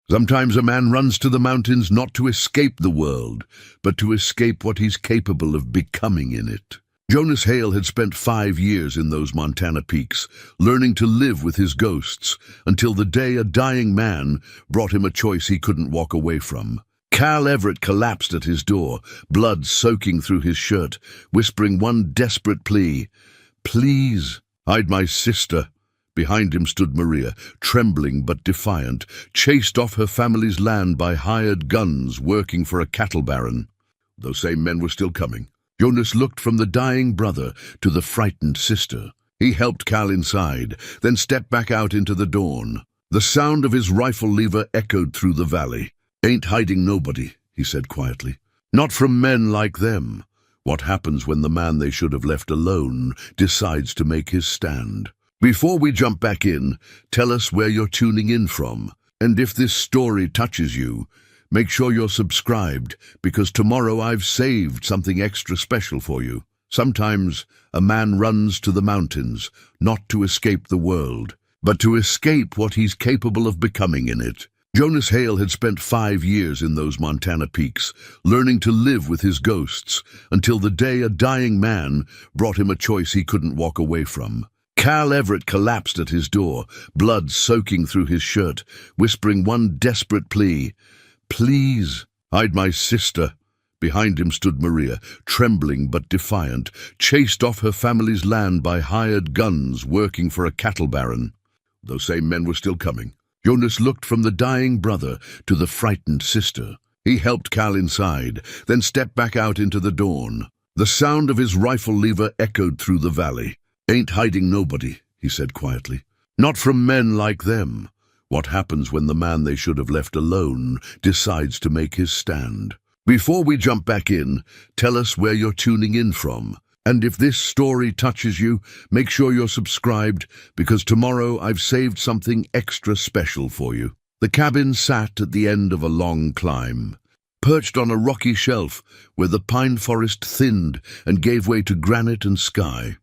Sometimes a man runs to the mountains not to escape the world, but to escape what he's capable of becoming in it. Jonas Hale had spent 5 years in those Montana peaks, learning to live with his ghosts, until the day a dying man brought him a choice he couldn't walk away from. Cal Everett collapsed at his door, blood soaking through his shirt, whispering one desperate plea. "Please, hide my sister." Behind him stood Maria, trembling but defiant, chased off her family's land by hired guns working for a cattle baron. Those same men were still coming. Jonas looked from the dying brother to the frightened sister. He helped Cal inside, then stepped back out into the dawn. The sound of his rifle lever echoed through the valley. "Ain't hiding nobody," he said quietly. "Not from men like them." What happens when the man they should have left alone decides to make his stand? Before we jump back in, tell us where you're tuning in from. And if this story touches you, make sure you're subscribed, because tomorrow I've saved something extra special for you. Sometimes a man runs to the mountains, not to escape the world, but to escape what he's capable of becoming in it. Jonas Hale had spent 5 years in those Montana peaks, learning to live with his ghosts, until the day a dying man brought him a choice he couldn't walk away from. Cal Everett collapsed at his door, blood soaking through his shirt, whispering one desperate plea. "Please, hide my sister." Behind him stood Maria, trembling but defiant, chased off her family's land by hired guns working for a cattle baron. Those same men were still coming. Jonas looked from the dying brother to the frightened sister. He helped Cal inside, then stepped back out into the dawn. The sound of his rifle lever echoed through the valley. "Ain't hiding nobody," he said quietly. "Not from men like them." What happens when the man they should have left alone decides to make his stand? Before we jump back in, tell us where you're tuning in from. And if this story touches you, make sure you're subscribed, because tomorrow I've saved something extra special for you. The cabin sat at the end of a long climb, perched on a rocky shelf where the pine forest thinned and gave way to granite and sky.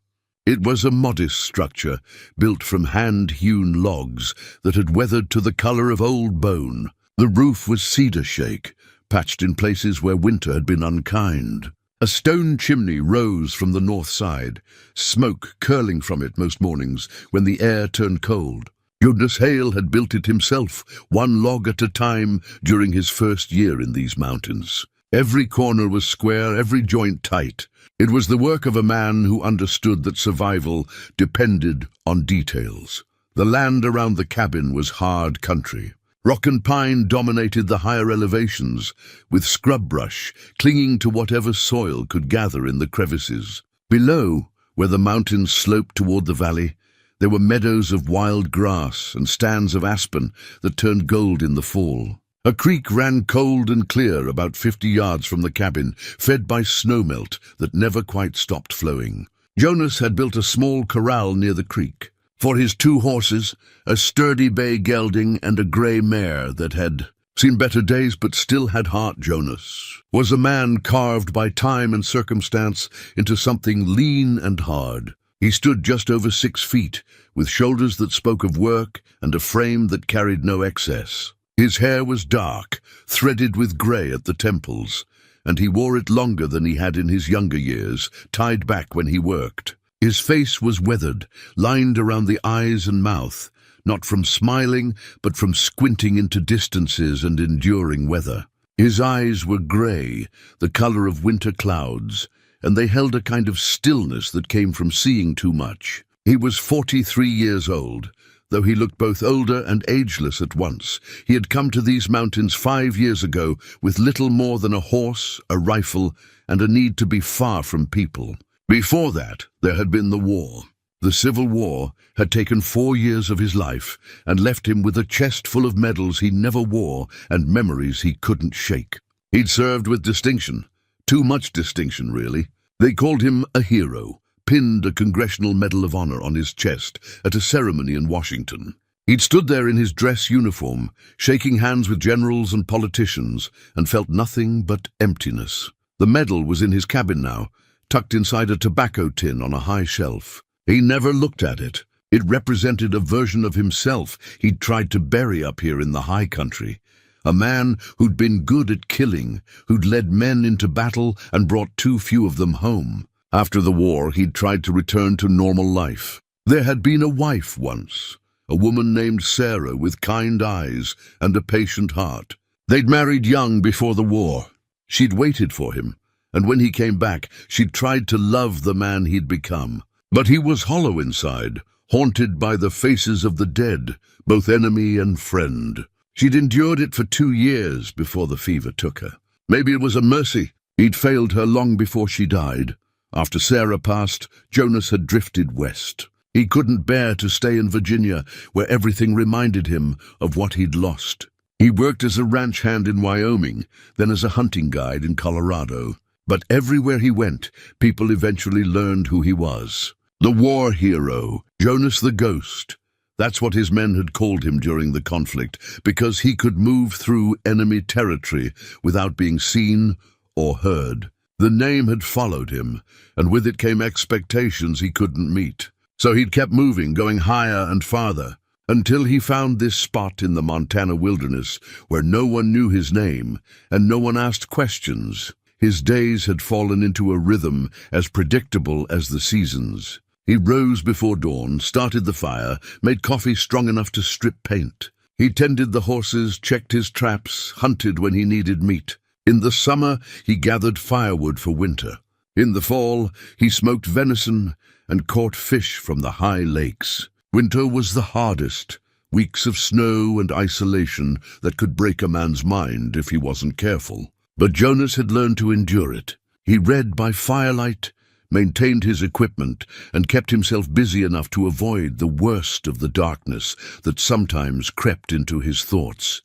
It was a modest structure, built from hand-hewn logs that had weathered to the color of old bone. The roof was cedar shake, patched in places where winter had been unkind. A stone chimney rose from the north side, smoke curling from it most mornings when the air turned cold. Jonas Hale had built it himself, one log at a time, during his first year in these mountains. Every corner was square, every joint tight. It was the work of a man who understood that survival depended on details. The land around the cabin was hard country. Rock and pine dominated the higher elevations, with scrub brush clinging to whatever soil could gather in the crevices. Below, where the mountains sloped toward the valley, there were meadows of wild grass and stands of aspen that turned gold in the fall. A creek ran cold and clear about 50 yards from the cabin, fed by snowmelt that never quite stopped flowing. Jonas had built a small corral near the creek. For his 2 horses, a sturdy bay gelding and a grey mare that had seen better days but still had heart. Jonas was a man carved by time and circumstance into something lean and hard. He stood just over 6 feet, with shoulders that spoke of work and a frame that carried no excess. His hair was dark, threaded with grey at the temples, and he wore it longer than he had in his younger years, tied back when he worked. His face was weathered, lined around the eyes and mouth, not from smiling, but from squinting into distances and enduring weather. His eyes were grey, the color of winter clouds, and they held a kind of stillness that came from seeing too much. He was 43 years old. Though he looked both older and ageless at once, he had come to these mountains 5 years ago with little more than a horse, a rifle, and a need to be far from people. Before that, there had been the war. The Civil War had taken 4 years of his life and left him with a chest full of medals he never wore and memories he couldn't shake. He'd served with distinction, too much distinction, really. They called him a hero, pinned a Congressional Medal of Honor on his chest at a ceremony in Washington. He'd stood there in his dress uniform, shaking hands with generals and politicians, and felt nothing but emptiness. The medal was in his cabin now, tucked inside a tobacco tin on a high shelf. He never looked at it. It represented a version of himself he'd tried to bury up here in the high country, A man who'd been good at killing, who'd led men into battle and brought too few of them home. After the war, he'd tried to return to normal life. There had been a wife once, a woman named Sarah with kind eyes and a patient heart. They'd married young before the war. She'd waited for him, and when he came back, she'd tried to love the man he'd become. But he was hollow inside, haunted by the faces of the dead, both enemy and friend. She'd endured it for 2 years before the fever took her. Maybe it was a mercy. He'd failed her long before she died. After Sarah passed, Jonas had drifted west. He couldn't bear to stay in Virginia, where everything reminded him of what he'd lost. He worked as a ranch hand in Wyoming, then as a hunting guide in Colorado. But everywhere he went, people eventually learned who he was. The war hero, Jonas the Ghost. That's what his men had called him during the conflict, because he could move through enemy territory without being seen or heard. The name had followed him, and with it came expectations he couldn't meet. So he'd kept moving, going higher and farther, until he found this spot in the Montana wilderness where no one knew his name and no one asked questions. His days had fallen into a rhythm as predictable as the seasons. He rose before dawn, started the fire, made coffee strong enough to strip paint. He tended the horses, checked his traps, hunted when he needed meat. In the summer, he gathered firewood for winter. In the fall, he smoked venison and caught fish from the high lakes. Winter was the hardest, weeks of snow and isolation that could break a man's mind if he wasn't careful. But Jonas had learned to endure it. He read by firelight, maintained his equipment, and kept himself busy enough to avoid the worst of the darkness that sometimes crept into his thoughts.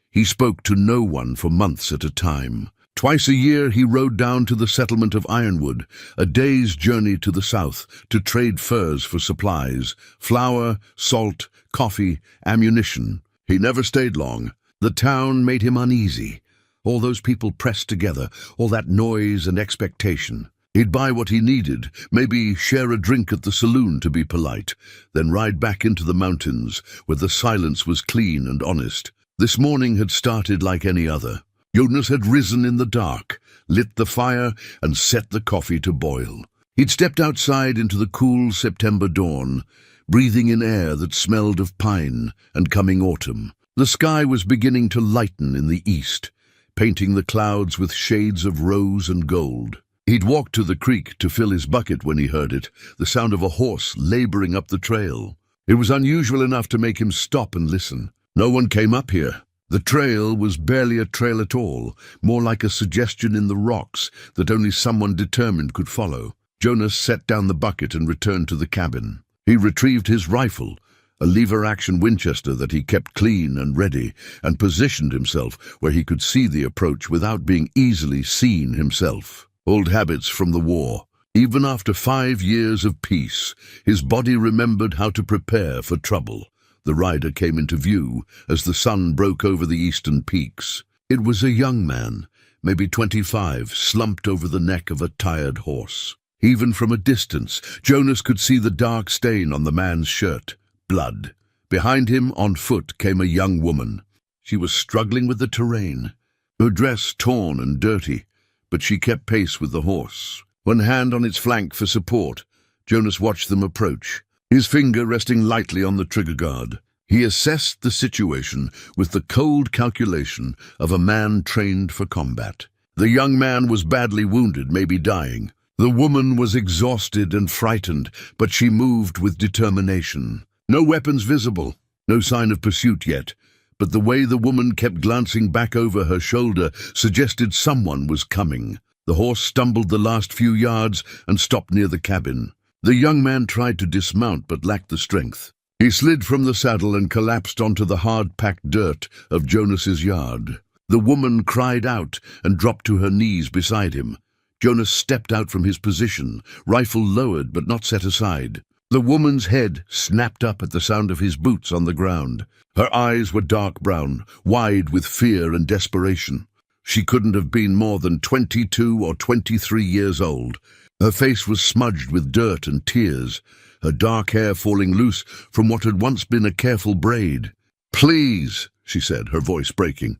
He spoke to no one for months at a time. Twice a year he rode down to the settlement of Ironwood, a day's journey to the south, to trade furs for supplies, flour, salt, coffee, ammunition. He never stayed long. The town made him uneasy. All those people pressed together, all that noise and expectation. He'd buy what he needed, maybe share a drink at the saloon to be polite, then ride back into the mountains, where the silence was clean and honest. This morning had started like any other. Jonas had risen in the dark, lit the fire, and set the coffee to boil. He'd stepped outside into the cool September dawn, breathing in air that smelled of pine and coming autumn. The sky was beginning to lighten in the east, painting the clouds with shades of rose and gold. He'd walked to the creek to fill his bucket when he heard it, the sound of a horse laboring up the trail. It was unusual enough to make him stop and listen. No one came up here. The trail was barely a trail at all, more like a suggestion in the rocks that only someone determined could follow. Jonas set down the bucket and returned to the cabin. He retrieved his rifle, a lever-action Winchester that he kept clean and ready, and positioned himself where he could see the approach without being easily seen himself. Old habits from the war. Even after 5 years of peace, his body remembered how to prepare for trouble. The rider came into view as the sun broke over the eastern peaks. It was a young man, maybe 25, slumped over the neck of a tired horse. Even from a distance, Jonas could see the dark stain on the man's shirt. Blood. Behind him, on foot, came a young woman. She was struggling with the terrain, her dress torn and dirty, but she kept pace with the horse. One hand on its flank for support, Jonas watched them approach, his finger resting lightly on the trigger guard. He assessed the situation with the cold calculation of a man trained for combat. The young man was badly wounded, maybe dying. The woman was exhausted and frightened, but she moved with determination. No weapons visible, no sign of pursuit yet, but the way the woman kept glancing back over her shoulder suggested someone was coming. The horse stumbled the last few yards and stopped near the cabin. The young man tried to dismount but lacked the strength. He slid from the saddle and collapsed onto the hard-packed dirt of Jonas's yard. The woman cried out and dropped to her knees beside him. Jonas stepped out from his position, rifle lowered but not set aside. The woman's head snapped up at the sound of his boots on the ground. Her eyes were dark brown, wide with fear and desperation. She couldn't have been more than 22 or 23 years old. Her face was smudged with dirt and tears, her dark hair falling loose from what had once been a careful braid. "Please," she said, her voice breaking.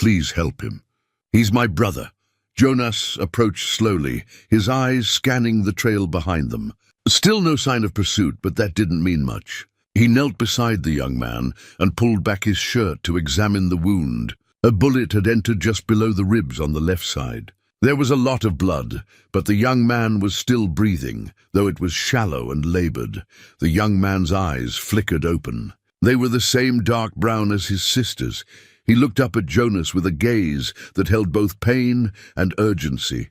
Please help him. He's my brother." Jonas approached slowly, his eyes scanning the trail behind them. Still no sign of pursuit, but that didn't mean much. He knelt beside the young man and pulled back his shirt to examine the wound. A bullet had entered just below the ribs on the left side. There was a lot of blood, but the young man was still breathing, though it was shallow and labored. The young man's eyes flickered open. They were the same dark brown as his sister's. He looked up at Jonas with a gaze that held both pain and urgency.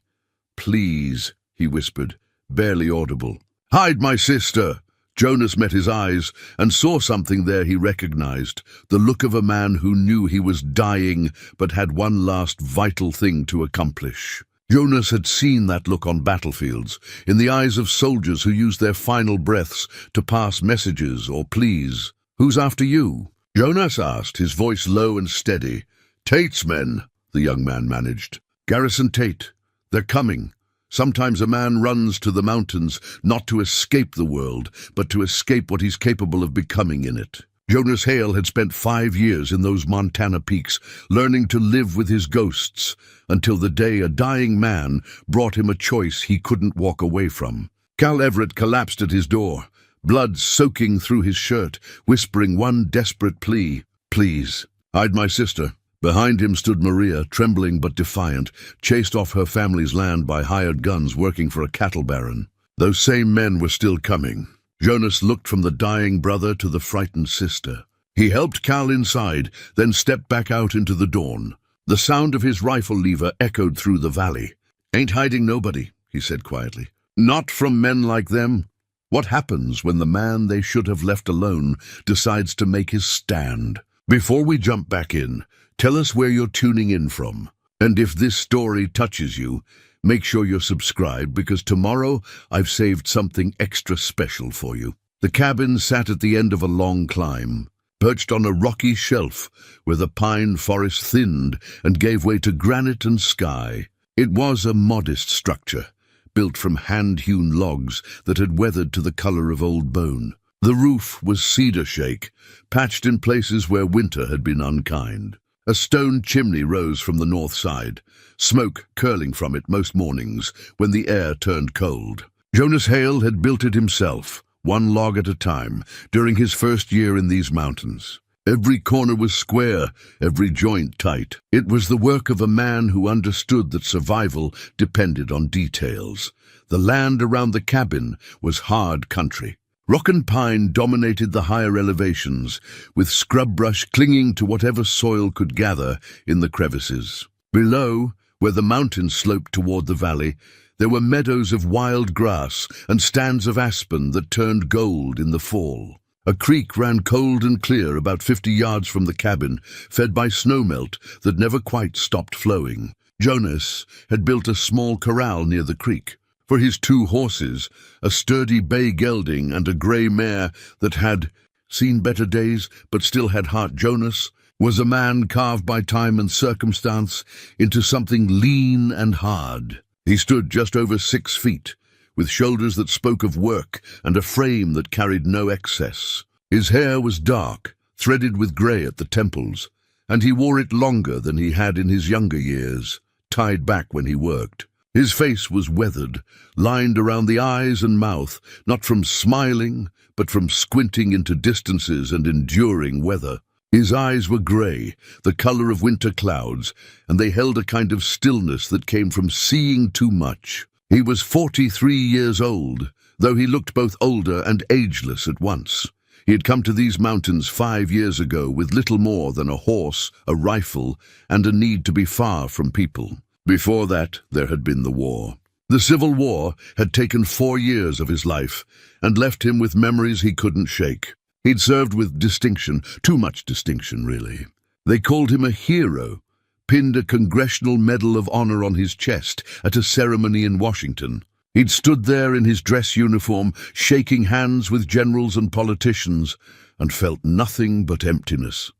"Please," he whispered, barely audible. "Hide my sister!" Jonas met his eyes and saw something there he recognized, the look of a man who knew he was dying but had one last vital thing to accomplish. Jonas had seen that look on battlefields, in the eyes of soldiers who used their final breaths to pass messages or pleas. "Who's after you?" Jonas asked, his voice low and steady. "Tate's men," the young man managed. "Garrison Tate. They're coming." Sometimes a man runs to the mountains not to escape the world, but to escape what he's capable of becoming in it. Jonas Hale had spent 5 years in those Montana peaks, learning to live with his ghosts, until the day a dying man brought him a choice he couldn't walk away from. Cal Everett collapsed at his door, blood soaking through his shirt, whispering one desperate plea. "Please, hide my sister." Behind him stood Maria, trembling but defiant, chased off her family's land by hired guns working for a cattle baron. Those same men were still coming. Jonas looked from the dying brother to the frightened sister. He helped Cal inside, then stepped back out into the dawn. The sound of his rifle lever echoed through the valley. "Ain't hiding nobody," he said quietly. "Not from men like them." What happens when the man they should have left alone decides to make his stand? Before we jump back in, tell us where you're tuning in from. And if this story touches you, make sure you're subscribed, because tomorrow I've saved something extra special for you. The cabin sat at the end of a long climb, perched on a rocky shelf where the pine forest thinned and gave way to granite and sky. It was a modest structure, built from hand-hewn logs that had weathered to the color of old bone. The roof was cedar shake, patched in places where winter had been unkind. A stone chimney rose from the north side, smoke curling from it most mornings when the air turned cold. Jonas Hale had built it himself, one log at a time, during his first year in these mountains. Every corner was square, every joint tight. It was the work of a man who understood that survival depended on details. The land around the cabin was hard country. Rock and pine dominated the higher elevations, with scrub brush clinging to whatever soil could gather in the crevices. Below, where the mountains sloped toward the valley, there were meadows of wild grass and stands of aspen that turned gold in the fall. A creek ran cold and clear about 50 yards from the cabin, fed by snowmelt that never quite stopped flowing. Jonas had built a small corral near the creek. For his 2 horses, a sturdy bay gelding and a grey mare that had seen better days but still had heart. Jonas was a man carved by time and circumstance into something lean and hard. He stood just over 6 feet, with shoulders that spoke of work and a frame that carried no excess. His hair was dark, threaded with grey at the temples, and he wore it longer than he had in his younger years, tied back when he worked. His face was weathered, lined around the eyes and mouth, not from smiling, but from squinting into distances and enduring weather. His eyes were grey, the color of winter clouds, and they held a kind of stillness that came from seeing too much. He was 43 years old, though he looked both older and ageless at once. He had come to these mountains 5 years ago with little more than a horse, a rifle, and a need to be far from people. Before that, there had been the war. The Civil War had taken 4 years of his life and left him with memories he couldn't shake. He'd served with distinction, too much distinction, really. They called him a hero, pinned a Congressional Medal of Honor on his chest at a ceremony in Washington. He'd stood there in his dress uniform, shaking hands with generals and politicians, and felt nothing but emptiness.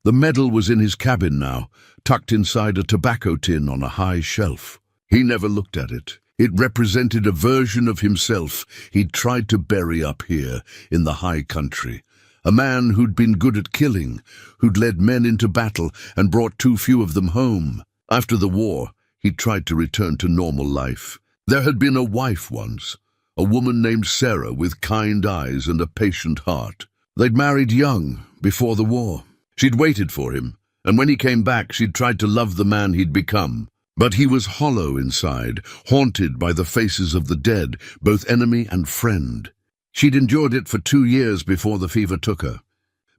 The medal was in his cabin now, tucked inside a tobacco tin on a high shelf. He never looked at it. It represented a version of himself he'd tried to bury up here in the high country, A man who'd been good at killing, who'd led men into battle and brought too few of them home. After the war, he tried to return to normal life. There had been a wife once, a woman named Sarah with kind eyes and a patient heart. They'd married young, before the war. She'd waited for him, and when he came back, she'd tried to love the man he'd become. But he was hollow inside, haunted by the faces of the dead, both enemy and friend. She'd endured it for 2 years before the fever took her.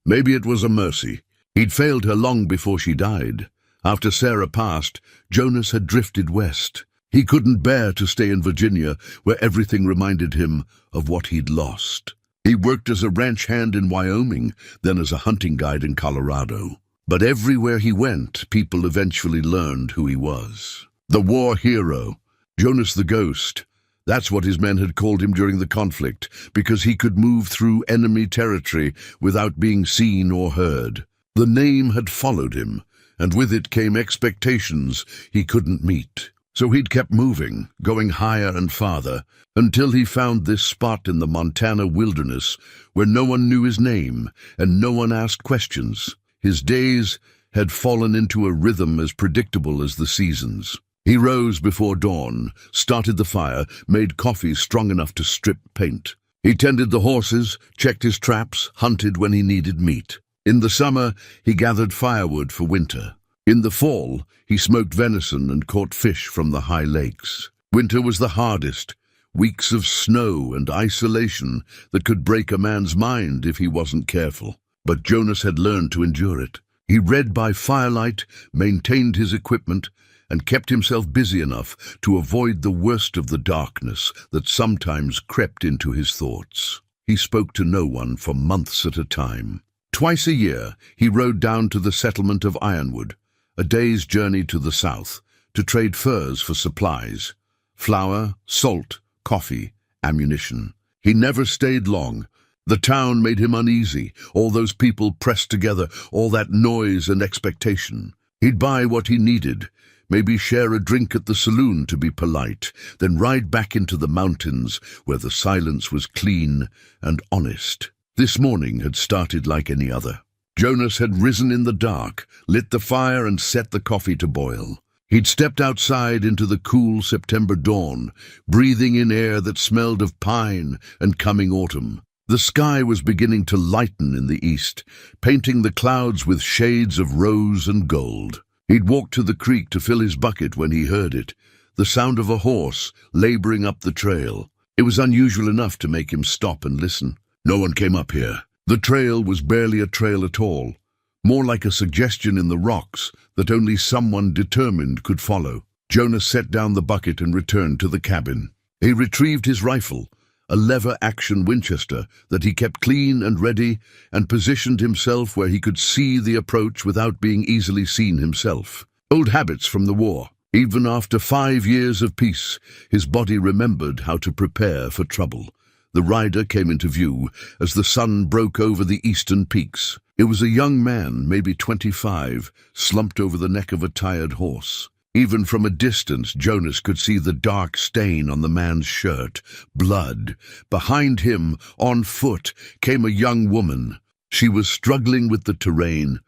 Maybe it was a mercy. He'd failed her long before she died. After Sarah passed, Jonas had drifted west. He couldn't bear to stay in Virginia, where everything reminded him of what he'd lost. He worked as a ranch hand in Wyoming, then as a hunting guide in Colorado. But everywhere he went, people eventually learned who he was. The war hero, Jonas the Ghost. That's what his men had called him during the conflict, because he could move through enemy territory without being seen or heard. The name had followed him, and with it came expectations he couldn't meet. So he'd kept moving, going higher and farther, until he found this spot in the Montana wilderness where no one knew his name and no one asked questions. His days had fallen into a rhythm as predictable as the seasons. He rose before dawn, started the fire, made coffee strong enough to strip paint. He tended the horses, checked his traps, hunted when he needed meat. In the summer, he gathered firewood for winter. In the fall, he smoked venison and caught fish from the high lakes. Winter was the hardest, weeks of snow and isolation that could break a man's mind if he wasn't careful. But Jonas had learned to endure it. He read by firelight, maintained his equipment, and kept himself busy enough to avoid the worst of the darkness that sometimes crept into his thoughts. He spoke to no one for months at a time. Twice a year, he rode down to the settlement of Ironwood, a day's journey to the south, to trade furs for supplies, flour, salt, coffee, ammunition. He never stayed long. The town made him uneasy, all those people pressed together, all that noise and expectation. He'd buy what he needed, maybe share a drink at the saloon to be polite, then ride back into the mountains where the silence was clean and honest. This morning had started like any other. Jonas had risen in the dark, lit the fire and set the coffee to boil. He'd stepped outside into the cool September dawn, breathing in air that smelled of pine and coming autumn. The sky was beginning to lighten in the east, painting the clouds with shades of rose and gold. He'd walked to the creek to fill his bucket when he heard it, the sound of a horse laboring up the trail. It was unusual enough to make him stop and listen. No one came up here. The trail was barely a trail at all, more like a suggestion in the rocks that only someone determined could follow. Jonas set down the bucket and returned to the cabin. He retrieved his rifle, a lever-action Winchester that he kept clean and ready, and positioned himself where he could see the approach without being easily seen himself. Old habits from the war. Even after 5 years of peace, his body remembered how to prepare for trouble. The rider came into view as the sun broke over the eastern peaks. It was a young man, maybe 25, slumped over the neck of a tired horse. Even from a distance, Jonas could see the dark stain on the man's shirt, blood. Behind him, on foot, came a young woman. She was struggling with the terrain,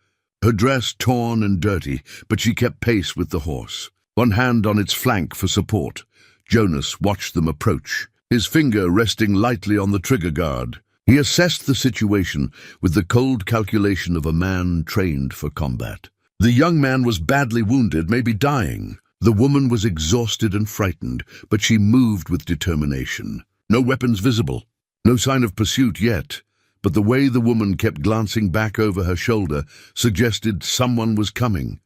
her dress torn and dirty, but she kept pace with the horse, one hand on its flank for support. Jonas watched them approach, his finger resting lightly on the trigger guard. He assessed the situation with the cold calculation of a man trained for combat. The young man was badly wounded, maybe dying. The woman was exhausted and frightened, but she moved with determination. No weapons visible, no sign of pursuit yet, but the way the woman kept glancing back over her shoulder suggested someone was coming.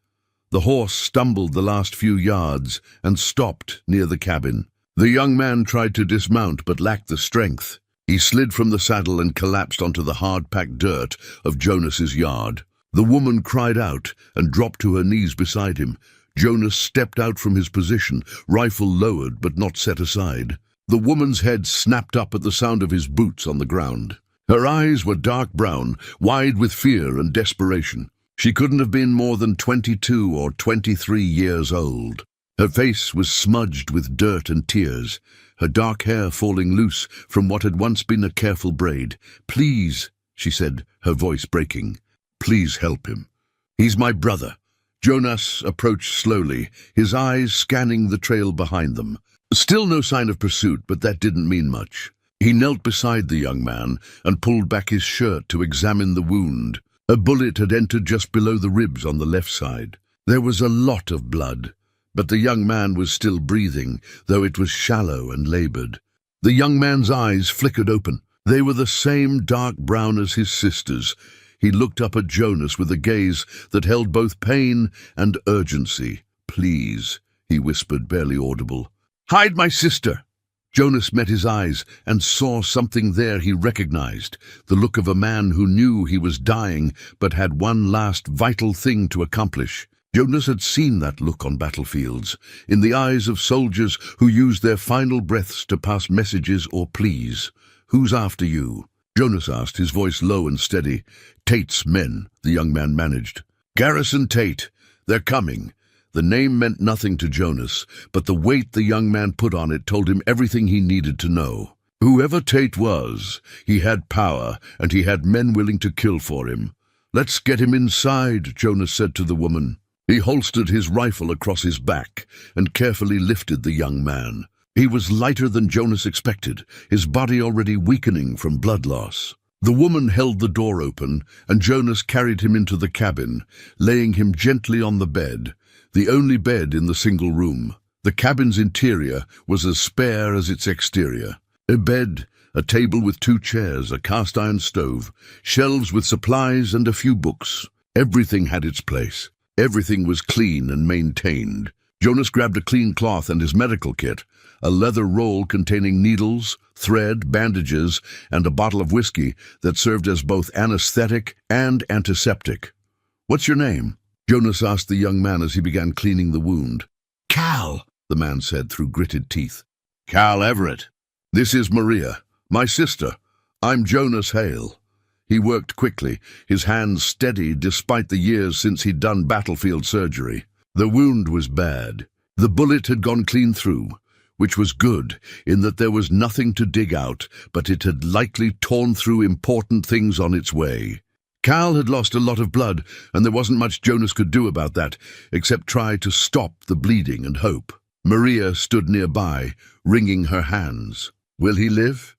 The horse stumbled the last few yards and stopped near the cabin. The young man tried to dismount but lacked the strength. He slid from the saddle and collapsed onto the hard-packed dirt of Jonas's yard. The woman cried out and dropped to her knees beside him. Jonas stepped out from his position, rifle lowered but not set aside. The woman's head snapped up at the sound of his boots on the ground. Her eyes were dark brown, wide with fear and desperation. She couldn't have been more than 22 or 23 years old. Her face was smudged with dirt and tears, her dark hair falling loose from what had once been a careful braid. "Please," she said, her voice breaking. "Please help him. He's my brother." Jonas approached slowly, his eyes scanning the trail behind them. Still no sign of pursuit, but that didn't mean much. He knelt beside the young man and pulled back his shirt to examine the wound. A bullet had entered just below the ribs on the left side. There was a lot of blood, but the young man was still breathing, though it was shallow and labored. The young man's eyes flickered open. They were the same dark brown as his sister's. He looked up at Jonas with a gaze that held both pain and urgency. "Please," he whispered, barely audible. "Hide my sister." Jonas met his eyes and saw something there he recognized, the look of a man who knew he was dying but had one last vital thing to accomplish. Jonas had seen that look on battlefields, in the eyes of soldiers who used their final breaths to pass messages or pleas. "Who's after you?" Jonas asked, his voice low and steady. "Tate's men," the young man managed. "Garrison Tate. They're coming." The name meant nothing to Jonas, but the weight the young man put on it told him everything he needed to know. Whoever Tate was, he had power, and he had men willing to kill for him. "Let's get him inside," Jonas said to the woman. He holstered his rifle across his back and carefully lifted the young man. He was lighter than Jonas expected, his body already weakening from blood loss. The woman held the door open, and Jonas carried him into the cabin, laying him gently on the bed, the only bed in the single room. The cabin's interior was as spare as its exterior. A bed, a table with 2 chairs, a cast-iron stove, shelves with supplies and a few books. Everything had its place. Everything was clean and maintained. Jonas grabbed a clean cloth and his medical kit, a leather roll containing needles, thread, bandages, and a bottle of whiskey that served as both anesthetic and antiseptic. "What's your name?" Jonas asked the young man as he began cleaning the wound. "Cal," the man said through gritted teeth. "Cal Everett. This is Maria, my sister. I'm Jonas Hale." He worked quickly, his hands steady despite the years since he'd done battlefield surgery. The wound was bad. The bullet had gone clean through, which was good in that there was nothing to dig out, but it had likely torn through important things on its way. Cal had lost a lot of blood, and there wasn't much Jonas could do about that, except try to stop the bleeding and hope. Maria stood nearby, wringing her hands. Will he live?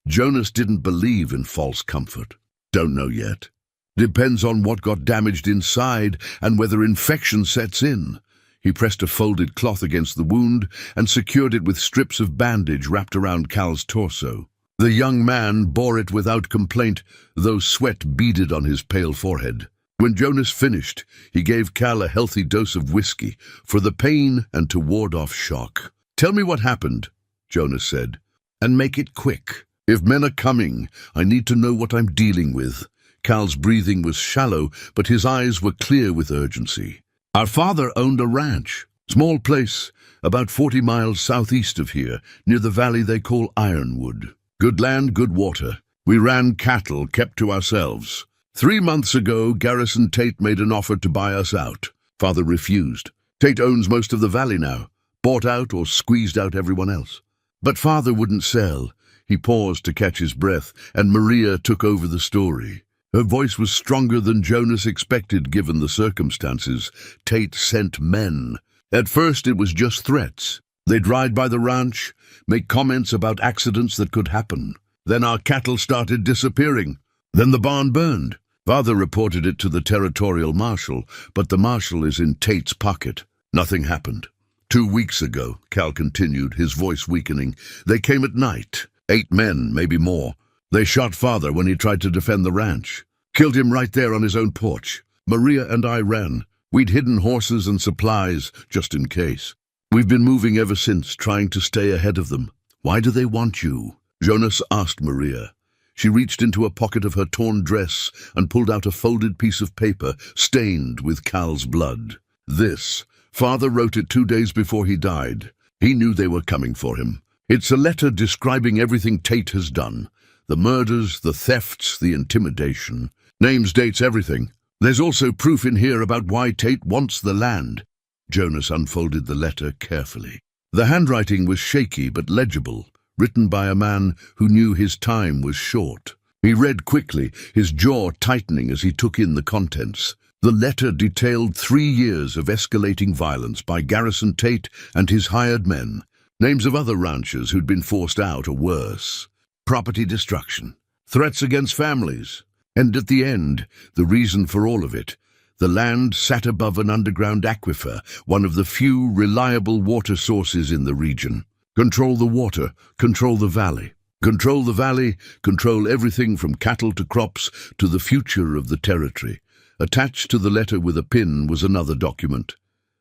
Jonas didn't believe in false comfort. Don't know yet. Depends on what got damaged inside and whether infection sets in. He pressed a folded cloth against the wound and secured it with strips of bandage wrapped around Cal's torso. The young man bore it without complaint, though sweat beaded on his pale forehead. When Jonas finished, he gave Cal a healthy dose of whiskey for the pain and to ward off shock. "Tell me what happened," Jonas said, "and make it quick. If men are coming, I need to know what I'm dealing with." Cal's breathing was shallow, but his eyes were clear with urgency. "Our father owned a ranch, small place, about 40 miles southeast of here, near the valley they call Ironwood. Good land, good water. We ran cattle, kept to ourselves. 3 months ago, Garrison Tate made an offer to buy us out. Father refused. Tate owns most of the valley now, bought out or squeezed out everyone else. But Father wouldn't sell." He paused to catch his breath, and Maria took over the story. Her voice was stronger than Jonas expected given the circumstances. Tate sent men. At first it was just threats. They'd ride by the ranch, make comments about accidents that could happen. Then our cattle started disappearing. Then the barn burned. Father reported it to the territorial marshal, but the marshal is in Tate's pocket. Nothing happened. 2 weeks ago, Cal continued, his voice weakening, they came at night. 8 men, maybe more. They shot Father when he tried to defend the ranch. Killed him right there on his own porch. Maria and I ran. We'd hidden horses and supplies, just in case. We've been moving ever since, trying to stay ahead of them. Why do they want you? Jonas asked Maria. She reached into a pocket of her torn dress and pulled out a folded piece of paper, stained with Cal's blood. This. Father wrote it 2 days before he died. He knew they were coming for him. It's a letter describing everything Tate has done. The murders, the thefts, the intimidation. Names, dates, everything. There's also proof in here about why Tate wants the land. Jonas unfolded the letter carefully. The handwriting was shaky but legible, written by a man who knew his time was short. He read quickly, his jaw tightening as he took in the contents. The letter detailed 3 years of escalating violence by Garrison Tate and his hired men, names of other ranchers who'd been forced out or worse, property destruction, threats against families, and at the end, the reason for all of it. The land sat above an underground aquifer, one of the few reliable water sources in the region. Control the water, control the valley. Control the valley, control everything from cattle to crops to the future of the territory. Attached to the letter with a pin was another document,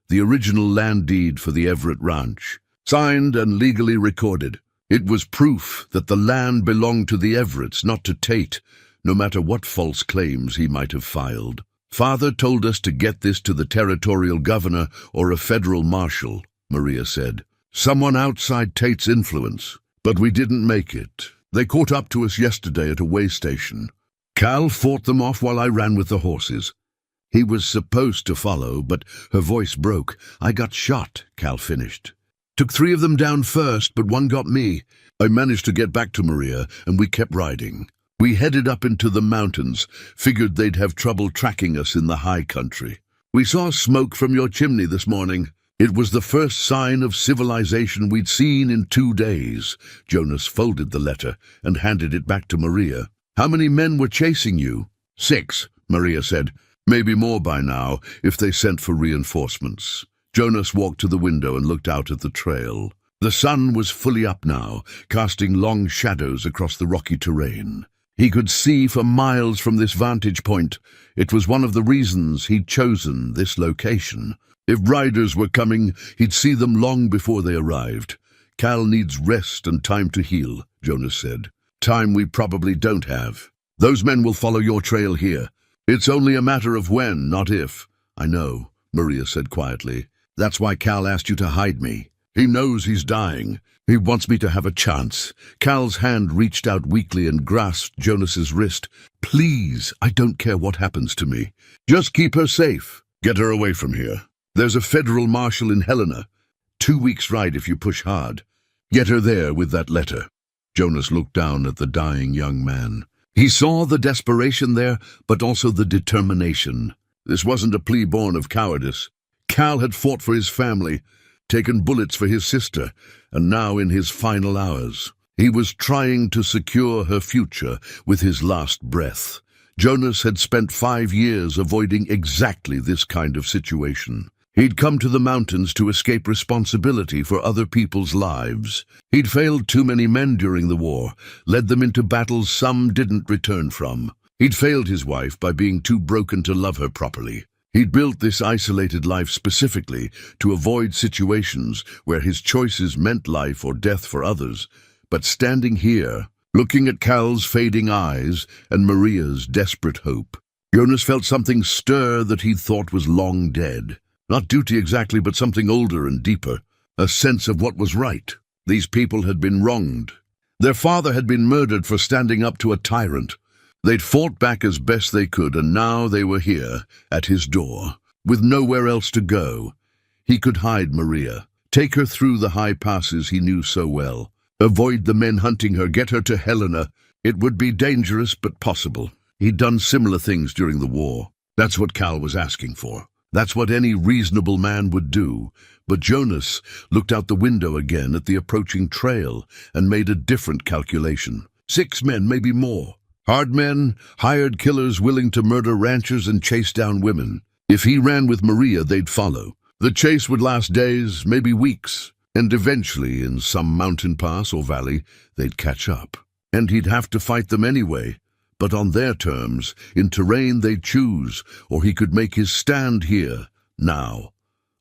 the original land deed for the Everett Ranch, signed and legally recorded. It was proof that the land belonged to the Everetts, not to Tate, no matter what false claims he might have filed. "Father told us to get this to the territorial governor or a federal marshal," Maria said. "Someone outside Tate's influence. But we didn't make it. They caught up to us yesterday at a way station. Cal fought them off while I ran with the horses. He was supposed to follow, but her voice broke. I got shot," Cal finished. "Took 3 of them down first, but 1 got me. I managed to get back to Maria, and we kept riding. We headed up into the mountains, figured they'd have trouble tracking us in the high country. We saw smoke from your chimney this morning. It was the first sign of civilization we'd seen in 2 days. Jonas folded the letter and handed it back to Maria. "How many men were chasing you?" 6, Maria said. "Maybe more by now, if they sent for reinforcements." Jonas walked to the window and looked out at the trail. The sun was fully up now, casting long shadows across the rocky terrain. He could see for miles from this vantage point. It was one of the reasons he'd chosen this location. If riders were coming, he'd see them long before they arrived. "Cal needs rest and time to heal," Jonas said. "Time we probably don't have. Those men will follow your trail here. It's only a matter of when, not if." "I know," Maria said quietly. "That's why Cal asked you to hide me. He knows he's dying. He wants me to have a chance." Cal's hand reached out weakly and grasped Jonas's wrist. "Please, I don't care what happens to me. Just keep her safe. Get her away from here. There's a federal marshal in Helena. 2 weeks' ride if you push hard. Get her there with that letter." Jonas looked down at the dying young man. He saw the desperation there, but also the determination. This wasn't a plea born of cowardice. Cal had fought for his family, taken bullets for his sister, and now in his final hours, he was trying to secure her future with his last breath. Jonas had spent 5 years avoiding exactly this kind of situation. He'd come to the mountains to escape responsibility for other people's lives. He'd failed too many men during the war, led them into battles some didn't return from. He'd failed his wife by being too broken to love her properly. He'd built this isolated life specifically to avoid situations where his choices meant life or death for others. But standing here, looking at Cal's fading eyes and Maria's desperate hope, Jonas felt something stir that he thought was long dead. Not duty exactly, but something older and deeper. A sense of what was right. These people had been wronged. Their father had been murdered for standing up to a tyrant. They'd fought back as best they could, and now they were here, at his door, with nowhere else to go. He could hide Maria, take her through the high passes he knew so well, avoid the men hunting her, get her to Helena. It would be dangerous, but possible. He'd done similar things during the war. That's what Cal was asking for. That's what any reasonable man would do. But Jonas looked out the window again at the approaching trail and made a different calculation. 6 men, maybe more. Hard men, hired killers willing to murder ranchers and chase down women. If he ran with Maria, they'd follow. The chase would last days, maybe weeks, and eventually, in some mountain pass or valley, they'd catch up. And he'd have to fight them anyway, but on their terms, in terrain they'd choose, or he could make his stand here, now.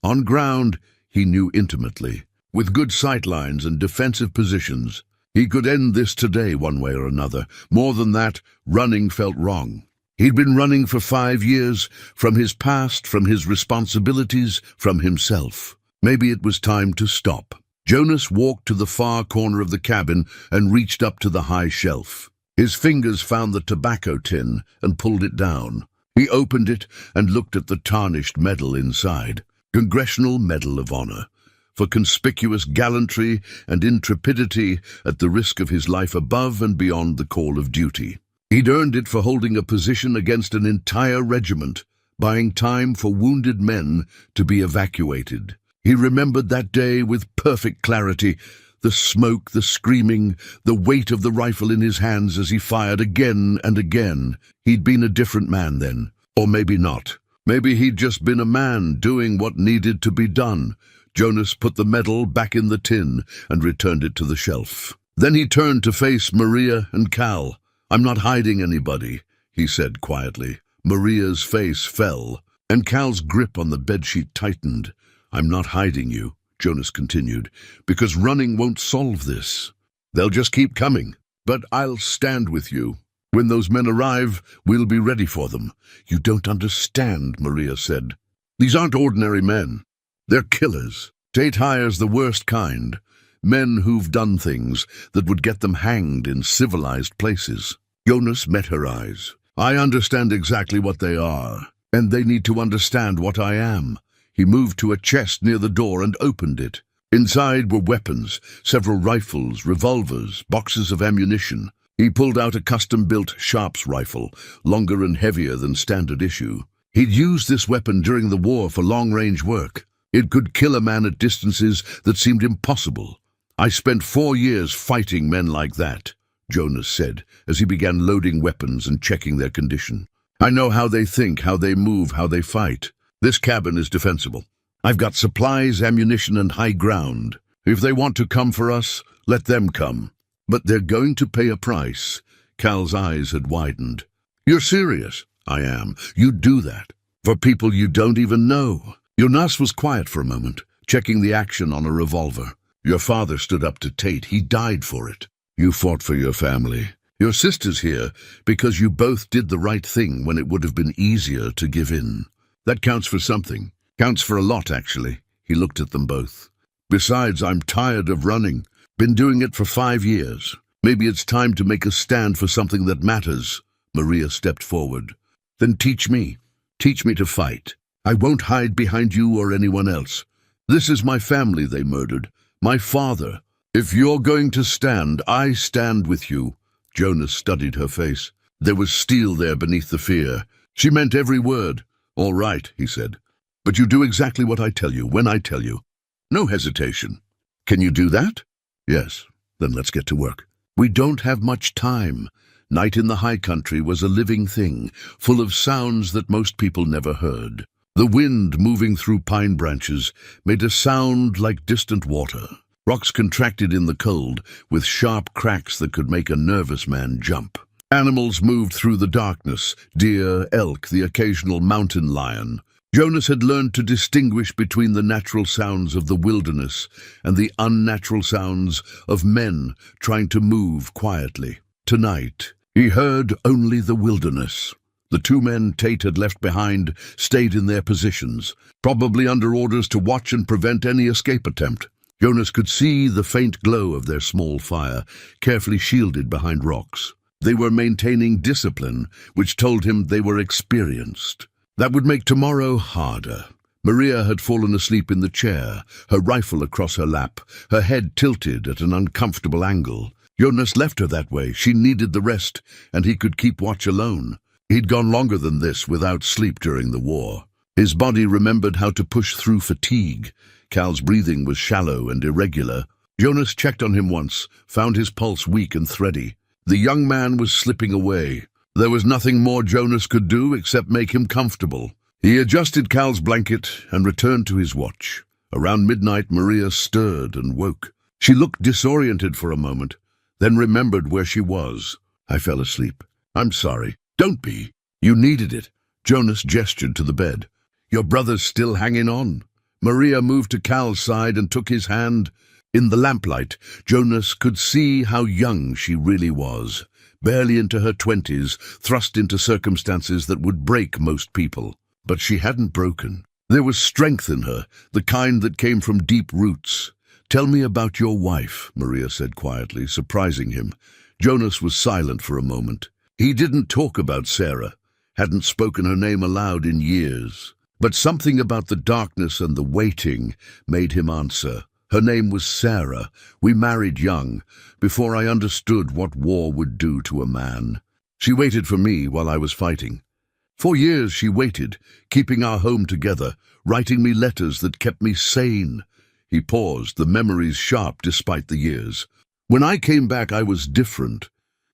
On ground, he knew intimately, with good sightlines and defensive positions. He could end this today one way or another. More than that, running felt wrong. He'd been running for 5 years, from his past, from his responsibilities, from himself. Maybe it was time to stop. Jonas walked to the far corner of the cabin and reached up to the high shelf. His fingers found the tobacco tin and pulled it down. He opened it and looked at the tarnished medal inside. Congressional Medal of Honor. For conspicuous gallantry and intrepidity at the risk of his life above and beyond the call of duty. He'd earned it for holding a position against an entire regiment, buying time for wounded men to be evacuated. He remembered that day with perfect clarity, the smoke, the screaming, the weight of the rifle in his hands as he fired again and again. He'd been a different man then, or maybe not. Maybe he'd just been a man doing what needed to be done. Jonas put the medal back in the tin and returned it to the shelf. Then he turned to face Maria and Cal. "I'm not hiding anybody," he said quietly. Maria's face fell, and Cal's grip on the bedsheet tightened. "I'm not hiding you," Jonas continued, "because running won't solve this. They'll just keep coming. But I'll stand with you. When those men arrive, we'll be ready for them." "You don't understand," Maria said. "These aren't ordinary men. They're killers. Tate hires the worst kind. Men who've done things that would get them hanged in civilized places." Jonas met her eyes. "I understand exactly what they are, and they need to understand what I am." He moved to a chest near the door and opened it. Inside were weapons, several rifles, revolvers, boxes of ammunition. He pulled out a custom-built Sharps rifle, longer and heavier than standard issue. He'd used this weapon during the war for long-range work. It could kill a man at distances that seemed impossible. "I spent 4 years fighting men like that," Jonas said, as he began loading weapons and checking their condition. "I know how they think, how they move, how they fight. This cabin is defensible. I've got supplies, ammunition, and high ground. If they want to come for us, let them come. But they're going to pay a price." Cal's eyes had widened. "You're serious?" "I am. You do that. For people you don't even know." Jonas was quiet for a moment, checking the action on a revolver. "Your father stood up to Tate. He died for it. You fought for your family. Your sister's here because you both did the right thing when it would have been easier to give in. That counts for something. Counts for a lot, actually." He looked at them both. "Besides, I'm tired of running. Been doing it for 5 years. Maybe it's time to make a stand for something that matters." Maria stepped forward. "Then teach me. Teach me to fight. I won't hide behind you or anyone else. This is my family they murdered. My father. If you're going to stand, I stand with you." Jonas studied her face. There was steel there beneath the fear. She meant every word. "All right," he said. "But you do exactly what I tell you, when I tell you. No hesitation. Can you do that?" "Yes." "Then let's get to work." "We don't have much time." Night in the high country was a living thing, full of sounds that most people never heard. The wind moving through pine branches made a sound like distant water. Rocks contracted in the cold, with sharp cracks that could make a nervous man jump. Animals moved through the darkness, deer, elk, the occasional mountain lion. Jonas had learned to distinguish between the natural sounds of the wilderness and the unnatural sounds of men trying to move quietly. Tonight, he heard only the wilderness. The 2 men Tate had left behind stayed in their positions, probably under orders to watch and prevent any escape attempt. Jonas could see the faint glow of their small fire, carefully shielded behind rocks. They were maintaining discipline, which told him they were experienced. That would make tomorrow harder. Maria had fallen asleep in the chair, her rifle across her lap, her head tilted at an uncomfortable angle. Jonas left her that way. She needed the rest, and he could keep watch alone. He'd gone longer than this without sleep during the war. His body remembered how to push through fatigue. Cal's breathing was shallow and irregular. Jonas checked on him once, found his pulse weak and thready. The young man was slipping away. There was nothing more Jonas could do except make him comfortable. He adjusted Cal's blanket and returned to his watch. Around midnight, Maria stirred and woke. She looked disoriented for a moment, then remembered where she was. "I fell asleep. I'm sorry." "Don't be. You needed it." Jonas gestured to the bed. "Your brother's still hanging on." Maria moved to Cal's side and took his hand. In the lamplight, Jonas could see how young she really was, barely into her 20s, thrust into circumstances that would break most people. But she hadn't broken. There was strength in her, the kind that came from deep roots. "Tell me about your wife," Maria said quietly, surprising him. Jonas was silent for a moment. He didn't talk about Sarah, hadn't spoken her name aloud in years. But something about the darkness and the waiting made him answer. "Her name was Sarah. We married young, before I understood what war would do to a man." She waited for me while I was fighting. 4 years she waited, keeping our home together, writing me letters that kept me sane. He paused, the memories sharp despite the years. When I came back, I was different,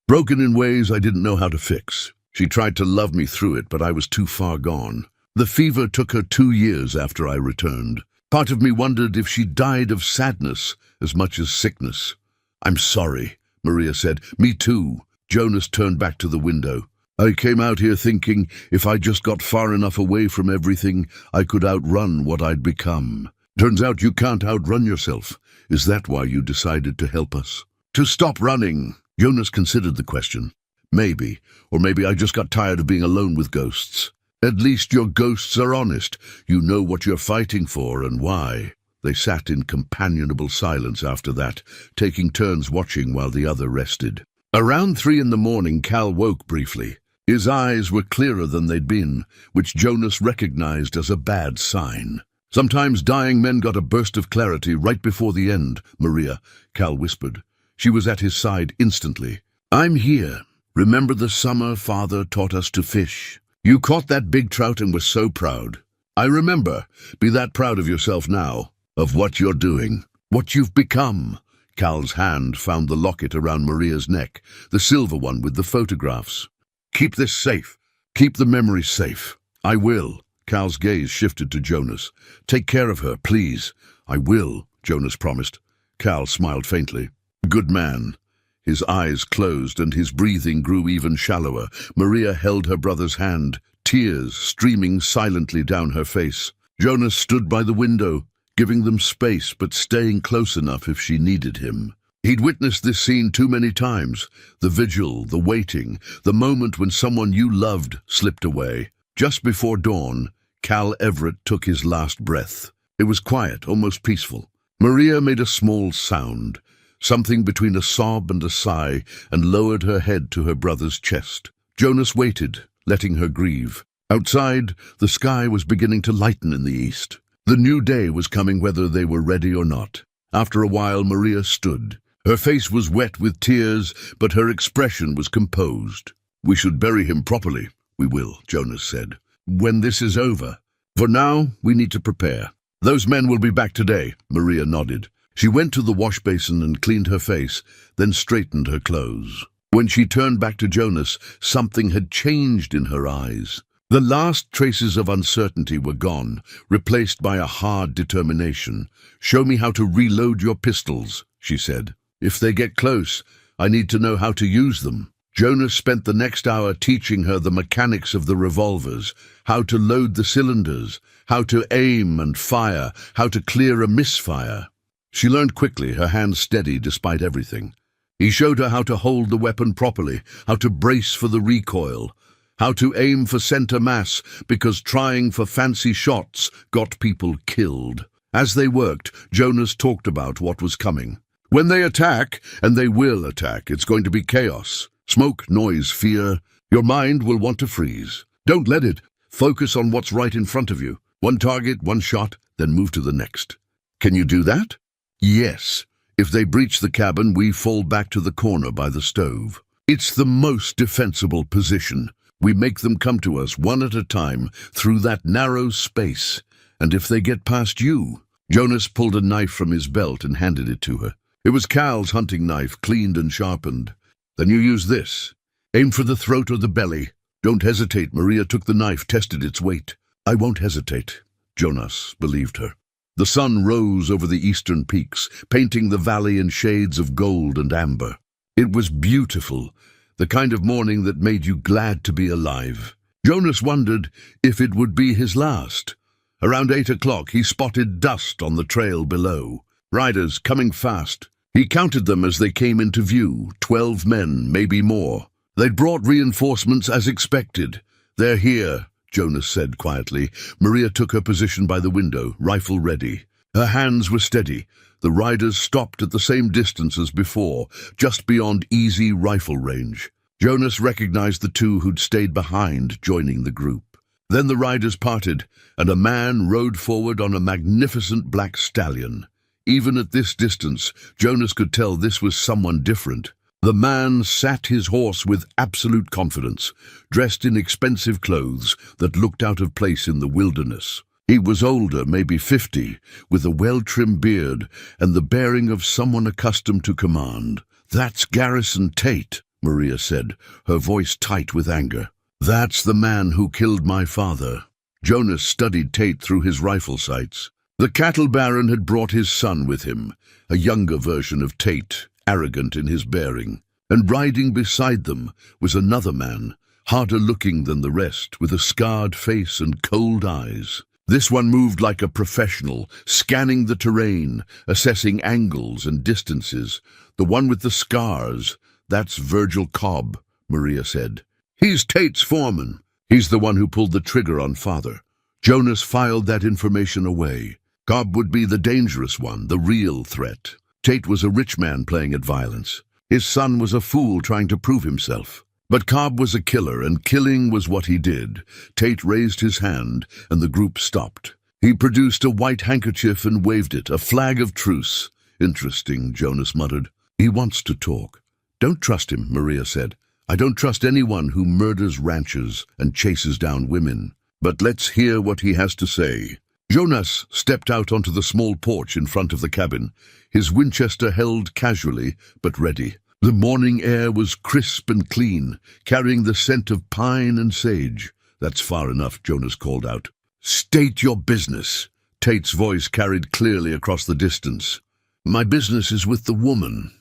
broken in ways I didn't know how to fix. She tried to love me through it, but I was too far gone. The fever took her 2 years after I returned. Part of me wondered if she died of sadness as much as sickness. "I'm sorry," Maria said. "Me too." Jonas turned back to the window. "I came out here thinking if I just got far enough away from everything, I could outrun what I'd become. Turns out you can't outrun yourself. Is that why you decided to help us?" "To stop running." Jonas considered the question. "Maybe, or maybe I just got tired of being alone with ghosts." "At least your ghosts are honest. You know what you're fighting for and why." They sat in companionable silence after that, taking turns watching while the other rested. Around 3 in the morning, Cal woke briefly. His eyes were clearer than they'd been, which Jonas recognized as a bad sign. "Sometimes dying men got a burst of clarity right before the end, Maria," Cal whispered. She was at his side instantly. "I'm here. Remember the summer Father taught us to fish? You caught that big trout and were so proud." "I remember. Be that proud of yourself now, of what you're doing, what you've become." Cal's hand found the locket around Maria's neck, the silver one with the photographs. "Keep this safe. Keep the memories safe." "I will." Cal's gaze shifted to Jonas. "Take care of her, please." "I will," Jonas promised. Cal smiled faintly. "Good man." His eyes closed and his breathing grew even shallower. Maria held her brother's hand, tears streaming silently down her face. Jonas stood by the window, giving them space but staying close enough if she needed him. He'd witnessed this scene too many times. The vigil, the waiting, the moment when someone you loved slipped away. Just before dawn, Cal Everett took his last breath. It was quiet, almost peaceful. Maria made a small sound, something between a sob and a sigh, and lowered her head to her brother's chest. Jonas waited, letting her grieve. Outside, the sky was beginning to lighten in the east. The new day was coming whether they were ready or not. After a while, Maria stood. Her face was wet with tears, but her expression was composed. "We should bury him properly." "We will," Jonas said, "when this is over. For now, we need to prepare." "Those men will be back today," Maria nodded. She went to the wash basin and cleaned her face, then straightened her clothes. When she turned back to Jonas, something had changed in her eyes. The last traces of uncertainty were gone, replaced by a hard determination. "Show me how to reload your pistols," she said. "If they get close, I need to know how to use them." Jonas spent the next hour teaching her the mechanics of the revolvers, how to load the cylinders, how to aim and fire, how to clear a misfire. She learned quickly, her hands steady despite everything. He showed her how to hold the weapon properly, how to brace for the recoil, how to aim for center mass, because trying for fancy shots got people killed. As they worked, Jonas talked about what was coming. When they attack, and they will attack, it's going to be chaos. Smoke, noise, fear. Your mind will want to freeze. Don't let it. Focus on what's right in front of you. One target, one shot, then move to the next. Can you do that? Yes. If they breach the cabin, we fall back to the corner by the stove. It's the most defensible position. We make them come to us one at a time through that narrow space. And if they get past you... Jonas pulled a knife from his belt and handed it to her. It was Cal's hunting knife, cleaned and sharpened. "Then you use this. Aim for the throat or the belly. Don't hesitate." Maria took the knife, tested its weight. "I won't hesitate." Jonas believed her. The sun rose over the eastern peaks, painting the valley in shades of gold and amber. It was beautiful, the kind of morning that made you glad to be alive. Jonas wondered if it would be his last. Around 8 o'clock, he spotted dust on the trail below. Riders coming fast. He counted them as they came into view, 12 men, maybe more. They'd brought reinforcements as expected. "They're here," Jonas said quietly. Maria took her position by the window, rifle ready. Her hands were steady. The riders stopped at the same distance as before, just beyond easy rifle range. Jonas recognized the two who'd stayed behind, joining the group. Then the riders parted, and a man rode forward on a magnificent black stallion. Even at this distance, Jonas could tell this was someone different. The man sat his horse with absolute confidence, dressed in expensive clothes that looked out of place in the wilderness. He was older, maybe 50, with a well-trimmed beard and the bearing of someone accustomed to command. "That's Garrison Tate," Maria said, her voice tight with anger. "That's the man who killed my father." Jonas studied Tate through his rifle sights. The cattle baron had brought his son with him, a younger version of Tate, arrogant in his bearing. And riding beside them was another man, harder looking than the rest, with a scarred face and cold eyes. This one moved like a professional, scanning the terrain, assessing angles and distances. "The one with the scars, that's Virgil Cobb," Maria said. "He's Tate's foreman. He's the one who pulled the trigger on father." Jonas filed that information away. Cobb would be the dangerous one, the real threat. Tate was a rich man playing at violence. His son was a fool trying to prove himself. But Cobb was a killer, and killing was what he did. Tate raised his hand, and the group stopped. He produced a white handkerchief and waved it, a flag of truce. "Interesting," Jonas muttered. "He wants to talk." "Don't trust him," Maria said. "I don't trust anyone who murders ranchers and chases down women. But let's hear what he has to say." Jonas stepped out onto the small porch in front of the cabin, his Winchester held casually but ready. The morning air was crisp and clean, carrying the scent of pine and sage. "That's far enough," Jonas called out. "State your business." Tate's voice carried clearly across the distance. "My business is with the woman,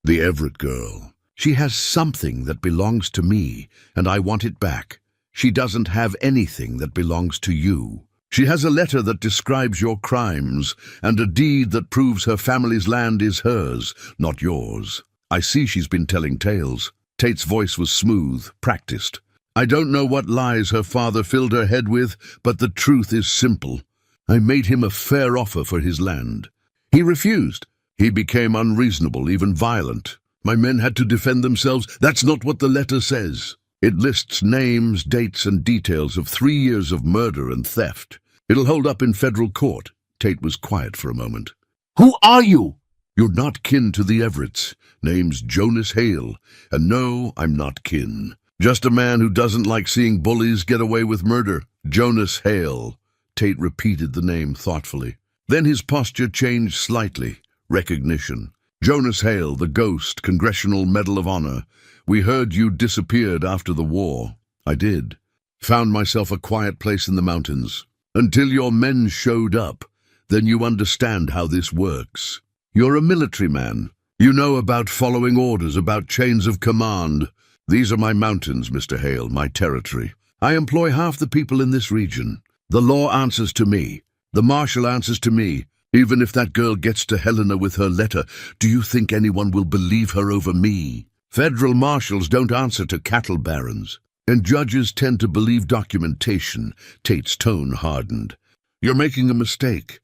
the Everett girl. She has something that belongs to me, and I want it back. She doesn't have anything that belongs to you. She has a letter that describes your crimes, and a deed that proves her family's land is hers, not yours. I see she's been telling tales." Tate's voice was smooth, practiced. "I don't know what lies her father filled her head with, but the truth is simple. I made him a fair offer for his land. He refused. He became unreasonable, even violent. My men had to defend themselves. That's not what the letter says. It lists names, dates, and details of 3 years of murder and theft. It'll hold up in federal court." Tate was quiet for a moment. "Who are you?" "You're not kin to the Everetts. Name's Jonas Hale. And no, I'm not kin. Just a man who doesn't like seeing bullies get away with murder. Jonas Hale." Tate repeated the name thoughtfully. Then his posture changed slightly. Recognition. "Jonas Hale, the ghost, Congressional Medal of Honor. We heard you disappeared after the war." "I did. Found myself a quiet place in the mountains. Until your men showed up. Then you understand how this works. You're a military man. You know about following orders, about chains of command. These are my mountains, Mr. Hale, my territory. I employ half the people in this region. The law answers to me. The marshal answers to me. Even if that girl gets to Helena with her letter, do you think anyone will believe her over me? Federal marshals don't answer to cattle barons, and judges tend to believe documentation." Tate's tone hardened. "You're making a mistake.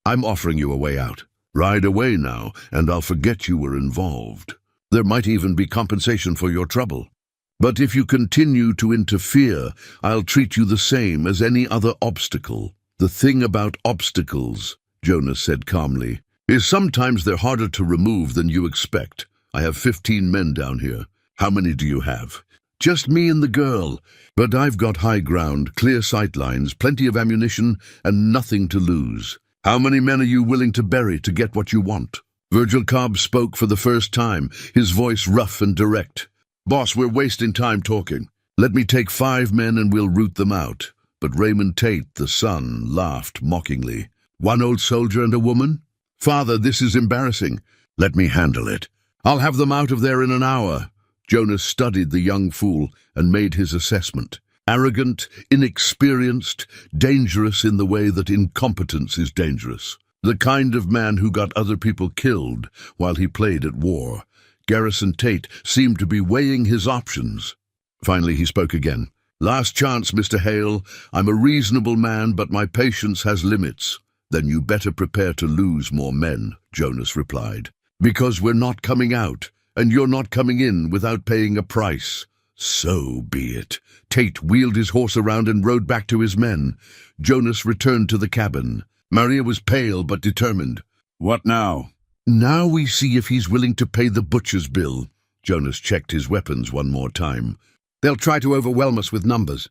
I'm offering you a way out. Ride away now, and I'll forget you were involved. There might even be compensation for your trouble. But if you continue to interfere, I'll treat you the same as any other obstacle." "The thing about obstacles," Jonas said calmly, "is sometimes they're harder to remove than you expect. I have 15 men down here. How many do you have?" "Just me and the girl. But I've got high ground, clear sight lines, plenty of ammunition, and nothing to lose." "How many men are you willing to bury to get what you want?" Virgil Cobb spoke for the first time, his voice rough and direct. "Boss, we're wasting time talking. Let me take 5 men and we'll root them out." But Raymond Tate, the son, laughed mockingly. "One old soldier and a woman? Father, this is embarrassing." "Let me handle it. I'll have them out of there in an hour." Jonas studied the young fool and made his assessment. Arrogant, inexperienced, dangerous in the way that incompetence is dangerous. The kind of man who got other people killed while he played at war. Garrison Tate seemed to be weighing his options. Finally he spoke again. "Last chance, Mr. Hale. I'm a reasonable man, but my patience has limits." "Then you better prepare to lose more men," Jonas replied. "Because we're not coming out, and you're not coming in without paying a price." "So be it." Tate wheeled his horse around and rode back to his men. Jonas returned to the cabin. Maria was pale but determined. "What now?" "Now we see if he's willing to pay the butcher's bill." Jonas checked his weapons one more time. "They'll try to overwhelm us with numbers.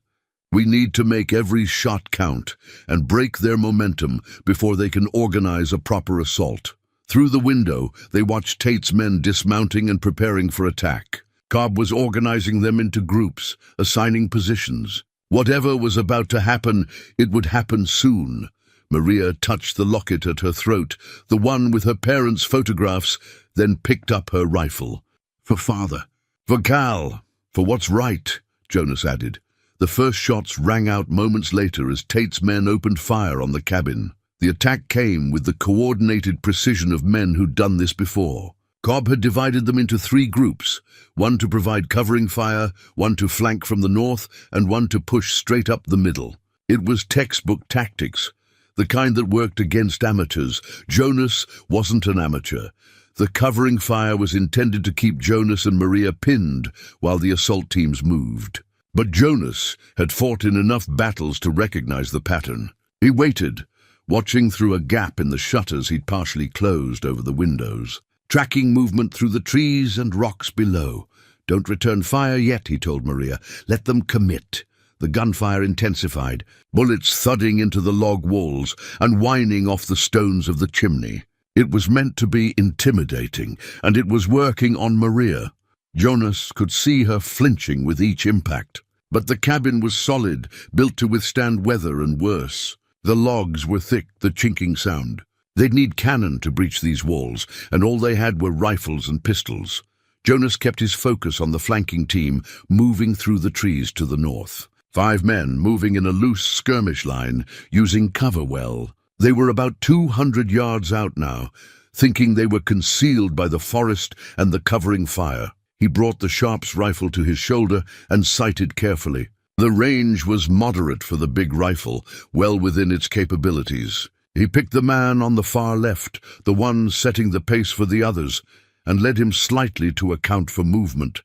We need to make every shot count and break their momentum before they can organize a proper assault." Through the window, they watched Tate's men dismounting and preparing for attack. Cobb was organizing them into groups, assigning positions. Whatever was about to happen, it would happen soon. Maria touched the locket at her throat, the one with her parents' photographs, then picked up her rifle. "For father." "For Cal. For what's right," Jonas added. The first shots rang out moments later as Tate's men opened fire on the cabin. The attack came with the coordinated precision of men who'd done this before. Cobb had divided them into 3 groups, one to provide covering fire, one to flank from the north, and one to push straight up the middle. It was textbook tactics, the kind that worked against amateurs. Jonas wasn't an amateur. The covering fire was intended to keep Jonas and Maria pinned while the assault teams moved. But Jonas had fought in enough battles to recognize the pattern. He waited, watching through a gap in the shutters he'd partially closed over the windows, tracking movement through the trees and rocks below. "Don't return fire yet," he told Maria. "Let them commit." The gunfire intensified, bullets thudding into the log walls and whining off the stones of the chimney. It was meant to be intimidating, and it was working on Maria. Jonas could see her flinching with each impact. But the cabin was solid, built to withstand weather and worse. The logs were thick, the chinking sound. They'd need cannon to breach these walls, and all they had were rifles and pistols. Jonas kept his focus on the flanking team, moving through the trees to the north. 5 men moving in a loose skirmish line, using cover well. They were about 200 yards out now, thinking they were concealed by the forest and the covering fire. He brought the Sharp's rifle to his shoulder and sighted carefully. The range was moderate for the big rifle, well within its capabilities. He picked the man on the far left, the one setting the pace for the others, and led him slightly to account for movement.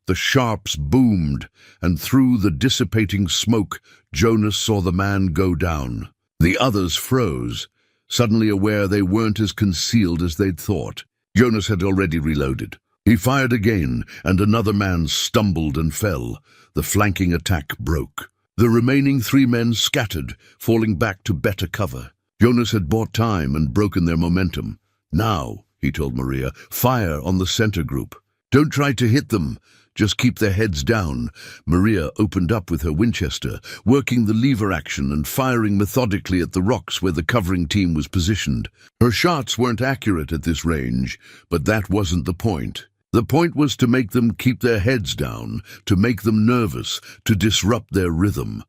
The Sharps boomed, and through the dissipating smoke, Jonas saw the man go down. The others froze, suddenly aware they weren't as concealed as they'd thought. Jonas had already reloaded. He fired again, and another man stumbled and fell. The flanking attack broke. The remaining 3 men scattered, falling back to better cover. Jonas had bought time and broken their momentum. "Now," he told Maria, "fire on the center group. Don't try to hit them. Just keep their heads down." Maria opened up with her Winchester, working the lever action and firing methodically at the rocks where the covering team was positioned. Her shots weren't accurate at this range, but that wasn't the point. The point was to make them keep their heads down, to make them nervous, to disrupt their rhythm.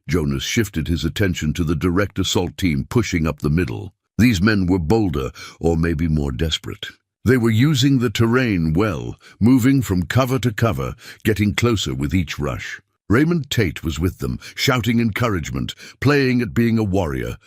Jonas shifted his attention to the direct assault team pushing up the middle. These men were bolder, or maybe more desperate. They were using the terrain well, moving from cover to cover, getting closer with each rush. Raymond Tate was with them, shouting encouragement, playing at being a warrior.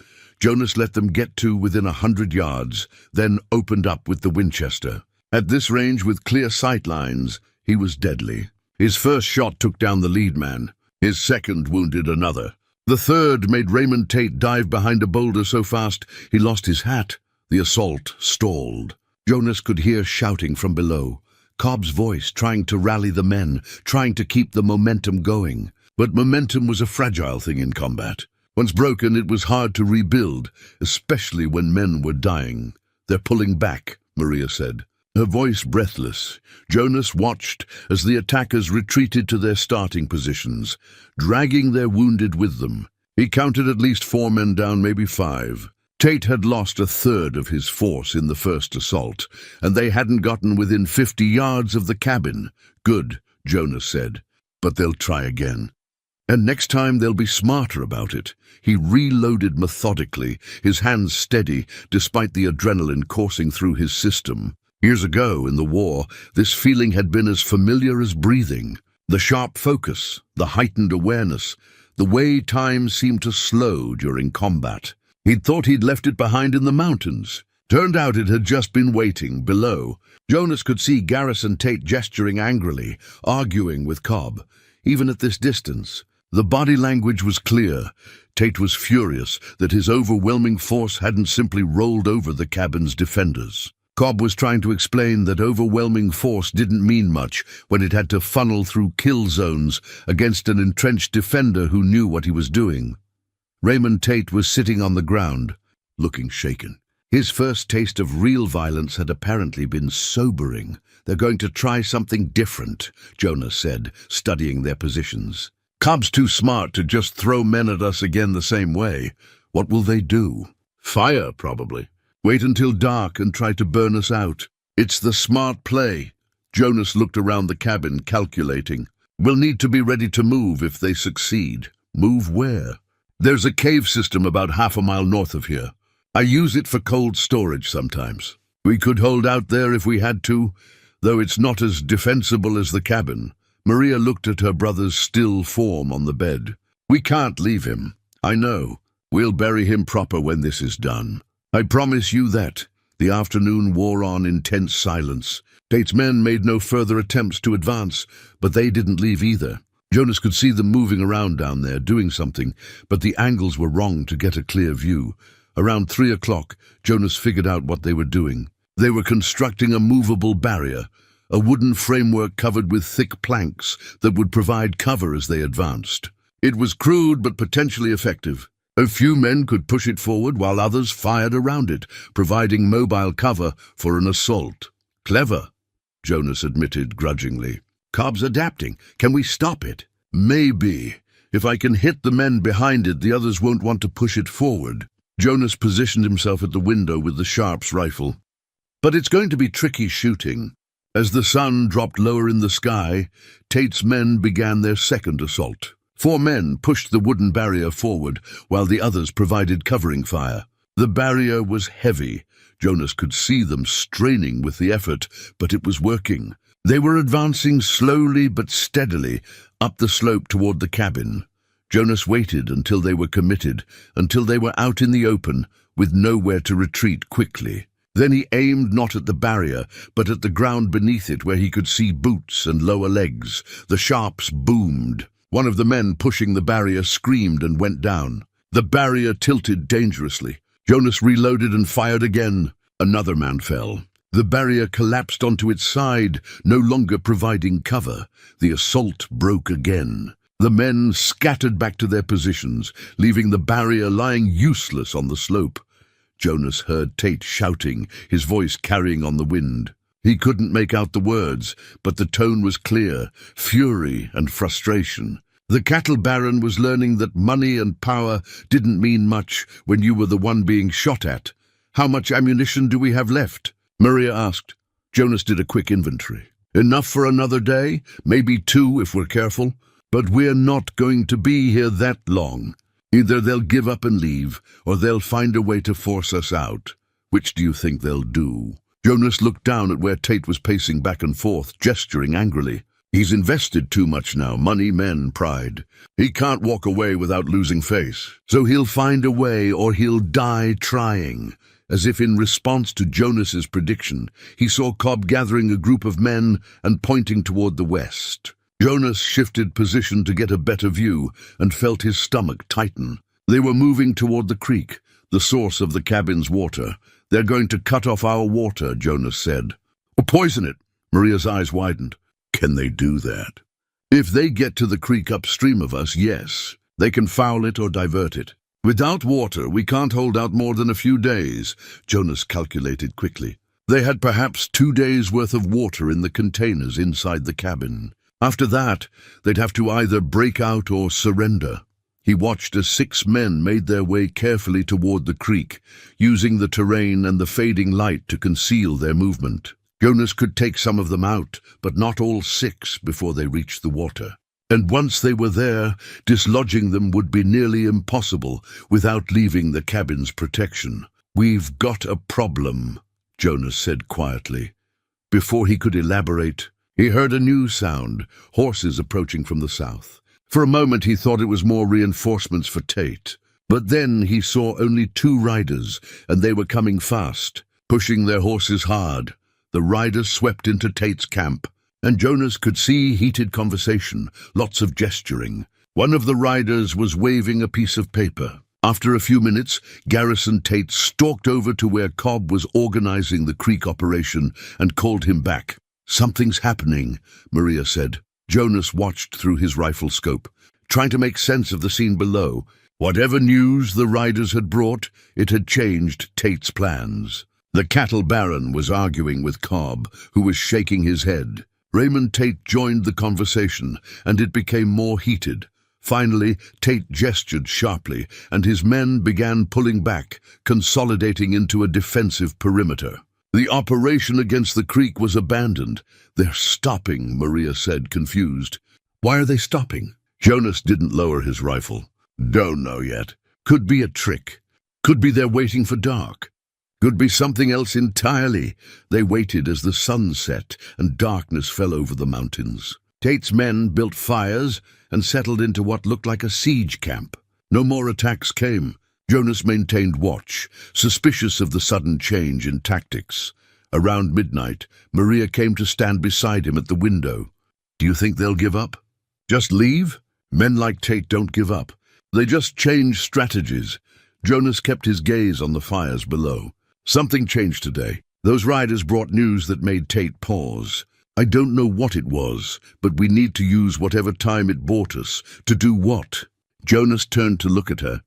Jonas let them get to within 100 yards, then opened up with the Winchester. At this range, with clear sight lines, he was deadly. His first shot took down the lead man. His second wounded another. The third made Raymond Tate dive behind a boulder so fast he lost his hat. The assault stalled. Jonas could hear shouting from below. Cobb's voice trying to rally the men, trying to keep the momentum going. But momentum was a fragile thing in combat. Once broken, it was hard to rebuild, especially when men were dying. "They're pulling back," Maria said. Her voice breathless. Jonas watched as the attackers retreated to their starting positions, dragging their wounded with them. He counted at least 4 men down, maybe 5. Tate had lost a third of his force in the first assault, and they hadn't gotten within 50 yards of the cabin. "Good," Jonas said, "but they'll try again. And next time they'll be smarter about it." He reloaded methodically, his hands steady, despite the adrenaline coursing through his system. Years ago, in the war, this feeling had been as familiar as breathing. The sharp focus, the heightened awareness, the way time seemed to slow during combat. He'd thought he'd left it behind in the mountains. Turned out it had just been waiting below. Jonas could see Garrison Tate gesturing angrily, arguing with Cobb. Even at this distance, the body language was clear. Tate was furious that his overwhelming force hadn't simply rolled over the cabin's defenders. Cobb was trying to explain that overwhelming force didn't mean much when it had to funnel through kill zones against an entrenched defender who knew what he was doing. Raymond Tate was sitting on the ground, looking shaken. His first taste of real violence had apparently been sobering. "They're going to try something different," Jonas said, studying their positions. "Cobb's too smart to just throw men at us again the same way. What will they do? Fire, probably. Wait until dark and try to burn us out. It's the smart play." Jonas looked around the cabin, calculating. "We'll need to be ready to move if they succeed." "Move where?" "There's a cave system about half a mile north of here. I use it for cold storage sometimes. We could hold out there if we had to, though it's not as defensible as the cabin." Maria looked at her brother's still form on the bed. "We can't leave him." "I know. We'll bury him proper when this is done. I promise you that." The afternoon wore on in tense silence. Tate's men made no further attempts to advance, but they didn't leave either. Jonas could see them moving around down there, doing something, but the angles were wrong to get a clear view. Around 3 o'clock, Jonas figured out what they were doing. They were constructing a movable barrier, a wooden framework covered with thick planks that would provide cover as they advanced. It was crude but potentially effective. A few men could push it forward while others fired around it, providing mobile cover for an assault. "Clever," Jonas admitted grudgingly. "Cobb's adapting. Can we stop it?" "Maybe. If I can hit the men behind it, the others won't want to push it forward." Jonas positioned himself at the window with the Sharp's rifle. "But it's going to be tricky shooting." As the sun dropped lower in the sky, Tate's men began their second assault. 4 men pushed the wooden barrier forward, while the others provided covering fire. The barrier was heavy. Jonas could see them straining with the effort, but it was working. They were advancing slowly but steadily up the slope toward the cabin. Jonas waited until they were committed, until they were out in the open, with nowhere to retreat quickly. Then he aimed not at the barrier, but at the ground beneath it where he could see boots and lower legs. The Sharps boomed. One of the men pushing the barrier screamed and went down. The barrier tilted dangerously. Jonas reloaded and fired again. Another man fell. The barrier collapsed onto its side, no longer providing cover. The assault broke again. The men scattered back to their positions, leaving the barrier lying useless on the slope. Jonas heard Tate shouting, his voice carrying on the wind. He couldn't make out the words, but the tone was clear, fury and frustration. The cattle baron was learning that money and power didn't mean much when you were the one being shot at. "How much ammunition do we have left?" Maria asked. Jonas did a quick inventory. "Enough for another day, maybe 2 if we're careful. But we're not going to be here that long. Either they'll give up and leave, or they'll find a way to force us out. Which do you think they'll do?" Jonas looked down at where Tate was pacing back and forth, gesturing angrily. "He's invested too much now, money, men, pride. He can't walk away without losing face. So he'll find a way or he'll die trying." As if in response to Jonas's prediction, he saw Cobb gathering a group of men and pointing toward the west. Jonas shifted position to get a better view and felt his stomach tighten. They were moving toward the creek, the source of the cabin's water. "They're going to cut off our water," Jonas said. "Or poison it." Maria's eyes widened. "Can they do that?" "If they get to the creek upstream of us, yes. They can foul it or divert it. Without water, we can't hold out more than a few days," Jonas calculated quickly. They had perhaps 2 days' worth of water in the containers inside the cabin. After that, they'd have to either break out or surrender. He watched as 6 men made their way carefully toward the creek, using the terrain and the fading light to conceal their movement. Jonas could take some of them out, but not all 6 before they reached the water. And once they were there, dislodging them would be nearly impossible without leaving the cabin's protection. "We've got a problem," Jonas said quietly. Before he could elaborate, he heard a new sound, horses approaching from the south. For a moment he thought it was more reinforcements for Tate. But then he saw only 2 riders, and they were coming fast, pushing their horses hard. The riders swept into Tate's camp, and Jonas could see heated conversation, lots of gesturing. One of the riders was waving a piece of paper. After a few minutes, Garrison Tate stalked over to where Cobb was organizing the creek operation and called him back. "Something's happening," Maria said. Jonas watched through his rifle scope, trying to make sense of the scene below. Whatever news the riders had brought, it had changed Tate's plans. The cattle baron was arguing with Cobb, who was shaking his head. Raymond Tate joined the conversation, and it became more heated. Finally, Tate gestured sharply, and his men began pulling back, consolidating into a defensive perimeter. The operation against the creek was abandoned. "They're stopping," Maria said, confused. "Why are they stopping?" Jonas didn't lower his rifle. "Don't know yet. Could be a trick. Could be they're waiting for dark. Could be something else entirely." They waited as the sun set and darkness fell over the mountains. Tate's men built fires and settled into what looked like a siege camp. No more attacks came. Jonas maintained watch, suspicious of the sudden change in tactics. Around midnight, Maria came to stand beside him at the window. "Do you think they'll give up? Just leave?" "Men like Tate don't give up. They just change strategies." Jonas kept his gaze on the fires below. "Something changed today. Those riders brought news that made Tate pause. I don't know what it was, but we need to use whatever time it bought us. To do what?" Jonas turned to look at her.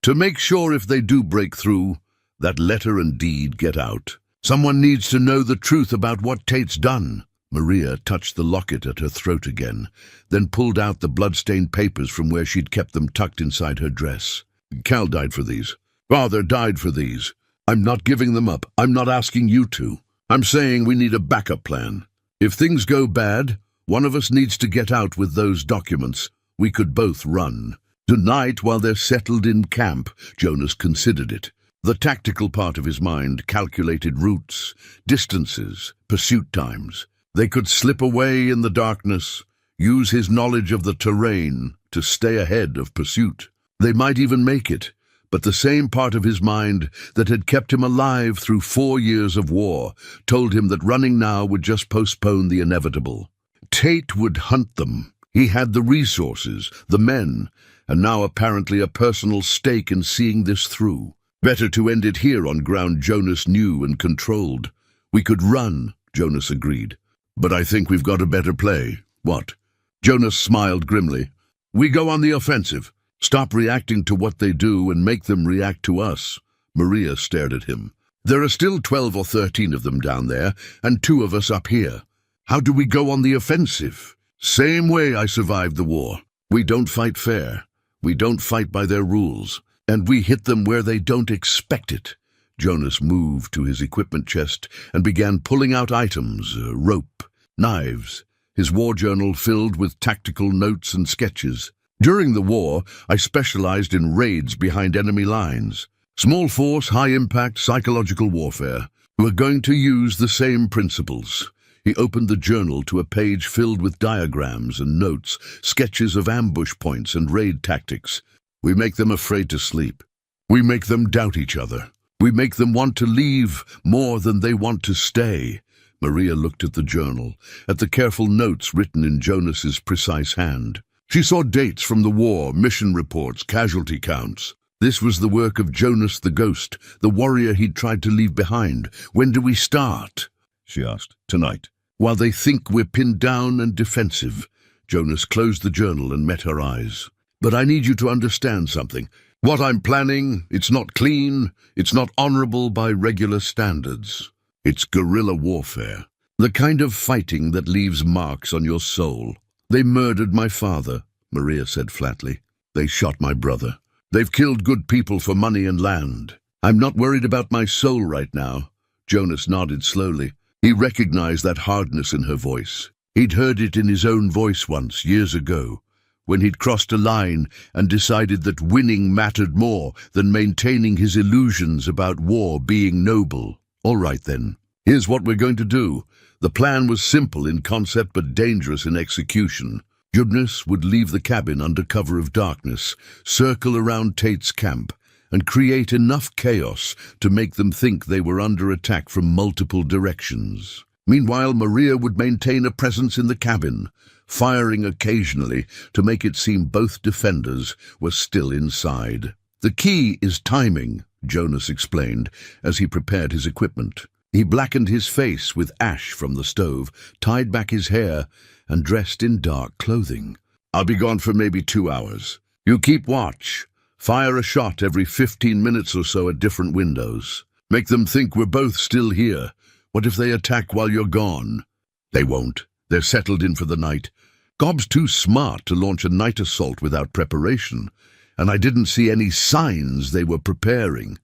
"To make sure if they do break through, that letter and deed get out. Someone needs to know the truth about what Tate's done." Maria touched the locket at her throat again, then pulled out the blood-stained papers from where she'd kept them tucked inside her dress. "Cal died for these. Father died for these. I'm not giving them up. I'm not asking you to. I'm saying we need a backup plan. If things go bad, one of us needs to get out with those documents. We could both run. Tonight, while they're settled in camp," Jonas considered it. The tactical part of his mind calculated routes, distances, pursuit times. They could slip away in the darkness, use his knowledge of the terrain to stay ahead of pursuit. They might even make it, but the same part of his mind that had kept him alive through 4 years of war told him that running now would just postpone the inevitable. Tate would hunt them. He had the resources, the men, and now apparently a personal stake in seeing this through. Better to end it here on ground Jonas knew and controlled. "We could run," Jonas agreed. "But I think we've got a better play." "What?" Jonas smiled grimly. "We go on the offensive. Stop reacting to what they do and make them react to us." Maria stared at him. "There are still 12 or 13 of them down there, and 2 of us up here. How do we go on the offensive?" "Same way I survived the war. We don't fight fair. We don't fight by their rules. And we hit them where they don't expect it." Jonas moved to his equipment chest and began pulling out items, rope, knives, his war journal filled with tactical notes and sketches. "During the war, I specialized in raids behind enemy lines. Small force, high impact, psychological warfare. We're going to use the same principles." He opened the journal to a page filled with diagrams and notes, sketches of ambush points and raid tactics. "We make them afraid to sleep. We make them doubt each other. We make them want to leave more than they want to stay." Maria looked at the journal, at the careful notes written in Jonas's precise hand. She saw dates from the war, mission reports, casualty counts. This was the work of Jonas the Ghost, the warrior he'd tried to leave behind. "When do we start?" she asked. "Tonight. While they think we're pinned down and defensive." Jonas closed the journal and met her eyes. "But I need you to understand something. What I'm planning, it's not clean, it's not honorable by regular standards. It's guerrilla warfare, the kind of fighting that leaves marks on your soul. They murdered my father," Maria said flatly. "They shot my brother. They've killed good people for money and land. I'm not worried about my soul right now." Jonas nodded slowly. He recognized that hardness in her voice. He'd heard it in his own voice once, years ago, when he'd crossed a line and decided that winning mattered more than maintaining his illusions about war being noble. "All right then, here's what we're going to do." The plan was simple in concept but dangerous in execution. Jonas would leave the cabin under cover of darkness, circle around Tate's camp, and create enough chaos to make them think they were under attack from multiple directions. Meanwhile, Maria would maintain a presence in the cabin, firing occasionally to make it seem both defenders were still inside. The key is timing, Jonas explained as he prepared his equipment. He blackened his face with ash from the stove, tied back his hair, and dressed in dark clothing. I'll be gone for maybe 2 hours. You keep watch. Fire a shot every 15 minutes or so at different windows. Make them think we're both still here. What if they attack while you're gone? They won't. They're settled in for the night. Gob's too smart to launch a night assault without preparation, and I didn't see any signs they were preparing.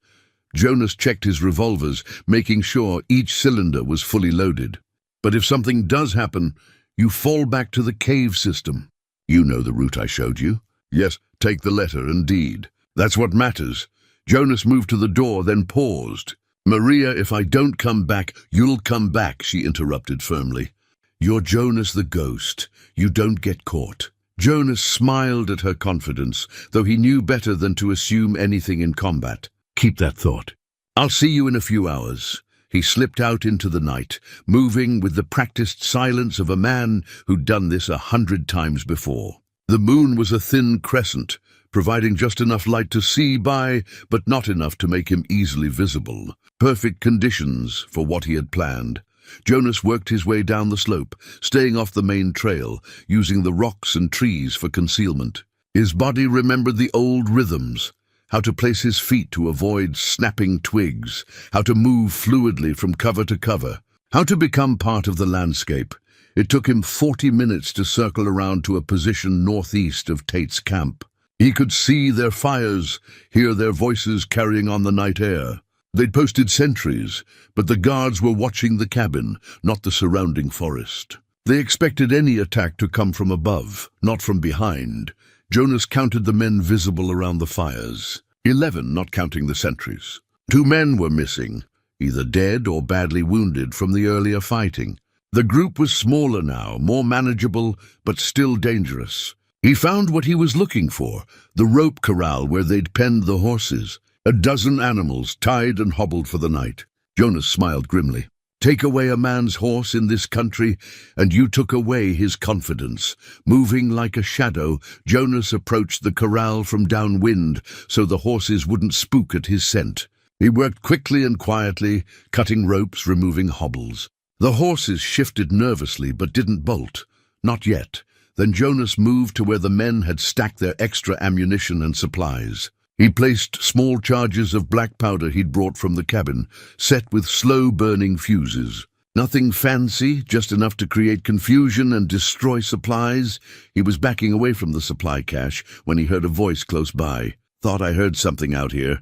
Jonas checked his revolvers, making sure each cylinder was fully loaded. But if something does happen, you fall back to the cave system. You know the route I showed you. Yes, take the letter and deed. That's what matters. Jonas moved to the door, then paused. Maria, if I don't come back, you'll come back, she interrupted firmly. You're Jonas the ghost. You don't get caught. Jonas smiled at her confidence, though he knew better than to assume anything in combat. Keep that thought. I'll see you in a few hours. He slipped out into the night, moving with the practiced silence of a man who'd done this 100 times before. The moon was a thin crescent, providing just enough light to see by, but not enough to make him easily visible. Perfect conditions for what he had planned. Jonas worked his way down the slope, staying off the main trail, using the rocks and trees for concealment. His body remembered the old rhythms, how to place his feet to avoid snapping twigs, how to move fluidly from cover to cover, how to become part of the landscape. It took him 40 minutes to circle around to a position northeast of Tate's camp. He could see their fires, hear their voices carrying on the night air. They'd posted sentries, but the guards were watching the cabin, not the surrounding forest. They expected any attack to come from above, not from behind. Jonas counted the men visible around the fires. 11, not counting the sentries. 2 men were missing, either dead or badly wounded from the earlier fighting. The group was smaller now, more manageable, but still dangerous. He found what he was looking for, the rope corral where they'd penned the horses. A dozen animals tied and hobbled for the night. Jonas smiled grimly. Take away a man's horse in this country, and you took away his confidence. Moving like a shadow, Jonas approached the corral from downwind so the horses wouldn't spook at his scent. He worked quickly and quietly, cutting ropes, removing hobbles. The horses shifted nervously but didn't bolt. Not yet. Then Jonas moved to where the men had stacked their extra ammunition and supplies. He placed small charges of black powder he'd brought from the cabin, set with slow-burning fuses. Nothing fancy, just enough to create confusion and destroy supplies. He was backing away from the supply cache when he heard a voice close by. Thought I heard something out here.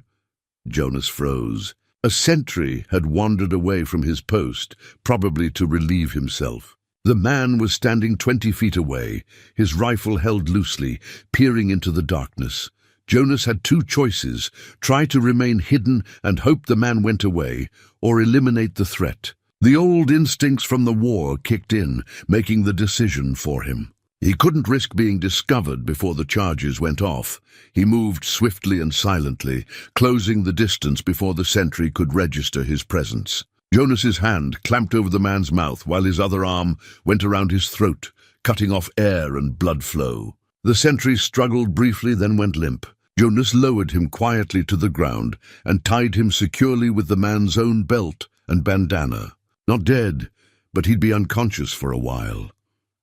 Jonas froze. A sentry had wandered away from his post, probably to relieve himself. The man was standing 20 feet away, his rifle held loosely, peering into the darkness. Jonas had 2 choices: try to remain hidden and hope the man went away, or eliminate the threat. The old instincts from the war kicked in, making the decision for him. He couldn't risk being discovered before the charges went off. He moved swiftly and silently, closing the distance before the sentry could register his presence. Jonas's hand clamped over the man's mouth while his other arm went around his throat, cutting off air and blood flow. The sentry struggled briefly, then went limp. Jonas lowered him quietly to the ground and tied him securely with the man's own belt and bandana. Not dead, but he'd be unconscious for a while.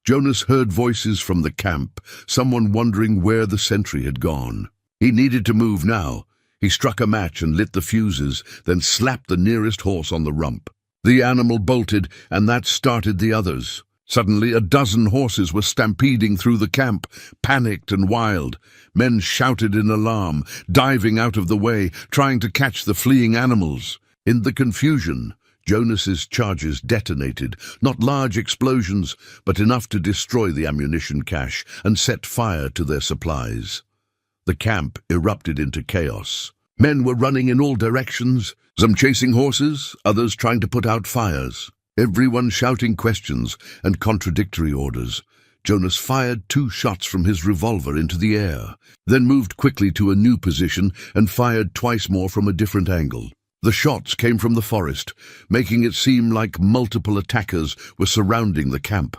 Jonas heard voices from the camp, someone wondering where the sentry had gone. He needed to move now. He struck a match and lit the fuses, then slapped the nearest horse on the rump. The animal bolted, and that started the others. Suddenly, a dozen horses were stampeding through the camp, panicked and wild. Men shouted in alarm, diving out of the way, trying to catch the fleeing animals. In the confusion, Jonas's charges detonated, not large explosions, but enough to destroy the ammunition cache and set fire to their supplies. The camp erupted into chaos. Men were running in all directions, some chasing horses, others trying to put out fires. Everyone shouting questions and contradictory orders. Jonas fired 2 shots from his revolver into the air, then moved quickly to a new position and fired twice more from a different angle. The shots came from the forest, making it seem like multiple attackers were surrounding the camp.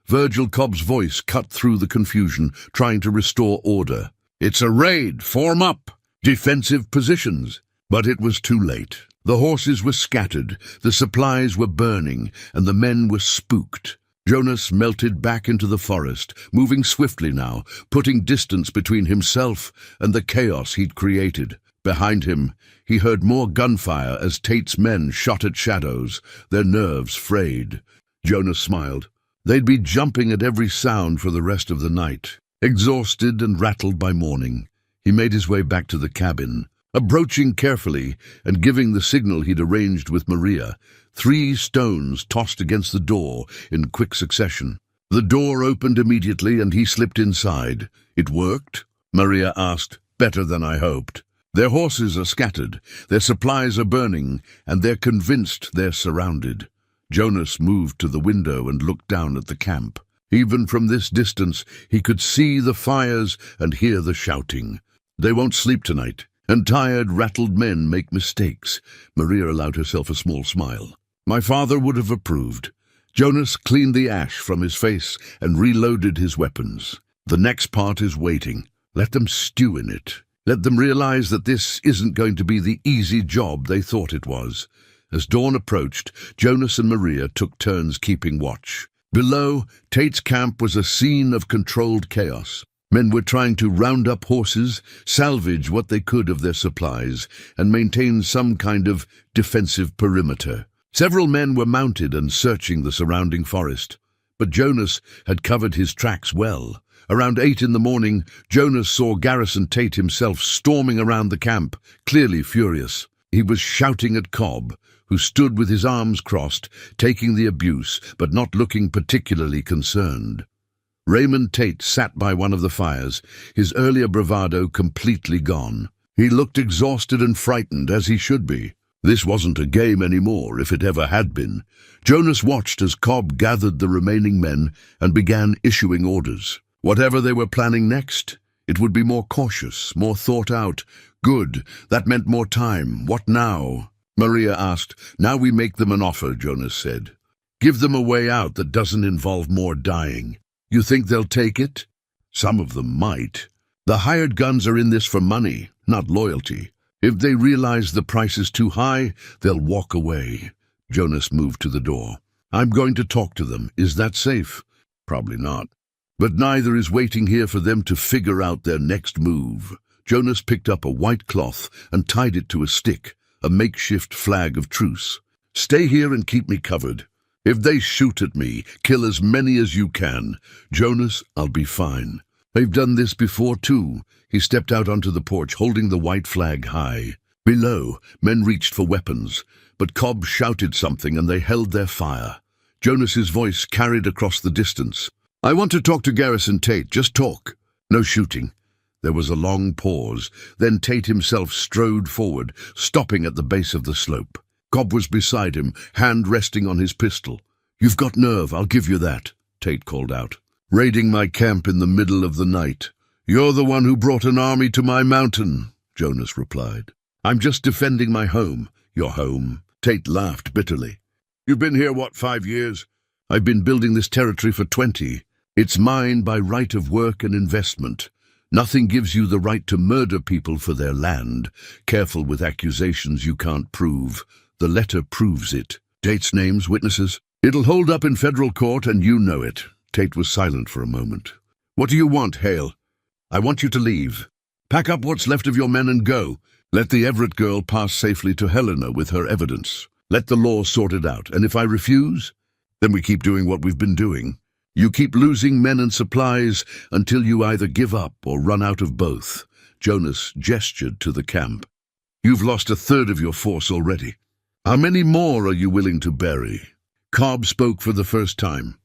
Virgil Cobb's voice cut through the confusion, trying to restore order. "It's a raid! Form up!" defensive positions. But it was too late. The horses were scattered, the supplies were burning, and the men were spooked. Jonas melted back into the forest, moving swiftly now, putting distance between himself and the chaos he'd created. Behind him, he heard more gunfire as Tate's men shot at shadows, their nerves frayed. Jonas smiled. They'd be jumping at every sound for the rest of the night. Exhausted and rattled by morning, he made his way back to the cabin. Approaching carefully and giving the signal he'd arranged with Maria, 3 stones tossed against the door in quick succession. The door opened immediately and he slipped inside. It worked? Maria asked. Better than I hoped. Their horses are scattered, their supplies are burning, and they're convinced they're surrounded. Jonas moved to the window and looked down at the camp. Even from this distance, he could see the fires and hear the shouting. They won't sleep tonight. And tired, rattled men make mistakes. Maria allowed herself a small smile. My father would have approved. Jonas cleaned the ash from his face and reloaded his weapons. The next part is waiting. Let them stew in it. Let them realize that this isn't going to be the easy job they thought it was. As dawn approached, Jonas and Maria took turns keeping watch. Below, Tate's camp was a scene of controlled chaos. Men were trying to round up horses, salvage what they could of their supplies, and maintain some kind of defensive perimeter. Several men were mounted and searching the surrounding forest. But Jonas had covered his tracks well. Around 8 in the morning, Jonas saw Garrison Tate himself storming around the camp, clearly furious. He was shouting at Cobb, who stood with his arms crossed, taking the abuse, but not looking particularly concerned. Raymond Tate sat by one of the fires, his earlier bravado completely gone. He looked exhausted and frightened, as he should be. This wasn't a game anymore, if it ever had been. Jonas watched as Cobb gathered the remaining men and began issuing orders. Whatever they were planning next, it would be more cautious, more thought out. Good, that meant more time. What now? Maria asked. Now we make them an offer, Jonas said. Give them a way out that doesn't involve more dying. You think they'll take it? Some of them might. The hired guns are in this for money, not loyalty. If they realize the price is too high, they'll walk away. Jonas moved to the door. I'm going to talk to them. Is that safe? Probably not. But neither is waiting here for them to figure out their next move. Jonas picked up a white cloth and tied it to a stick, a makeshift flag of truce. Stay here and keep me covered. If they shoot at me, kill as many as you can. Jonas, I'll be fine. They've done this before, too. He stepped out onto the porch, holding the white flag high. Below, men reached for weapons, but Cobb shouted something and they held their fire. Jonas's voice carried across the distance. I want to talk to Garrison Tate. Just talk. No shooting. There was a long pause. Then Tate himself strode forward, stopping at the base of the slope. Cobb was beside him, hand resting on his pistol. You've got nerve, I'll give you that, Tate called out. Raiding my camp in the middle of the night. You're the one who brought an army to my mountain, Jonas replied. I'm just defending my home. Your home? Tate laughed bitterly. You've been here, 5 years? I've been building this territory for 20. It's mine by right of work and investment. Nothing gives you the right to murder people for their land. Careful with accusations you can't prove. The letter proves it. Tate's names, witnesses. It'll hold up in federal court, and you know it. Tate was silent for a moment. What do you want, Hale? I want you to leave. Pack up what's left of your men and go. Let the Everett girl pass safely to Helena with her evidence. Let the law sort it out, and if I refuse, then we keep doing what we've been doing. You keep losing men and supplies until you either give up or run out of both. Jonas gestured to the camp. You've lost 1/3 of your force already. How many more are you willing to bury? Cobb spoke for the first time.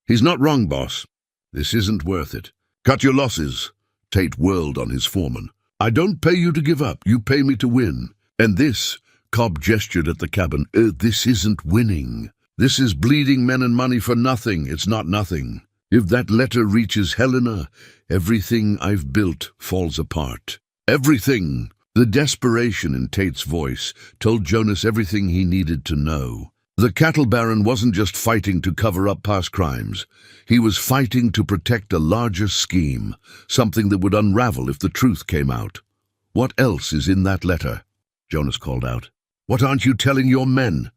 He's not wrong, boss. This isn't worth it. Cut your losses. Tate whirled on his foreman. I don't pay you to give up. You pay me to win. And this, Cobb gestured at the cabin, this isn't winning. This is bleeding men and money for nothing. It's not nothing. If that letter reaches Helena, everything I've built falls apart. Everything. The desperation in Tate's voice told Jonas everything he needed to know. The cattle baron wasn't just fighting to cover up past crimes. He was fighting to protect a larger scheme, something that would unravel if the truth came out. What else is in that letter? Jonas called out. What aren't you telling your men?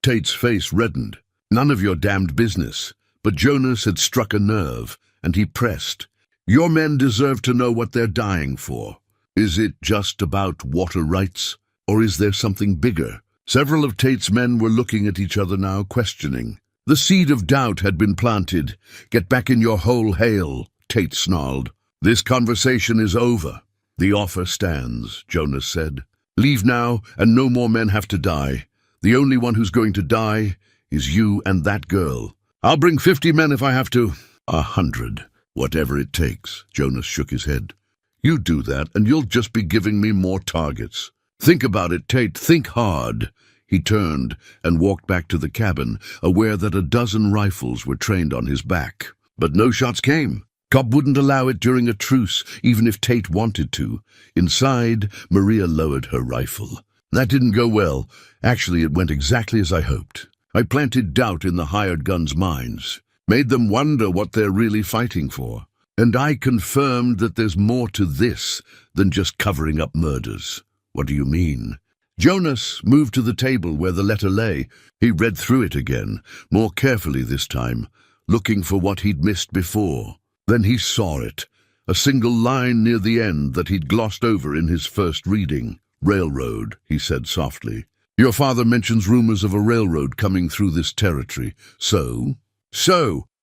Tate's face reddened. None of your damned business. But Jonas had struck a nerve, and he pressed. Your men deserve to know what they're dying for. Is it just about water rights, or is there something bigger? Several of Tate's men were looking at each other now, questioning. The seed of doubt had been planted. Get back in your hole, Hale, Tate snarled. This conversation is over. The offer stands, Jonas said. Leave now, and no more men have to die. The only one who's going to die is you and that girl. I'll bring 50 men if I have to. 100. Whatever it takes, Jonas shook his head. You do that, and you'll just be giving me more targets. Think about it, Tate. Think hard. He turned and walked back to the cabin, aware that a dozen rifles were trained on his back. But no shots came. Cobb wouldn't allow it during a truce, even if Tate wanted to. Inside, Maria lowered her rifle. That didn't go well. Actually, it went exactly as I hoped. I planted doubt in the hired guns' minds, made them wonder what they're really fighting for. And I confirmed that there's more to this than just covering up murders. What do you mean? Jonas moved to the table where the letter lay. He read through it again, more carefully this time, looking for what he'd missed before. Then he saw it, a single line near the end that he'd glossed over in his first reading. Railroad, he said softly. Your father mentions rumors of a railroad coming through this territory. So,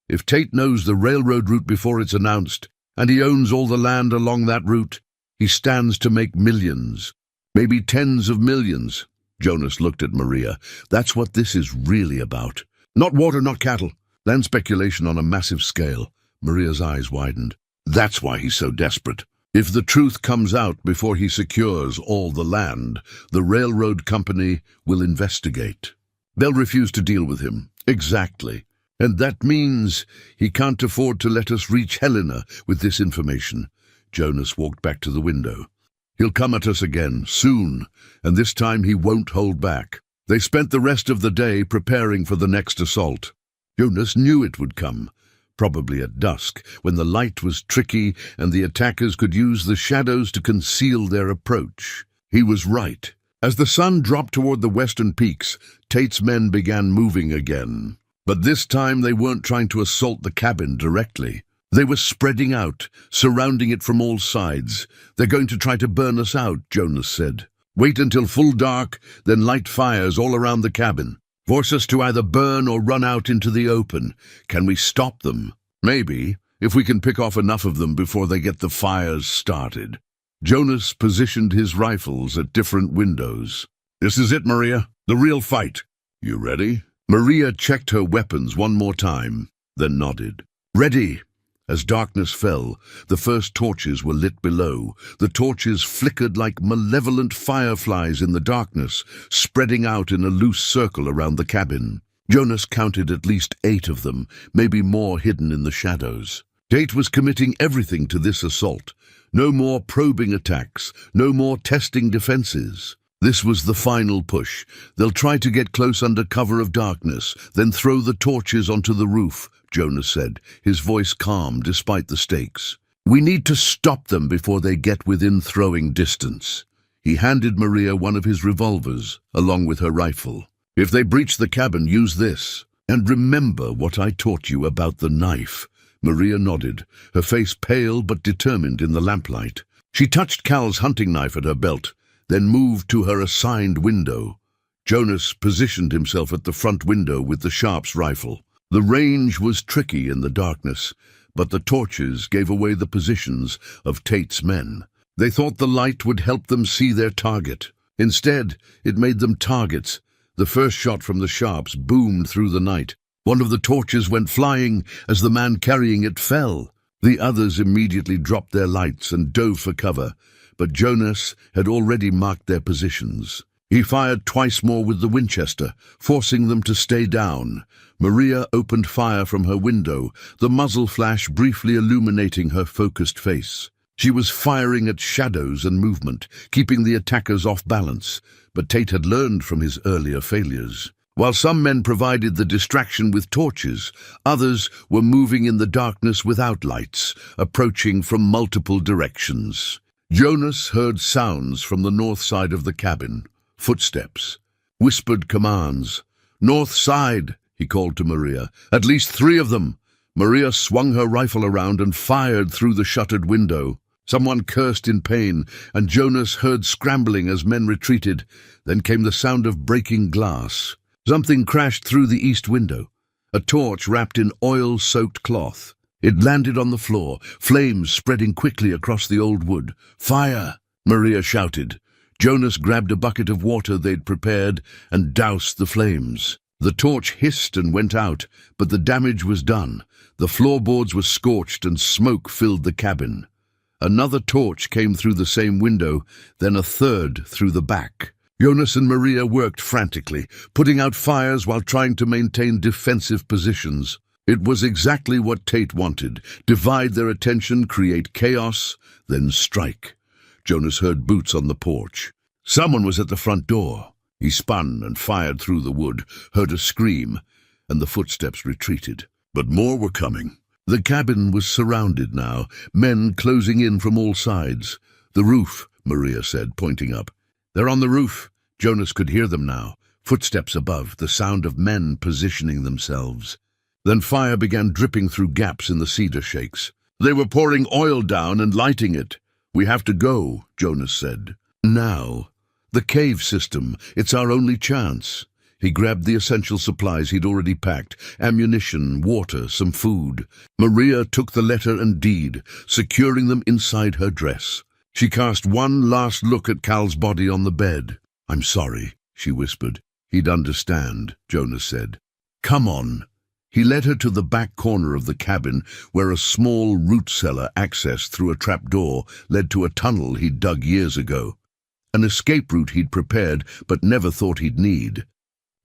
if Tate knows the railroad route before it's announced, and he owns all the land along that route, he stands to make millions, maybe tens of millions. Jonas looked at Maria. That's what this is really about. Not water, not cattle. Land speculation on a massive scale. Maria's eyes widened. That's why he's so desperate. If the truth comes out before he secures all the land, the railroad company will investigate. They'll refuse to deal with him. Exactly. And that means he can't afford to let us reach Helena with this information. Jonas walked back to the window. He'll come at us again, soon, and this time he won't hold back. They spent the rest of the day preparing for the next assault. Jonas knew it would come. Probably at dusk, when the light was tricky and the attackers could use the shadows to conceal their approach. He was right. As the sun dropped toward the western peaks, Tate's men began moving again. But this time they weren't trying to assault the cabin directly. They were spreading out, surrounding it from all sides. They're going to try to burn us out, Jonas said. Wait until full dark, then light fires all around the cabin. Force us to either burn or run out into the open. Can we stop them? Maybe, if we can pick off enough of them before they get the fires started. Jonas positioned his rifles at different windows. This is it, Maria. The real fight. You ready? Maria checked her weapons one more time, then nodded. Ready. As darkness fell, the first torches were lit below. The torches flickered like malevolent fireflies in the darkness, spreading out in a loose circle around the cabin. Jonas counted at least 8 of them, maybe more hidden in the shadows. Tate was committing everything to this assault. No more probing attacks, no more testing defenses. This was the final push. They'll try to get close under cover of darkness, then throw the torches onto the roof, Jonas said, his voice calm despite the stakes. We need to stop them before they get within throwing distance. He handed Maria one of his revolvers, along with her rifle. If they breach the cabin, use this. And remember what I taught you about the knife. Maria nodded, her face pale but determined in the lamplight. She touched Cal's hunting knife at her belt, then moved to her assigned window. Jonas positioned himself at the front window with the Sharp's rifle. The range was tricky in the darkness, but the torches gave away the positions of Tate's men. They thought the light would help them see their target. Instead, it made them targets. The first shot from the Sharps boomed through the night. One of the torches went flying as the man carrying it fell. The others immediately dropped their lights and dove for cover, but Jonas had already marked their positions. He fired twice more with the Winchester, forcing them to stay down. Maria opened fire from her window, the muzzle flash briefly illuminating her focused face. She was firing at shadows and movement, keeping the attackers off balance, but Tate had learned from his earlier failures. While some men provided the distraction with torches, others were moving in the darkness without lights, approaching from multiple directions. Jonas heard sounds from the north side of the cabin, footsteps, whispered commands. "North side," he called to Maria. "At least 3 of them." Maria swung her rifle around and fired through the shuttered window. Someone cursed in pain, and Jonas heard scrambling as men retreated. Then came the sound of breaking glass. Something crashed through the east window, a torch wrapped in oil-soaked cloth. It landed on the floor, flames spreading quickly across the old wood. "Fire!" Maria shouted. Jonas grabbed a bucket of water they'd prepared and doused the flames. The torch hissed and went out, but the damage was done. The floorboards were scorched and smoke filled the cabin. Another torch came through the same window, then a third through the back. Jonas and Maria worked frantically, putting out fires while trying to maintain defensive positions. It was exactly what Tate wanted: divide their attention, create chaos, then strike. Jonas heard boots on the porch. Someone was at the front door. He spun and fired through the wood, heard a scream, and the footsteps retreated. But more were coming. The cabin was surrounded now, men closing in from all sides. "The roof," Maria said, pointing up. "They're on the roof." Jonas could hear them now, footsteps above, the sound of men positioning themselves. Then fire began dripping through gaps in the cedar shakes. They were pouring oil down and lighting it. "We have to go," Jonas said. "Now. The cave system, it's our only chance." He grabbed the essential supplies he'd already packed: ammunition, water, some food. Maria took the letter and deed, securing them inside her dress. She cast one last look at Cal's body on the bed. "I'm sorry," she whispered. "He'd understand," Jonas said. "Come on." He led her to the back corner of the cabin, where a small root cellar accessed through a trapdoor led to a tunnel he'd dug years ago. An escape route he'd prepared but never thought he'd need.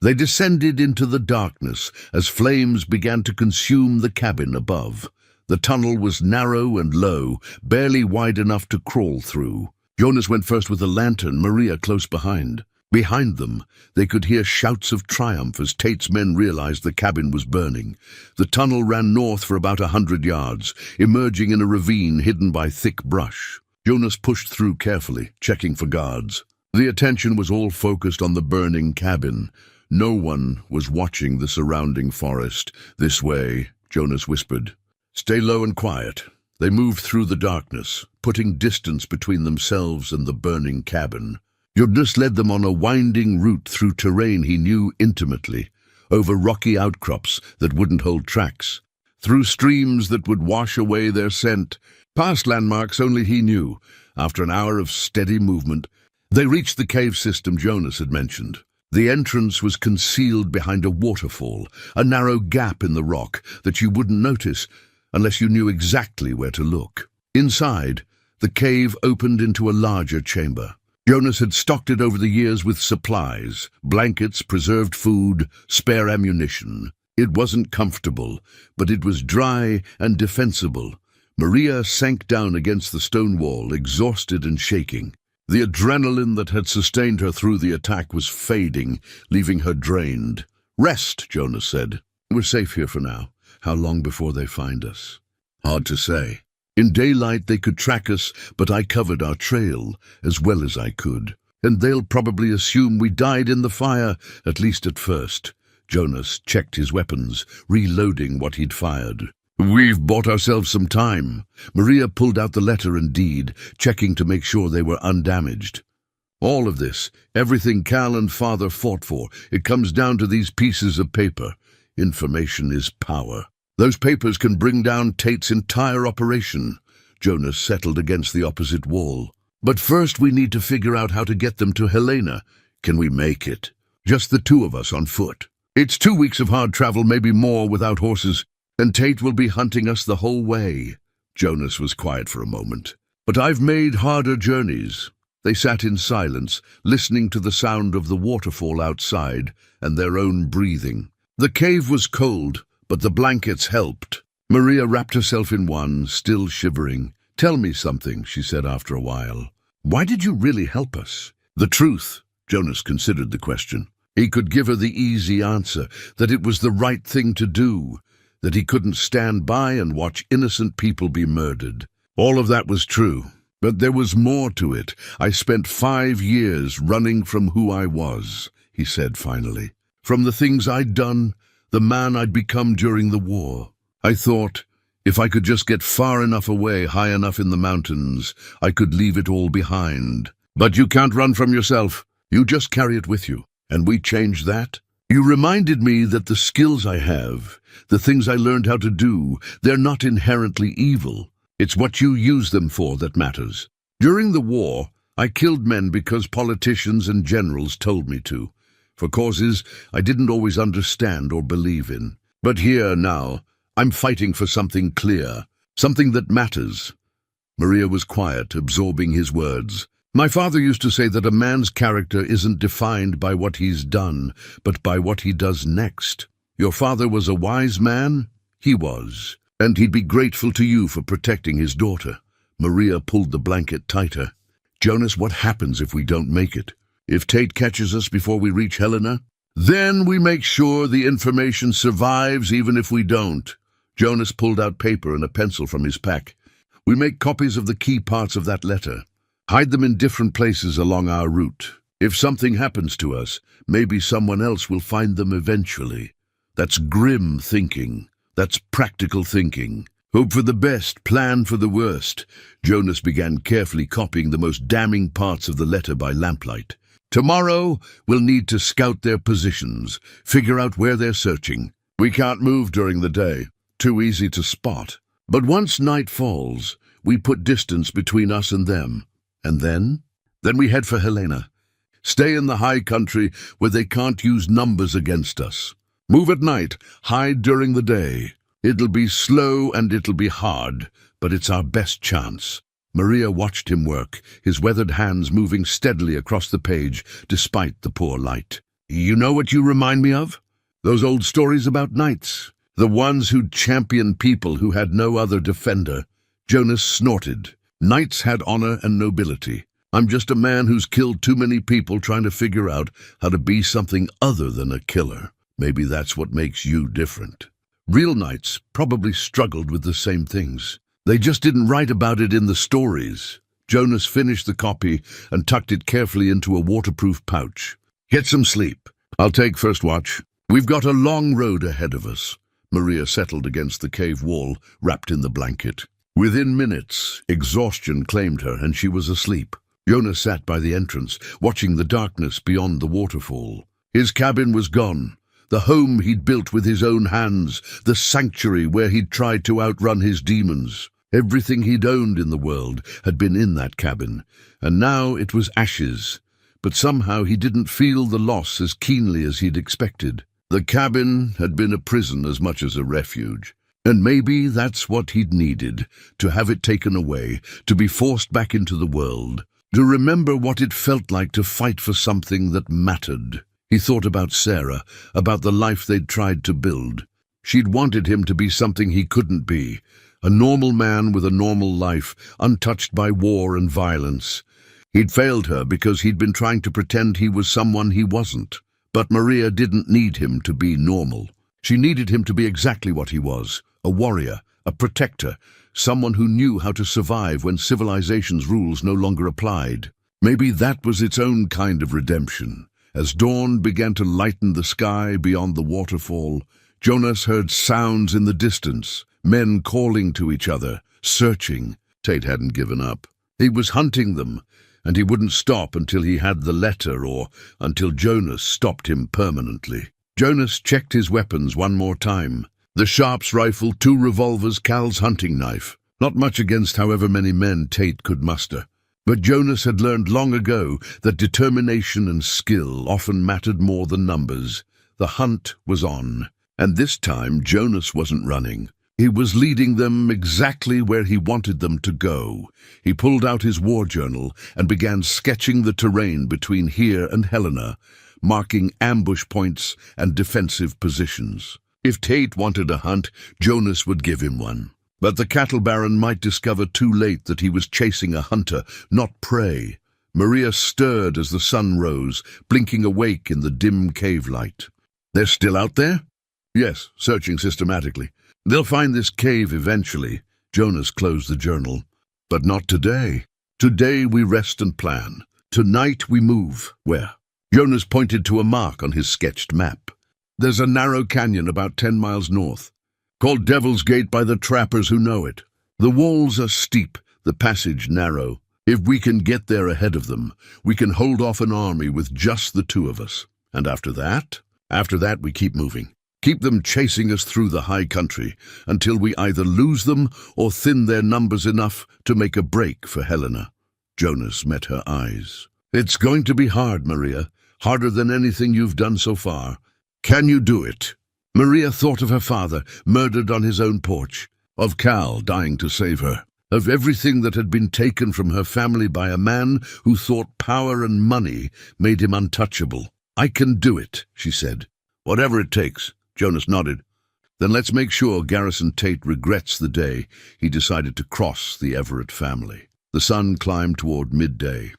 They descended into the darkness as flames began to consume the cabin above. The tunnel was narrow and low, barely wide enough to crawl through. Jonas went first with a lantern, Maria close behind. Behind them, they could hear shouts of triumph as Tate's men realized the cabin was burning. The tunnel ran north for about 100 yards, emerging in a ravine hidden by thick brush. Jonas pushed through carefully, checking for guards. The attention was all focused on the burning cabin. No one was watching the surrounding forest. "This way," Jonas whispered. "Stay low and quiet." They moved through the darkness, putting distance between themselves and the burning cabin. Jonas led them on a winding route through terrain he knew intimately, over rocky outcrops that wouldn't hold tracks, through streams that would wash away their scent, past landmarks only he knew. After an hour of steady movement, they reached the cave system Jonas had mentioned. The entrance was concealed behind a waterfall, a narrow gap in the rock that you wouldn't notice unless you knew exactly where to look. Inside, the cave opened into a larger chamber. Jonas had stocked it over the years with supplies: blankets, preserved food, spare ammunition. It wasn't comfortable, but it was dry and defensible. Maria sank down against the stone wall, exhausted and shaking. The adrenaline that had sustained her through the attack was fading, leaving her drained. "Rest," Jonas said. "We're safe here for now. How long before they find us?" "Hard to say. In daylight they could track us, but I covered our trail as well as I could. And they'll probably assume we died in the fire, at least at first." Jonas checked his weapons, reloading what he'd fired. "We've bought ourselves some time." Maria pulled out the letter and deed, checking to make sure they were undamaged. "All of this, everything Cal and Father fought for, it comes down to these pieces of paper. Information is power. Those papers can bring down Tate's entire operation." Jonas settled against the opposite wall. "But first we need to figure out how to get them to Helena. Can we make it? Just the 2 of us on foot. It's 2 weeks of hard travel, maybe more without horses, and Tate will be hunting us the whole way." Jonas was quiet for a moment. "But I've made harder journeys." They sat in silence, listening to the sound of the waterfall outside and their own breathing. The cave was cold, but the blankets helped. Maria wrapped herself in one, still shivering. "Tell me something," she said after a while. "Why did you really help us?" "The truth." Jonas considered the question. He could give her the easy answer, that it was the right thing to do, that he couldn't stand by and watch innocent people be murdered. All of that was true. But there was more to it. I spent 5 years running from who I was, he said finally. From the things I'd done, the man I'd become during the war. I thought, if I could just get far enough away, high enough in the mountains, I could leave it all behind. But you can't run from yourself. You just carry it with you. And we changed that. You reminded me that the skills I have, the things I learned how to do, they're not inherently evil. It's what you use them for that matters. During the war, I killed men because politicians and generals told me to, for causes I didn't always understand or believe in. But here now, I'm fighting for something clear, something that matters. Maria was quiet, absorbing his words. My father used to say that a man's character isn't defined by what he's done, but by what he does next. Your father was a wise man? He was. And he'd be grateful to you for protecting his daughter. Maria pulled the blanket tighter. Jonas, what happens if we don't make it? If Tate catches us before we reach Helena? Then we make sure the information survives even if we don't. Jonas pulled out paper and a pencil from his pack. We make copies of the key parts of that letter. Hide them in different places along our route. If something happens to us, maybe someone else will find them eventually. That's grim thinking. That's practical thinking. Hope for the best, plan for the worst. Jonas began carefully copying the most damning parts of the letter by lamplight. Tomorrow, we'll need to scout their positions, figure out where they're searching. We can't move during the day. Too easy to spot. But once night falls, we put distance between us and them. And then? Then we head for Helena. Stay in the high country where they can't use numbers against us. Move at night, hide during the day. It'll be slow and it'll be hard, but it's our best chance. Maria watched him work, his weathered hands moving steadily across the page, despite the poor light. You know what you remind me of? Those old stories about knights. The ones who'd champion people who had no other defender. Jonas snorted. Knights had honor and nobility. I'm just a man who's killed too many people trying to figure out how to be something other than a killer. Maybe that's what makes you different. Real knights probably struggled with the same things. They just didn't write about it in the stories. Jonas finished the copy and tucked it carefully into a waterproof pouch. Get some sleep. I'll take first watch. We've got a long road ahead of us. Maria settled against the cave wall, wrapped in the blanket. Within minutes, exhaustion claimed her and she was asleep. Jonas sat by the entrance, watching the darkness beyond the waterfall. His cabin was gone. The home he'd built with his own hands, the sanctuary where he'd tried to outrun his demons. Everything he'd owned in the world had been in that cabin, and now it was ashes. But somehow he didn't feel the loss as keenly as he'd expected. The cabin had been a prison as much as a refuge. And maybe that's what he'd needed, to have it taken away, to be forced back into the world, to remember what it felt like to fight for something that mattered. He thought about Sarah, about the life they'd tried to build. She'd wanted him to be something he couldn't be, a normal man with a normal life, untouched by war and violence. He'd failed her because he'd been trying to pretend he was someone he wasn't. But Maria didn't need him to be normal. She needed him to be exactly what he was, a warrior, a protector, someone who knew how to survive when civilization's rules no longer applied. Maybe that was its own kind of redemption. As dawn began to lighten the sky beyond the waterfall, Jonas heard sounds in the distance, men calling to each other, searching. Tate hadn't given up. He was hunting them, and he wouldn't stop until he had the letter or until Jonas stopped him permanently. Jonas checked his weapons one more time. The Sharps rifle, 2 revolvers, Cal's hunting knife. Not much against however many men Tate could muster. But Jonas had learned long ago that determination and skill often mattered more than numbers. The hunt was on, and this time Jonas wasn't running. He was leading them exactly where he wanted them to go. He pulled out his war journal and began sketching the terrain between here and Helena, marking ambush points and defensive positions. If Tate wanted a hunt, Jonas would give him one. But the cattle baron might discover too late that he was chasing a hunter, not prey. Maria stirred as the sun rose, blinking awake in the dim cave light. They're still out there? Yes, searching systematically. They'll find this cave eventually. Jonas closed the journal. But not today. Today we rest and plan. Tonight we move. Where? Jonas pointed to a mark on his sketched map. There's a narrow canyon about 10 miles north, called Devil's Gate by the trappers who know it. The walls are steep, the passage narrow. If we can get there ahead of them, we can hold off an army with just the two of us. And after that we keep moving. Keep them chasing us through the high country until we either lose them or thin their numbers enough to make a break for Helena. Jonas met her eyes. It's going to be hard, Maria. Harder than anything you've done so far. Can you do it? Maria thought of her father, murdered on his own porch, of Cal dying to save her, of everything that had been taken from her family by a man who thought power and money made him untouchable. I can do it, she said. Whatever it takes. Jonas nodded. Then let's make sure Garrison Tate regrets the day he decided to cross the Everett family. The sun climbed toward midday,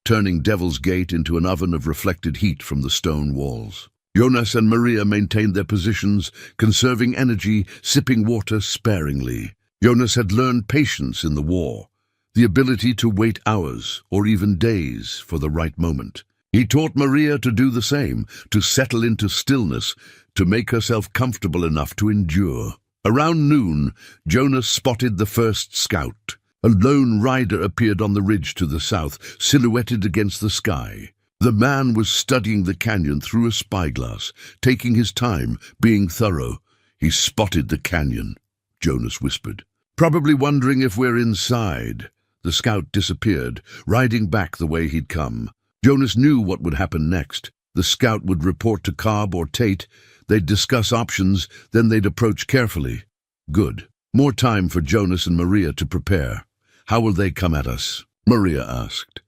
turning Devil's Gate into an oven of reflected heat from the stone walls. Jonas and Maria maintained their positions, conserving energy, sipping water sparingly. Jonas had learned patience in the war, the ability to wait hours or even days for the right moment. He taught Maria to do the same, to settle into stillness, to make herself comfortable enough to endure. Around noon, Jonas spotted the first scout. A lone rider appeared on the ridge to the south, silhouetted against the sky. The man was studying the canyon through a spyglass, taking his time, being thorough. He spotted the canyon, Jonas whispered. Probably wondering if we're inside. The scout disappeared, riding back the way he'd come. Jonas knew what would happen next. The scout would report to Cobb or Tate. They'd discuss options, then they'd approach carefully. Good. More time for Jonas and Maria to prepare. How will they come at us? Maria asked.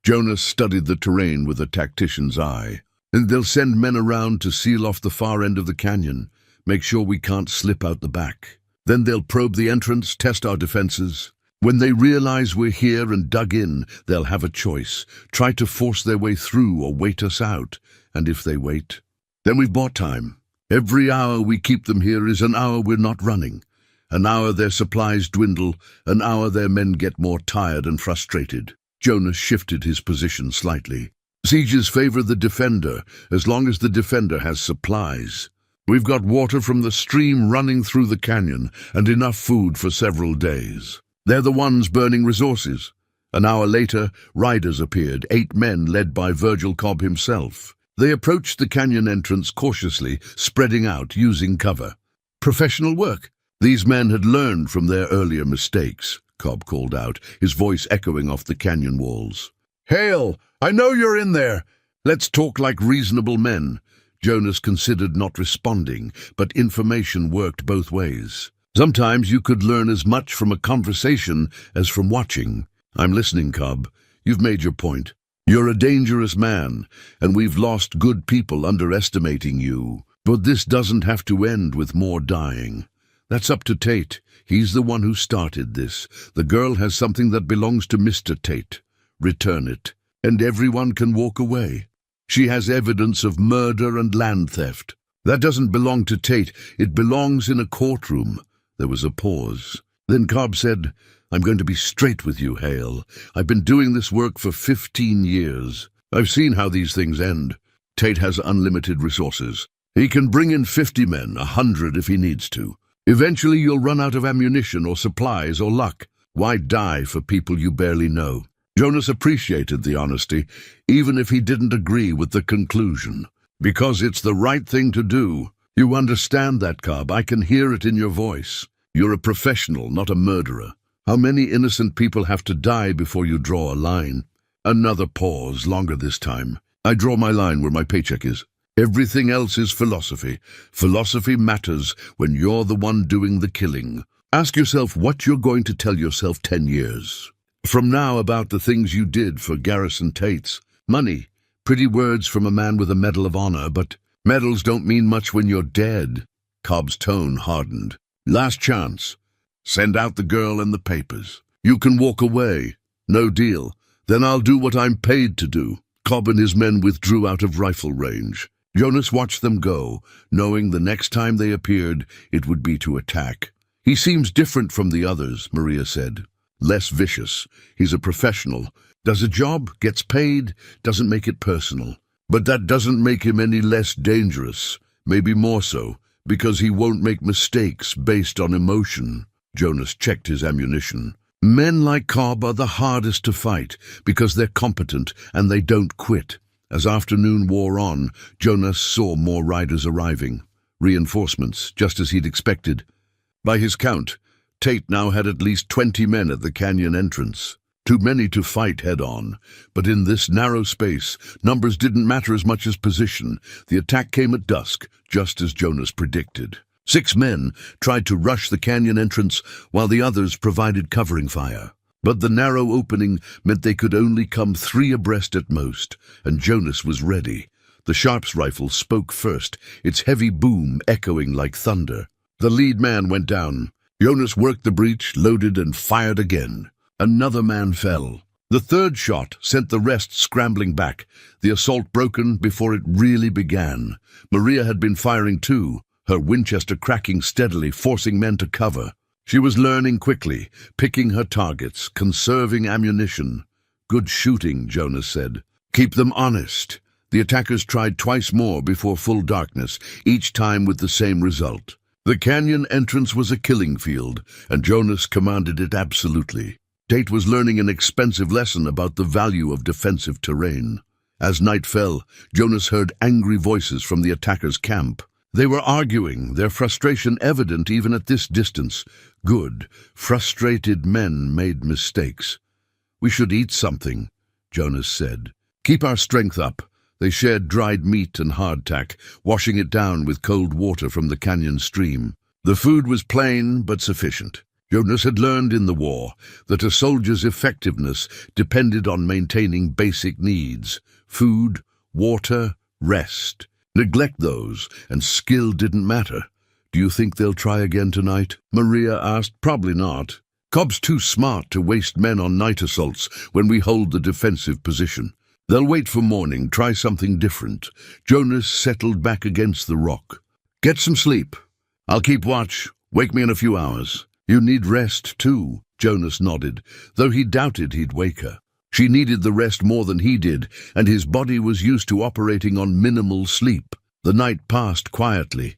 Jonas studied the terrain with a tactician's eye. And they'll send men around to seal off the far end of the canyon, make sure we can't slip out the back. Then they'll probe the entrance, test our defenses. When they realize we're here and dug in, they'll have a choice. Try to force their way through or wait us out. And if they wait, then we've bought time. Every hour we keep them here is an hour we're not running. An hour their supplies dwindle, an hour their men get more tired and frustrated. Jonas shifted his position slightly. Sieges favor the defender, as long as the defender has supplies. We've got water from the stream running through the canyon and enough food for several days. They're the ones burning resources. An hour later, riders appeared, 8 men led by Virgil Cobb himself. They approached the canyon entrance cautiously, spreading out, using cover. Professional work. These men had learned from their earlier mistakes, Cobb called out, his voice echoing off the canyon walls. Hale, I know you're in there. Let's talk like reasonable men. Jonas considered not responding, but information worked both ways. Sometimes you could learn as much from a conversation as from watching. I'm listening, Cobb. You've made your point. You're a dangerous man, and we've lost good people underestimating you. But this doesn't have to end with more dying. That's up to Tate. He's the one who started this. The girl has something that belongs to Mr. Tate. Return it, and everyone can walk away. She has evidence of murder and land theft. That doesn't belong to Tate. It belongs in a courtroom. There was a pause. Then Cobb said, I'm going to be straight with you, Hale. I've been doing this work for 15 years. I've seen how these things end. Tate has unlimited resources. He can bring in 50 men, 100 if he needs to. Eventually you'll run out of ammunition or supplies or luck. Why die for people you barely know? Jonas appreciated the honesty, even if he didn't agree with the conclusion. Because it's the right thing to do. You understand that, Cobb. I can hear it in your voice. You're a professional, not a murderer. How many innocent people have to die before you draw a line? Another pause, longer this time. I draw my line where my paycheck is. Everything else is philosophy. Philosophy matters when you're the one doing the killing. Ask yourself what you're going to tell yourself 10 years from now about the things you did for Garrison Tates. Money, pretty words from a man with a Medal of Honor, but medals don't mean much when you're dead. Cobb's tone hardened. Last chance. Send out the girl and the papers. You can walk away. No deal. Then I'll do what I'm paid to do. Cobb and his men withdrew out of rifle range. Jonas watched them go, knowing the next time they appeared, it would be to attack. He seems different from the others, Maria said. less vicious. He's a professional. Does a job, gets paid, doesn't make it personal. But that doesn't make him any less dangerous. Maybe more so, because he won't make mistakes based on emotion. Jonas checked his ammunition. Men like Cobb are the hardest to fight because they're competent and they don't quit. As afternoon wore on, Jonas saw more riders arriving. Reinforcements, just as he'd expected. By his count, Tate now had at least 20 men at the canyon entrance. Too many to fight head-on, but in this narrow space, numbers didn't matter as much as position. The attack came at dusk, just as Jonas predicted. 6 men tried to rush the canyon entrance while the others provided covering fire. But the narrow opening meant they could only come 3 abreast at most, and Jonas was ready. The Sharp's rifle spoke first, its heavy boom echoing like thunder. The lead man went down. Jonas worked the breech, loaded, and fired again. Another man fell. The third shot sent the rest scrambling back, the assault broken before it really began. Maria had been firing too, her Winchester cracking steadily, forcing men to cover. She was learning quickly, picking her targets, conserving ammunition. Good shooting, Jonas said. Keep them honest. The attackers tried twice more before full darkness, each time with the same result. The canyon entrance was a killing field, and Jonas commanded it absolutely. Tate was learning an expensive lesson about the value of defensive terrain. As night fell, Jonas heard angry voices from the attackers' camp. They were arguing, their frustration evident even at this distance. Good, frustrated men made mistakes. "We should eat something," Jonas said. "Keep our strength up." They shared dried meat and hardtack, washing it down with cold water from the canyon stream. The food was plain but sufficient. Jonas had learned in the war that a soldier's effectiveness depended on maintaining basic needs: food, water, rest. Neglect those, and skill didn't matter. "Do you think they'll try again tonight?" Maria asked. "Probably not. Cobb's too smart to waste men on night assaults when we hold the defensive position. They'll wait for morning, try something different." Jonas settled back against the rock. "Get some sleep. I'll keep watch. Wake me in a few hours." "You need rest too," Jonas nodded, though he doubted he'd wake her. She needed the rest more than he did, and his body was used to operating on minimal sleep. The night passed quietly,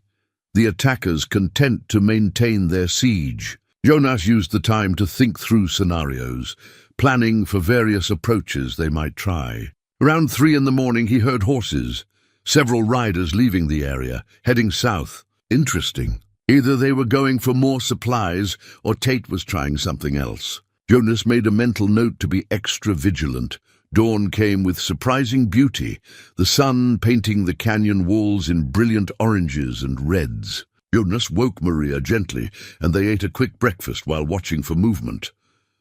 the attackers content to maintain their siege. Jonas used the time to think through scenarios, planning for various approaches they might try. Around 3 in the morning he heard horses, several riders leaving the area, heading south. Interesting. Either they were going for more supplies or Tate was trying something else. Jonas made a mental note to be extra vigilant. Dawn came with surprising beauty, the sun painting the canyon walls in brilliant oranges and reds. Jonas woke Maria gently, and they ate a quick breakfast while watching for movement.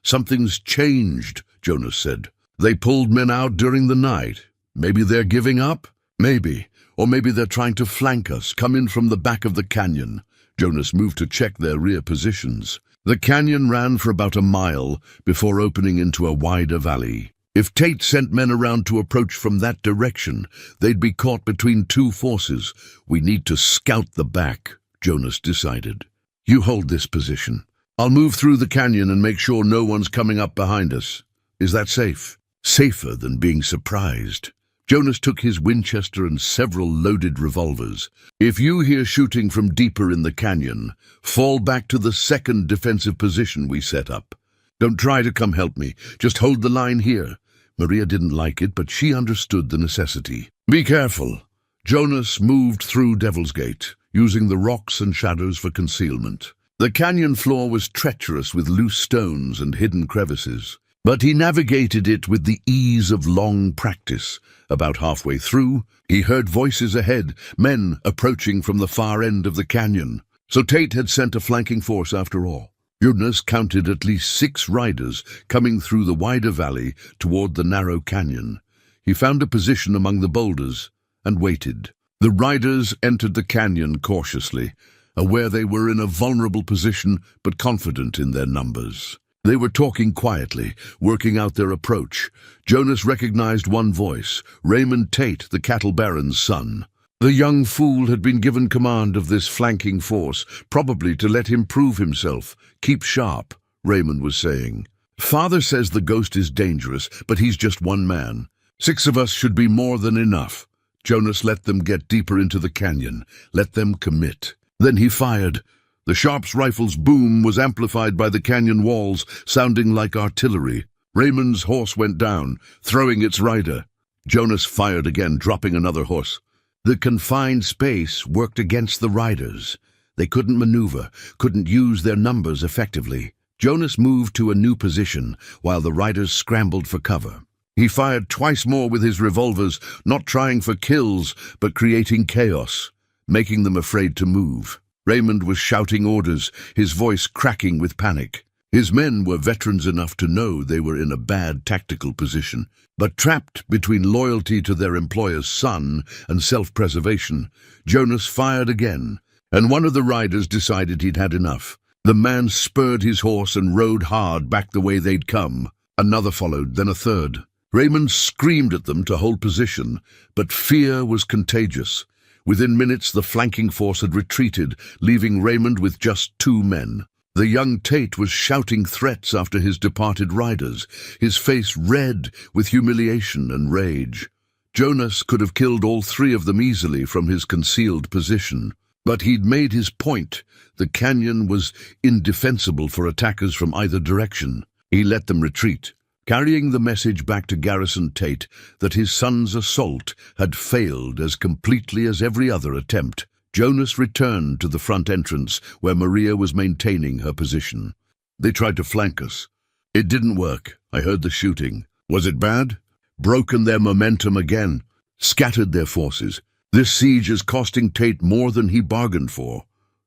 "Something's changed," Jonas said. "They pulled men out during the night. Maybe they're giving up? Maybe. Or maybe they're trying to flank us, come in from the back of the canyon." Jonas moved to check their rear positions. The canyon ran for about a mile before opening into a wider valley. If Tate sent men around to approach from that direction, they'd be caught between 2 forces. "We need to scout the back," Jonas decided. "You hold this position. I'll move through the canyon and make sure no one's coming up behind us. Is that safe?" Safer than being surprised. Jonas took his Winchester and several loaded revolvers. "If you hear shooting from deeper in the canyon, fall back to the second defensive position we set up. Don't try to come help me. Just hold the line here." Maria didn't like it, but she understood the necessity. "Be careful." Jonas moved through Devil's Gate, using the rocks and shadows for concealment. The canyon floor was treacherous with loose stones and hidden crevices, but he navigated it with the ease of long practice. About halfway through, he heard voices ahead, men approaching from the far end of the canyon. So Tate had sent a flanking force after all. Jonas counted at least 6 riders coming through the wider valley toward the narrow canyon. He found a position among the boulders and waited. The riders entered the canyon cautiously, aware they were in a vulnerable position but confident in their numbers. They were talking quietly, working out their approach. Jonas recognized one voice, Raymond Tate, the cattle baron's son. The young fool had been given command of this flanking force, probably to let him prove himself. "Keep sharp," Raymond was saying. Father says the ghost is dangerous, but he's just one man. 6 of us should be more than enough. Jonas let them get deeper into the canyon. Let them commit. Then he fired. The Sharp's rifle's boom was amplified by the canyon walls, sounding like artillery. Raymond's horse went down, throwing its rider. Jonas fired again, dropping another horse. The confined space worked against the riders. They couldn't maneuver, couldn't use their numbers effectively. Jonas moved to a new position, while the riders scrambled for cover. He fired twice more with his revolvers, not trying for kills, but creating chaos, making them afraid to move. Raymond was shouting orders, his voice cracking with panic. His men were veterans enough to know they were in a bad tactical position, but trapped between loyalty to their employer's son and self-preservation. Jonas fired again, and one of the riders decided he'd had enough. The man spurred his horse and rode hard back the way they'd come. Another followed, then a third. Raymond screamed at them to hold position, but fear was contagious. Within minutes, the flanking force had retreated, leaving Raymond with just 2 men. The young Tate was shouting threats after his departed riders, his face red with humiliation and rage. Jonas could have killed all 3 of them easily from his concealed position. But he'd made his point. The canyon was indefensible for attackers from either direction. He let them retreat, carrying the message back to Garrison Tate that his son's assault had failed as completely as every other attempt. Jonas returned to the front entrance where Maria was maintaining her position. They tried to flank us. It didn't work. I heard the shooting. Was it bad? Broken their momentum again. Scattered their forces. This siege is costing Tate more than he bargained for.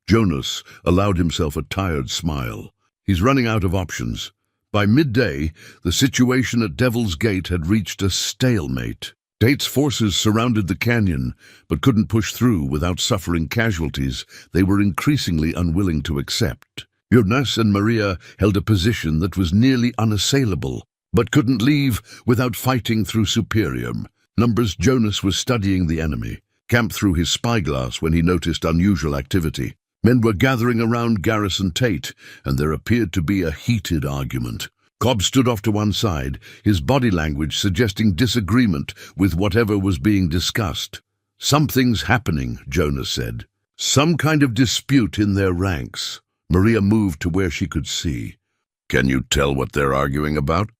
Jonas allowed himself a tired smile. He's running out of options. By midday, the situation at Devil's Gate had reached a stalemate. Tate's forces surrounded the canyon, but couldn't push through without suffering casualties they were increasingly unwilling to accept. Jonas and Maria held a position that was nearly unassailable, but couldn't leave without fighting through superior numbers. Jonas was studying the enemy, camped through his spyglass when he noticed unusual activity. Men were gathering around Garrison Tate, and there appeared to be a heated argument. Cobb stood off to one side, his body language suggesting disagreement with whatever was being discussed. "Something's happening," Jonas said. "Some kind of dispute in their ranks." Maria moved to where she could see. "Can you tell what they're arguing about?"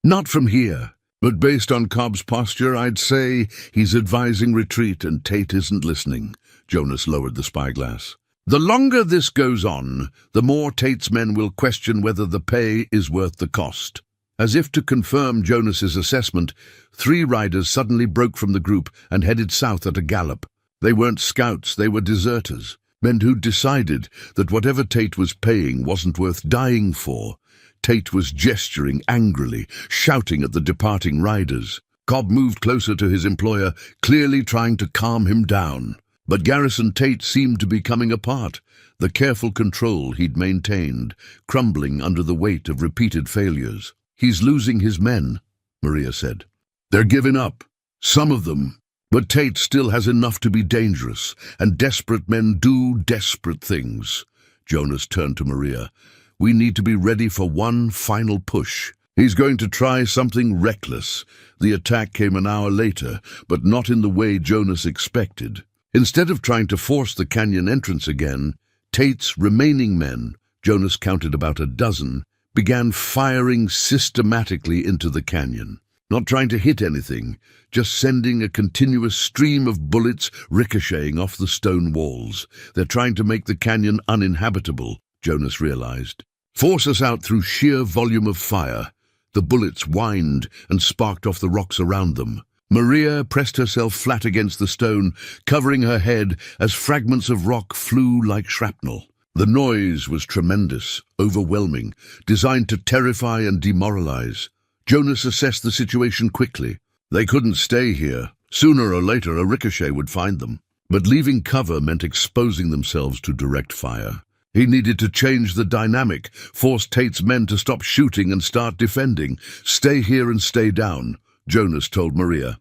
"Not from here, but based on Cobb's posture, I'd say he's advising retreat and Tate isn't listening." Jonas lowered the spyglass. "The longer this goes on, the more Tate's men will question whether the pay is worth the cost." As if to confirm Jonas's assessment, 3 riders suddenly broke from the group and headed south at a gallop. They weren't scouts, they were deserters, men who'd decided that whatever Tate was paying wasn't worth dying for. Tate was gesturing angrily, shouting at the departing riders. Cobb moved closer to his employer, clearly trying to calm him down. But Garrison Tate seemed to be coming apart, the careful control he'd maintained, crumbling under the weight of repeated failures. "He's losing his men," Maria said. "They're giving up, some of them. But Tate still has enough to be dangerous, and desperate men do desperate things." Jonas turned to Maria. "We need to be ready for one final push. He's going to try something reckless." The attack came an hour later, but not in the way Jonas expected. Instead of trying to force the canyon entrance again, Tate's remaining men, Jonas counted about a dozen, began firing systematically into the canyon. Not trying to hit anything, just sending a continuous stream of bullets ricocheting off the stone walls. "They're trying to make the canyon uninhabitable," Jonas realized. "Force us out through sheer volume of fire." The bullets whined and sparked off the rocks around them. Maria pressed herself flat against the stone, covering her head as fragments of rock flew like shrapnel. The noise was tremendous, overwhelming, designed to terrify and demoralize. Jonas assessed the situation quickly. They couldn't stay here. Sooner or later, a ricochet would find them. But leaving cover meant exposing themselves to direct fire. He needed to change the dynamic, force Tate's men to stop shooting and start defending. "Stay here and stay down," Jonas told Maria.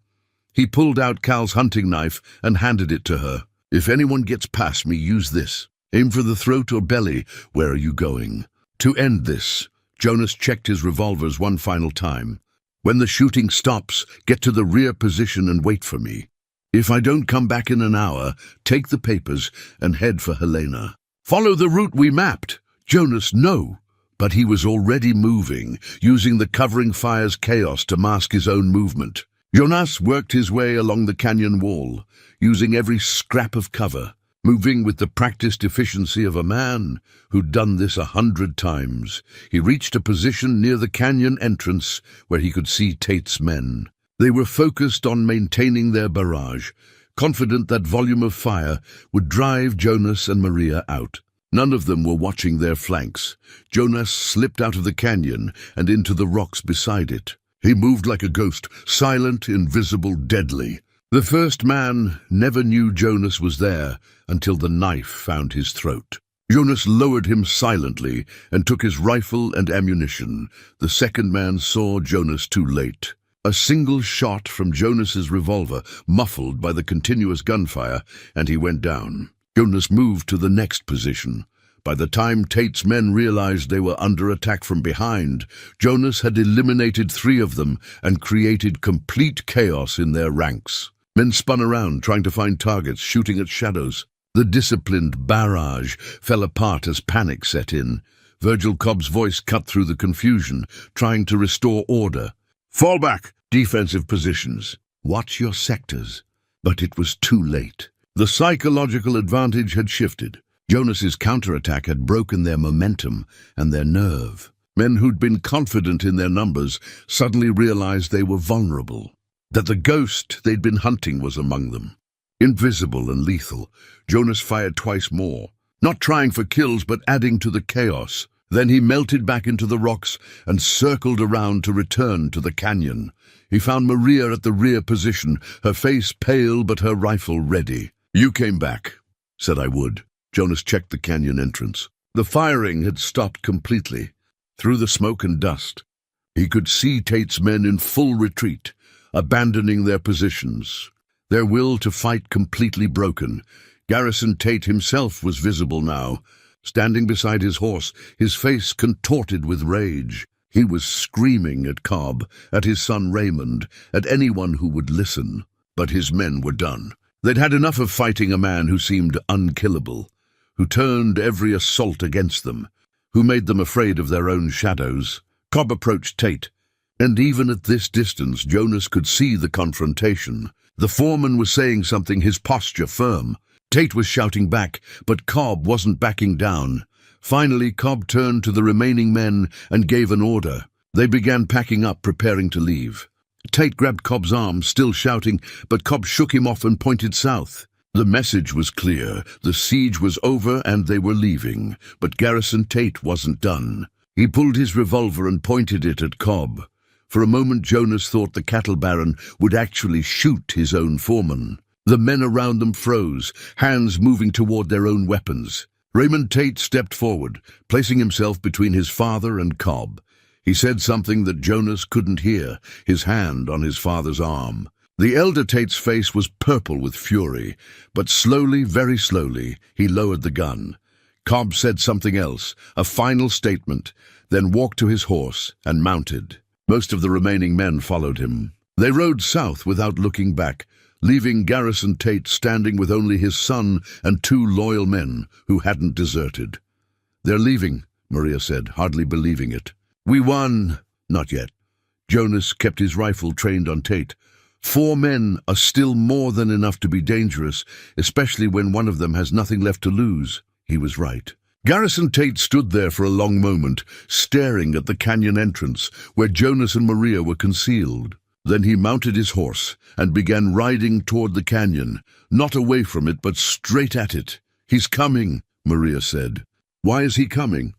He pulled out Cal's hunting knife and handed it to her. "If anyone gets past me, use this. Aim for the throat or belly. Where are you going?" "To end this," Jonas checked his revolvers one final time. "When the shooting stops, get to the rear position and wait for me. If I don't come back in an hour, take the papers and head for Helena." "Follow the route we mapped." "Jonas, no." But he was already moving, using the covering fire's chaos to mask his own movement. Jonas worked his way along the canyon wall, using every scrap of cover, moving with the practiced efficiency of a man who'd done this 100 times. He reached a position near the canyon entrance where he could see Tate's men. They were focused on maintaining their barrage, confident that volume of fire would drive Jonas and Maria out. None of them were watching their flanks. Jonas slipped out of the canyon and into the rocks beside it. He moved like a ghost, silent, invisible, deadly. The first man never knew Jonas was there until the knife found his throat. Jonas lowered him silently and took his rifle and ammunition. The second man saw Jonas too late. A single shot from Jonas's revolver, muffled by the continuous gunfire, and he went down. Jonas moved to the next position. By the time Tate's men realized they were under attack from behind, Jonas had eliminated 3 of them and created complete chaos in their ranks. Men spun around, trying to find targets, shooting at shadows. The disciplined barrage fell apart as panic set in. Virgil Cobb's voice cut through the confusion, trying to restore order. "Fall back! Defensive positions. Watch your sectors." But it was too late. The psychological advantage had shifted. Jonas's counterattack had broken their momentum and their nerve. Men who'd been confident in their numbers suddenly realized they were vulnerable, that the ghost they'd been hunting was among them. Invisible and lethal, Jonas fired twice more, not trying for kills but adding to the chaos. Then he melted back into the rocks and circled around to return to the canyon. He found Maria at the rear position, her face pale but her rifle ready. "You came back," said I would. Jonas checked the canyon entrance. The firing had stopped completely. Through the smoke and dust, he could see Tate's men in full retreat, abandoning their positions, their will to fight completely broken. Garrison Tate himself was visible now, standing beside his horse, his face contorted with rage. He was screaming at Cobb, at his son Raymond, at anyone who would listen. But his men were done. They'd had enough of fighting a man who seemed unkillable, who turned every assault against them, who made them afraid of their own shadows. Cobb approached Tate, and even at this distance Jonas could see the confrontation. The foreman was saying something, his posture firm. Tate was shouting back, but Cobb wasn't backing down. Finally, Cobb turned to the remaining men and gave an order. They began packing up, preparing to leave. Tate grabbed Cobb's arm, still shouting, but Cobb shook him off and pointed south. The message was clear. The siege was over and they were leaving. But Garrison Tate wasn't done. He pulled his revolver and pointed it at Cobb. For a moment Jonas thought the cattle baron would actually shoot his own foreman. The men around them froze, hands moving toward their own weapons. Raymond Tate stepped forward, placing himself between his father and Cobb. He said something that Jonas couldn't hear, his hand on his father's arm. The elder Tate's face was purple with fury, but slowly, very slowly, he lowered the gun. Cobb said something else, a final statement, then walked to his horse and mounted. Most of the remaining men followed him. They rode south without looking back, leaving Garrison Tate standing with only his son and 2 loyal men who hadn't deserted. "They're leaving," Maria said, hardly believing it. "We won." "Not yet." Jonas kept his rifle trained on Tate. 4 men are still more than enough to be dangerous, especially when one of them has nothing left to lose. He was right. Garrison Tate stood there for a long moment, staring at the canyon entrance where Jonas and Maria were concealed. Then he mounted his horse and began riding toward the canyon, not away from it, but straight at it. "He's coming," Maria said. "Why is he coming?"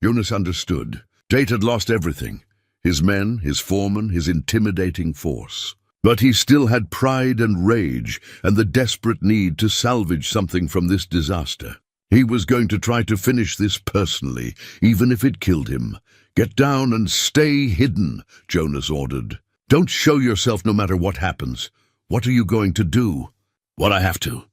Jonas understood. Tate had lost everything. His men, his foreman, his intimidating force. But he still had pride and rage and the desperate need to salvage something from this disaster. He was going to try to finish this personally, even if it killed him. "Get down and stay hidden," Jonas ordered. "Don't show yourself no matter what happens. What are you going to do?" "What I have to."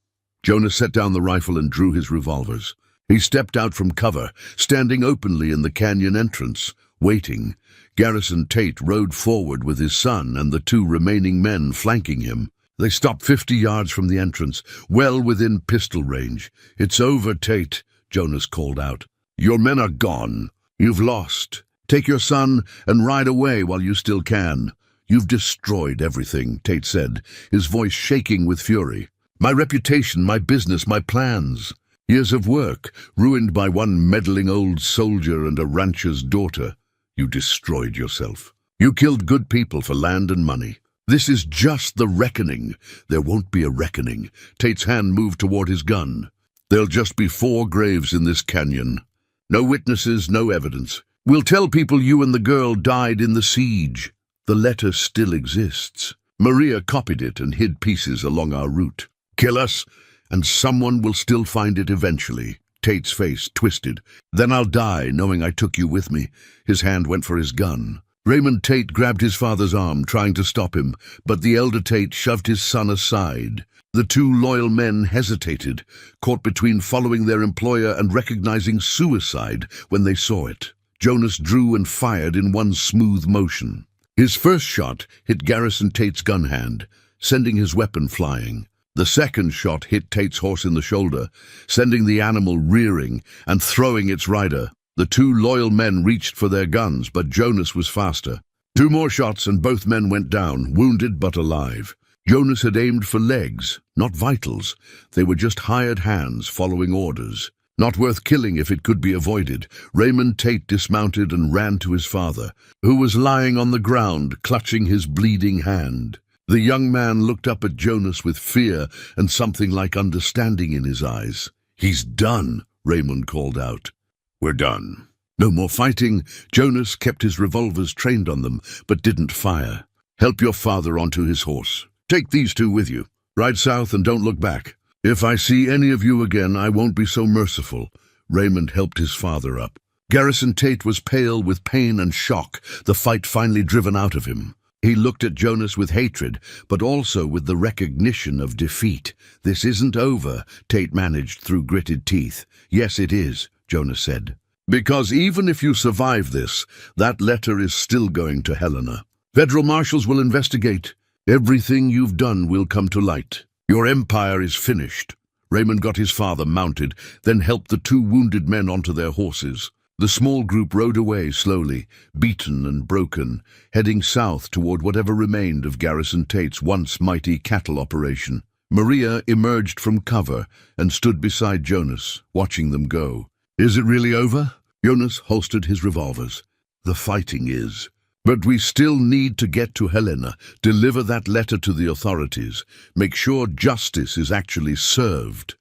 Jonas set down the rifle and drew his revolvers. He stepped out from cover, standing openly in the canyon entrance, Waiting, Garrison Tate rode forward with his son and the two remaining men flanking him. They stopped 50 yards from the entrance, well within pistol range. "It's over, Tate," Jonas called out. "Your men are gone. You've lost. Take your son and ride away while you still can." "You've destroyed everything," Tate said, his voice shaking with fury. "My reputation, my business, my plans. Years of work, ruined by one meddling old soldier and a rancher's daughter. You destroyed yourself. You killed good people for land and money. This is just the reckoning." "There won't be a reckoning." Tate's hand moved toward his gun. "There'll just be 4 graves in this canyon. No witnesses, no evidence. We'll tell people you and the girl died in the siege. The letter still exists. Maria copied it and hid pieces along our route. Kill us, and someone will still find it eventually." Tate's face twisted. "Then I'll die knowing I took you with me." His hand went for his gun. Raymond Tate grabbed his father's arm, trying to stop him, but the elder Tate shoved his son aside. The 2 loyal men hesitated, caught between following their employer and recognizing suicide when they saw it. Jonas drew and fired in one smooth motion. His first shot hit Garrison Tate's gun hand, sending his weapon flying. The second shot hit Tate's horse in the shoulder, sending the animal rearing and throwing its rider. The 2 loyal men reached for their guns, but Jonas was faster. 2 more shots and both men went down, wounded but alive. Jonas had aimed for legs, not vitals. They were just hired hands following orders. Not worth killing if it could be avoided. Raymond Tate dismounted and ran to his father, who was lying on the ground, clutching his bleeding hand. The young man looked up at Jonas with fear and something like understanding in his eyes. "He's done," Raymond called out. "We're done. No more fighting." Jonas kept his revolvers trained on them, but didn't fire. "Help your father onto his horse. Take these 2 with you. Ride south and don't look back. If I see any of you again, I won't be so merciful." Raymond helped his father up. Garrison Tate was pale with pain and shock, the fight finally driven out of him. He looked at Jonas with hatred, but also with the recognition of defeat. "This isn't over," Tate managed through gritted teeth. "Yes, it is," Jonas said. "Because even if you survive this, that letter is still going to Helena. Federal marshals will investigate. Everything you've done will come to light. Your empire is finished." Raymond got his father mounted, then helped the 2 wounded men onto their horses. The small group rode away slowly, beaten and broken, heading south toward whatever remained of Garrison Tate's once mighty cattle operation. Maria emerged from cover and stood beside Jonas, watching them go. "Is it really over?" Jonas holstered his revolvers. "The fighting is. But we still need to get to Helena, deliver that letter to the authorities, make sure justice is actually served."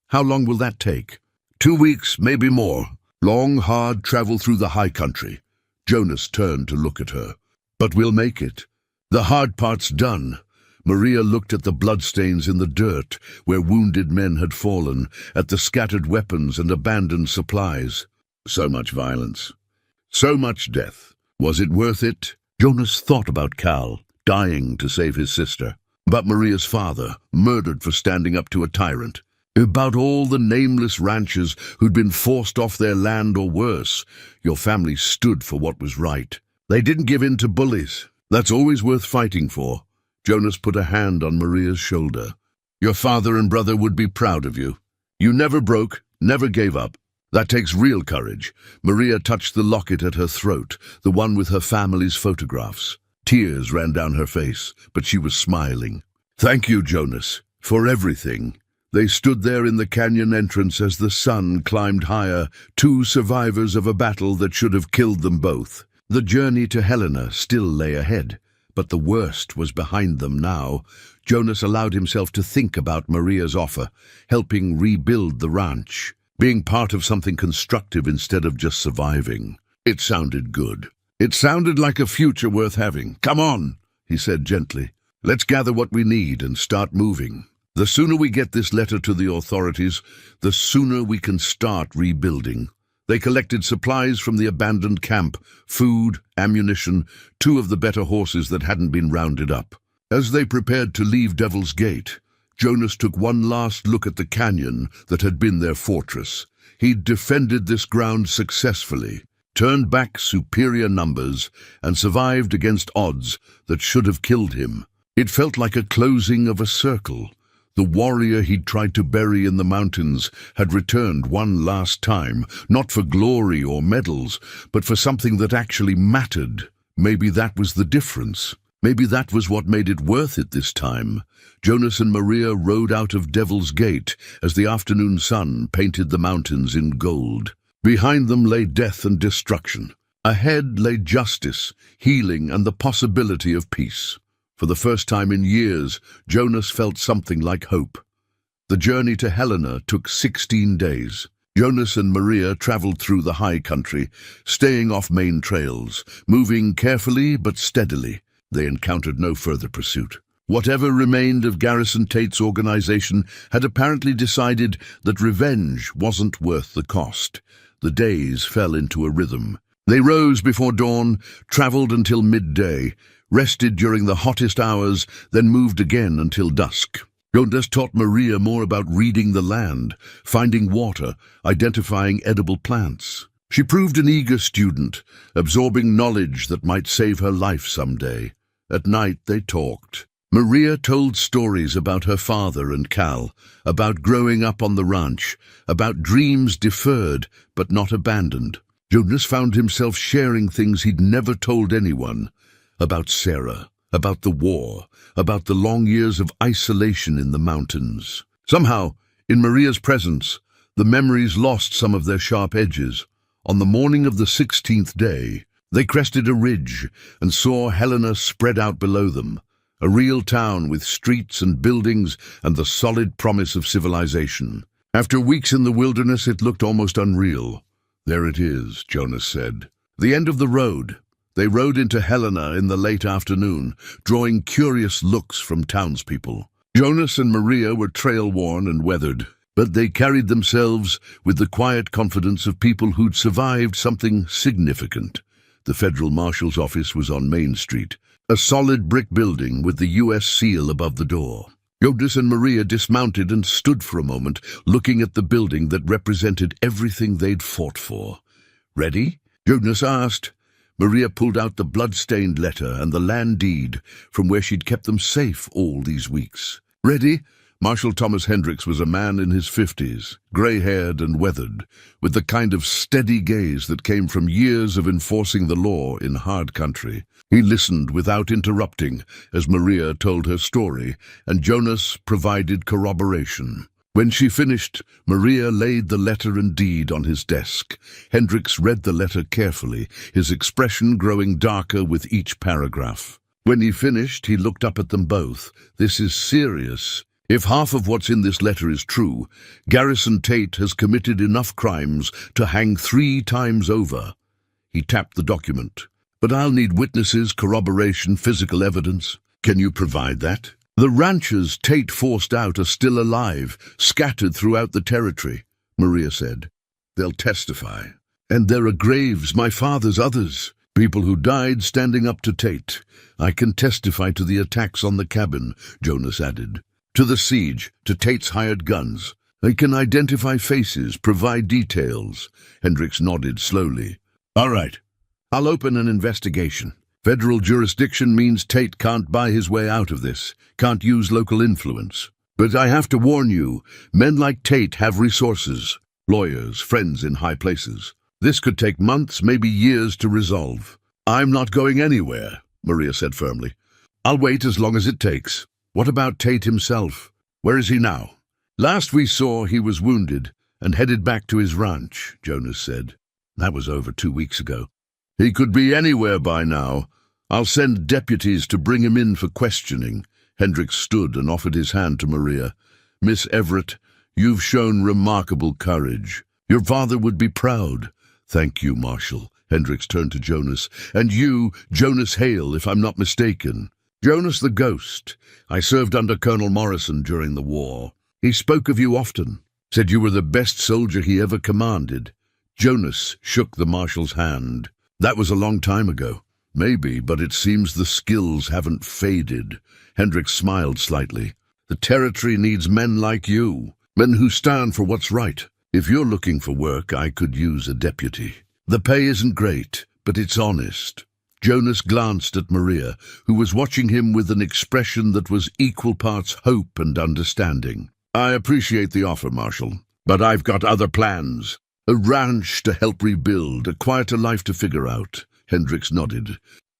"How long will that take?" 2 weeks, maybe more. Long, hard travel through the high country." Jonas turned to look at her. "But we'll make it. The hard part's done." Maria looked at the bloodstains in the dirt where wounded men had fallen, at the scattered weapons and abandoned supplies. So much violence. So much death. Was it worth it? Jonas thought about Cal, dying to save his sister. About Maria's father, murdered for standing up to a tyrant. About all the nameless ranchers who'd been forced off their land or worse. Your family stood for what was right. They didn't give in to bullies. That's always worth fighting for. Jonas put a hand on Maria's shoulder. Your father and brother would be proud of you. You never broke, never gave up. That takes real courage. Maria touched the locket at her throat, the one with her family's photographs. Tears ran down her face, but she was smiling. Thank you, Jonas, for everything. They stood there in the canyon entrance as the sun climbed higher, 2 survivors of a battle that should have killed them both. The journey to Helena still lay ahead, but the worst was behind them now. Jonas allowed himself to think about Maria's offer, helping rebuild the ranch, being part of something constructive instead of just surviving. It sounded good. It sounded like a future worth having. Come on, he said gently. Let's gather what we need and start moving. The sooner we get this letter to the authorities, the sooner we can start rebuilding. They collected supplies from the abandoned camp, food, ammunition, 2 of the better horses that hadn't been rounded up. As they prepared to leave Devil's Gate, Jonas took one last look at the canyon that had been their fortress. He'd defended this ground successfully. turned back superior numbers, and survived against odds that should have killed him. It felt like a closing of a circle. The warrior he'd tried to bury in the mountains had returned one last time, not for glory or medals, but for something that actually mattered. Maybe that was the difference. Maybe that was what made it worth it this time. Jonas and Maria rode out of Devil's Gate as the afternoon sun painted the mountains in gold. Behind them lay death and destruction. Ahead lay justice, healing, and the possibility of peace. For the first time in years, Jonas felt something like hope. The journey to Helena took 16 days. Jonas and Maria traveled through the high country, staying off main trails, moving carefully but steadily. They encountered no further pursuit. Whatever remained of Garrison Tate's organization had apparently decided that revenge wasn't worth the cost. The days fell into a rhythm. They rose before dawn, traveled until midday, rested during the hottest hours, then moved again until dusk. Jonas taught Maria more about reading the land, finding water, identifying edible plants. She proved an eager student, absorbing knowledge that might save her life someday. At night they talked. Maria told stories about her father and Cal, about growing up on the ranch, about dreams deferred but not abandoned. Jonas found himself sharing things he'd never told anyone, about Sarah, about the war, about the long years of isolation in the mountains. Somehow, in Maria's presence, the memories lost some of their sharp edges. On the morning of the 16th day, they crested a ridge and saw Helena spread out below them, a real town with streets and buildings and the solid promise of civilization. After weeks in the wilderness, it looked almost unreal. "There it is," Jonas said. The end of the road. They rode into Helena in the late afternoon, drawing curious looks from townspeople. Jonas and Maria were trail-worn and weathered, but they carried themselves with the quiet confidence of people who'd survived something significant. The federal marshal's office was on Main Street, a solid brick building with the U.S. seal above the door. Jonas and Maria dismounted and stood for a moment, looking at the building that represented everything they'd fought for. "Ready?" Jonas asked. Maria pulled out the blood-stained letter and the land deed from where she'd kept them safe all these weeks. "Ready?" Marshal Thomas Hendricks was a man in his 50s, grey-haired and weathered, with the kind of steady gaze that came from years of enforcing the law in hard country. He listened without interrupting as Maria told her story, and Jonas provided corroboration. When she finished, Maria laid the letter and deed on his desk. Hendricks read the letter carefully, his expression growing darker with each paragraph. When he finished, he looked up at them both. "This is serious. If half of what's in this letter is true, Garrison Tate has committed enough crimes to hang 3 times over." He tapped the document. "But I'll need witnesses, corroboration, physical evidence. Can you provide that?" "The ranchers Tate forced out are still alive, scattered throughout the territory," Maria said. "They'll testify. And there are graves, my father's others, people who died standing up to Tate. I can testify to the attacks on the cabin," Jonas added. "To the siege, to Tate's hired guns. I can identify faces, provide details." Hendricks nodded slowly. "All right. I'll open an investigation. Federal jurisdiction means Tate can't buy his way out of this, can't use local influence. But I have to warn you, men like Tate have resources, lawyers, friends in high places. This could take months, maybe years to resolve." "I'm not going anywhere," Maria said firmly. "I'll wait as long as it takes." "What about Tate himself? Where is he now?" "Last we saw, he was wounded and headed back to his ranch," Jonas said. "That was over 2 weeks ago." "He could be anywhere by now. I'll send deputies to bring him in for questioning." Hendricks stood and offered his hand to Maria. "Miss Everett, you've shown remarkable courage. Your father would be proud." "Thank you, Marshal." Hendricks turned to Jonas. "And you, Jonas Hale, if I'm not mistaken." "Jonas the Ghost. I served under Colonel Morrison during the war. He spoke of you often, said you were the best soldier he ever commanded." Jonas shook the Marshal's hand. "That was a long time ago. Maybe, but it seems the skills haven't faded." Hendricks smiled slightly. "The territory needs men like you, men who stand for what's right. If you're looking for work, I could use a deputy." The pay isn't great, but it's honest. Jonas glanced at Maria, who was watching him with an expression that was equal parts hope and understanding. I appreciate the offer, Marshal, but I've got other plans. A ranch to help rebuild, a quieter life to figure out. Hendricks nodded.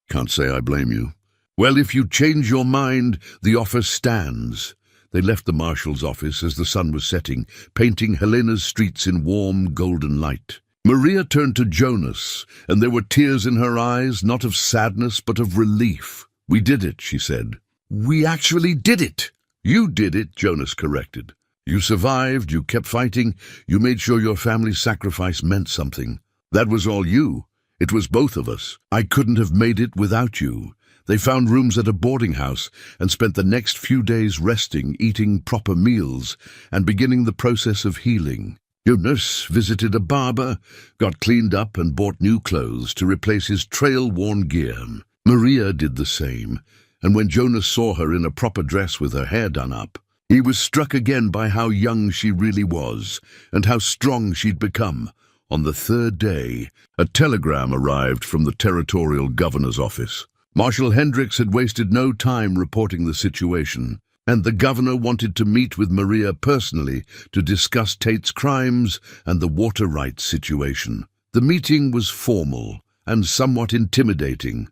Can't say I blame you. Well, if you change your mind, the offer stands. They left the Marshal's office as the sun was setting, painting Helena's streets in warm, golden light. Maria turned to Jonas, and there were tears in her eyes, not of sadness, but of relief. We did it, she said. We actually did it. You did it, Jonas corrected. You survived, you kept fighting, you made sure your family's sacrifice meant something. That was all you. It was both of us. I couldn't have made it without you. They found rooms at a boarding house and spent the next few days resting, eating proper meals, and beginning the process of healing. Jonas visited a barber, got cleaned up and bought new clothes to replace his trail-worn gear. Maria did the same, and when Jonas saw her in a proper dress with her hair done up, he was struck again by how young she really was and how strong she'd become. On the third day, a telegram arrived from the territorial governor's office. Marshal Hendricks had wasted no time reporting the situation, and the governor wanted to meet with Maria personally to discuss Tate's crimes and the water rights situation. The meeting was formal and somewhat intimidating.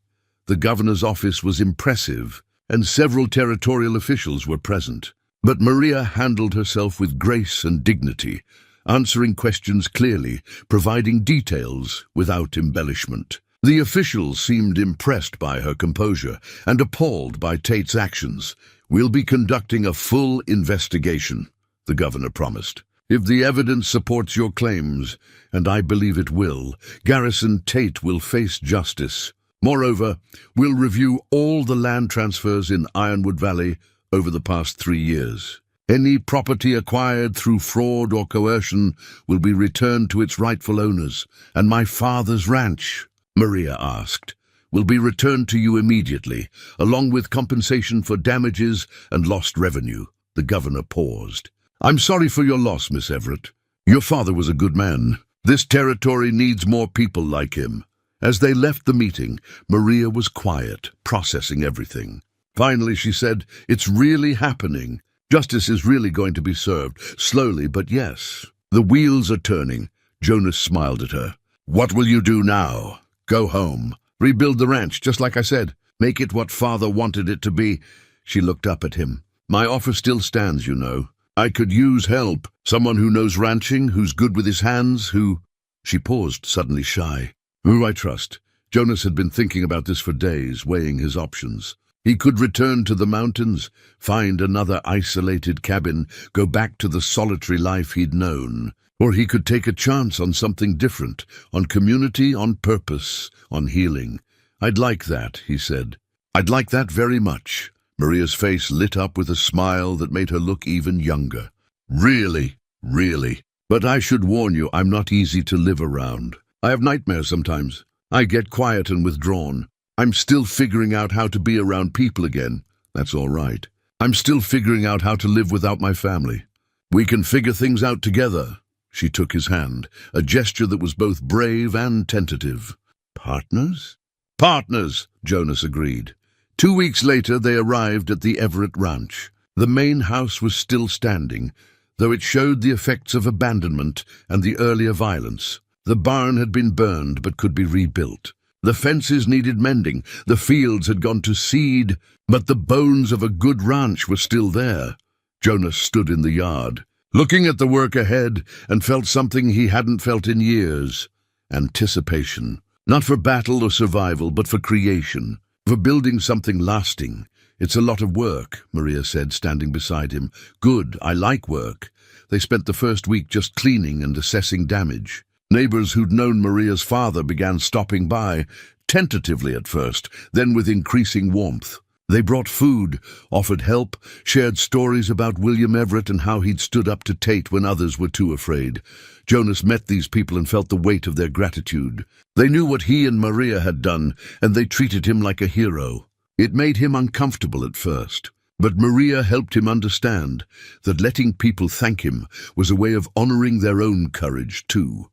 The governor's office was impressive, and several territorial officials were present. But Maria handled herself with grace and dignity, answering questions clearly, providing details without embellishment. The officials seemed impressed by her composure and appalled by Tate's actions. We'll be conducting a full investigation, the governor promised. If the evidence supports your claims, and I believe it will, Garrison Tate will face justice. Moreover, we'll review all the land transfers in Ironwood Valley over the past 3 years. Any property acquired through fraud or coercion will be returned to its rightful owners, and my father's ranch, Maria asked, will be returned to you immediately, along with compensation for damages and lost revenue. The governor paused. I'm sorry for your loss, Miss Everett. Your father was a good man. This territory needs more people like him. As they left the meeting, Maria was quiet, processing everything. Finally, she said, it's really happening. Justice is really going to be served, slowly, but yes. The wheels are turning. Jonas smiled at her. What will you do now? Go home. Rebuild the ranch, just like I said. Make it what Father wanted it to be. She looked up at him. My offer still stands, you know. I could use help. Someone who knows ranching, who's good with his hands, who... She paused, suddenly shy. Who I trust. Jonas had been thinking about this for days, weighing his options. He could return to the mountains, find another isolated cabin, go back to the solitary life he'd known. Or he could take a chance on something different, on community, on purpose, on healing. I'd like that, he said. I'd like that very much. Maria's face lit up with a smile that made her look even younger. Really, really. But I should warn you, I'm not easy to live around. I have nightmares sometimes. I get quiet and withdrawn. I'm still figuring out how to be around people again. That's all right. I'm still figuring out how to live without my family. We can figure things out together. She took his hand, a gesture that was both brave and tentative. Partners? Partners, Jonas agreed. 2 weeks later, they arrived at the Everett Ranch. The main house was still standing, though it showed the effects of abandonment and the earlier violence. The barn had been burned but could be rebuilt. The fences needed mending, the fields had gone to seed, but the bones of a good ranch were still there. Jonas stood in the yard, looking at the work ahead, and felt something he hadn't felt in years. Anticipation. Not for battle or survival, but for creation. For building something lasting. It's a lot of work, Maria said, standing beside him. Good, I like work. They spent the first week just cleaning and assessing damage. Neighbors who'd known Maria's father began stopping by, tentatively at first, then with increasing warmth. They brought food, offered help, shared stories about William Everett and how he'd stood up to Tate when others were too afraid. Jonas met these people and felt the weight of their gratitude. They knew what he and Maria had done, and they treated him like a hero. It made him uncomfortable at first, but Maria helped him understand that letting people thank him was a way of honoring their own courage too.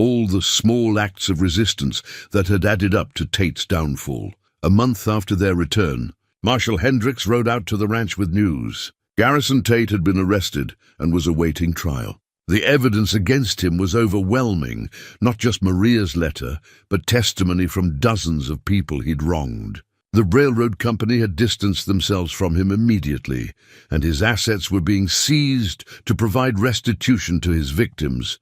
all the small acts of resistance that had added up to Tate's downfall. A month after their return, Marshal Hendricks rode out to the ranch with news. Garrison Tate had been arrested and was awaiting trial. The evidence against him was overwhelming, not just Maria's letter, but testimony from dozens of people he'd wronged. The railroad company had distanced themselves from him immediately, and his assets were being seized to provide restitution to his victims.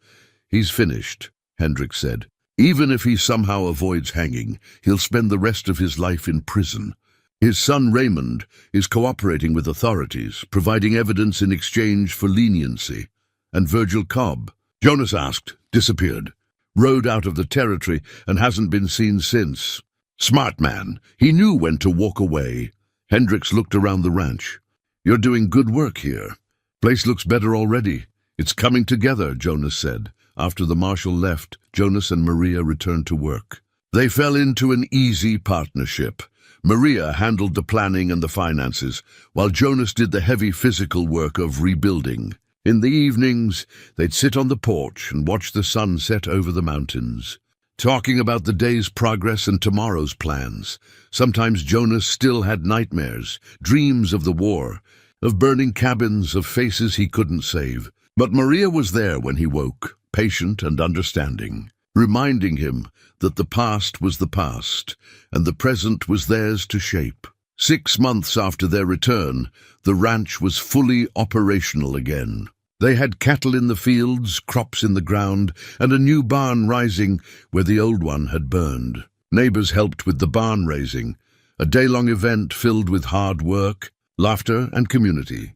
"He's finished," Hendricks said. "Even if he somehow avoids hanging, he'll spend the rest of his life in prison. His son Raymond is cooperating with authorities, providing evidence in exchange for leniency. And Virgil Cobb?" Jonas asked, disappeared, rode out of the territory and hasn't been seen since. Smart man. He knew when to walk away. Hendricks looked around the ranch. "You're doing good work here. Place looks better already. It's coming together," Jonas said. After the marshal left, Jonas and Maria returned to work. They fell into an easy partnership. Maria handled the planning and the finances, while Jonas did the heavy physical work of rebuilding. In the evenings, they'd sit on the porch and watch the sun set over the mountains, talking about the day's progress and tomorrow's plans. Sometimes Jonas still had nightmares, dreams of the war, of burning cabins, of faces he couldn't save. But Maria was there when he woke, patient and understanding, reminding him that the past was the past, and the present was theirs to shape. 6 months after their return, the ranch was fully operational again. They had cattle in the fields, crops in the ground, and a new barn rising where the old one had burned. Neighbors helped with the barn raising, a day-long event filled with hard work, laughter, and community.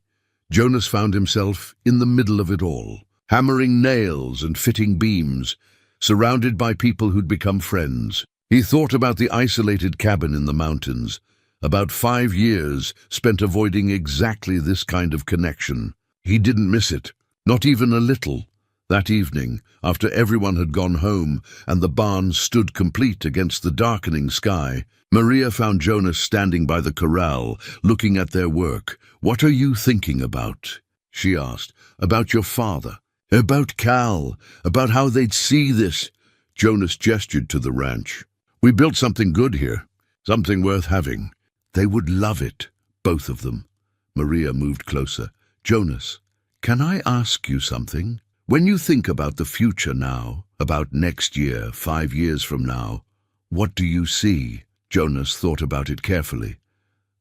Jonas found himself in the middle of it all, hammering nails and fitting beams, surrounded by people who'd become friends. He thought about the isolated cabin in the mountains, about 5 years spent avoiding exactly this kind of connection. He didn't miss it, not even a little. That evening, after everyone had gone home and the barn stood complete against the darkening sky, Maria found Jonas standing by the corral, looking at their work. "What are you thinking about?" she asked. "About your father, about Cal, about how they'd see this." Jonas gestured to the ranch. "We built something good here, something worth having. They would love it, both of them." Maria moved closer. "Jonas, can I ask you something? When you think about the future now, about next year, 5 years from now, what do you see?" Jonas thought about it carefully.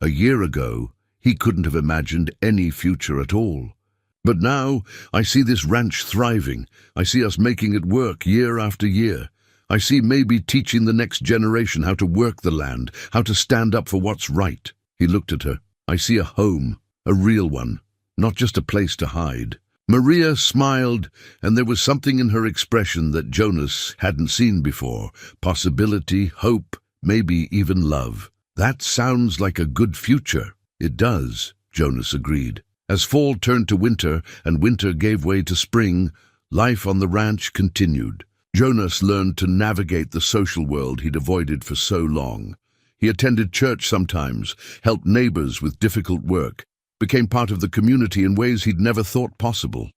A year ago, he couldn't have imagined any future at all. "But now, I see this ranch thriving. I see us making it work year after year. I see maybe teaching the next generation how to work the land, how to stand up for what's right." He looked at her. "I see a home, a real one, not just a place to hide." Maria smiled, and there was something in her expression that Jonas hadn't seen before. Possibility, hope, maybe even love. "That sounds like a good future." "It does," Jonas agreed. As fall turned to winter and winter gave way to spring, life on the ranch continued. Jonas learned to navigate the social world he'd avoided for so long. He attended church sometimes, helped neighbors with difficult work, became part of the community in ways he'd never thought possible.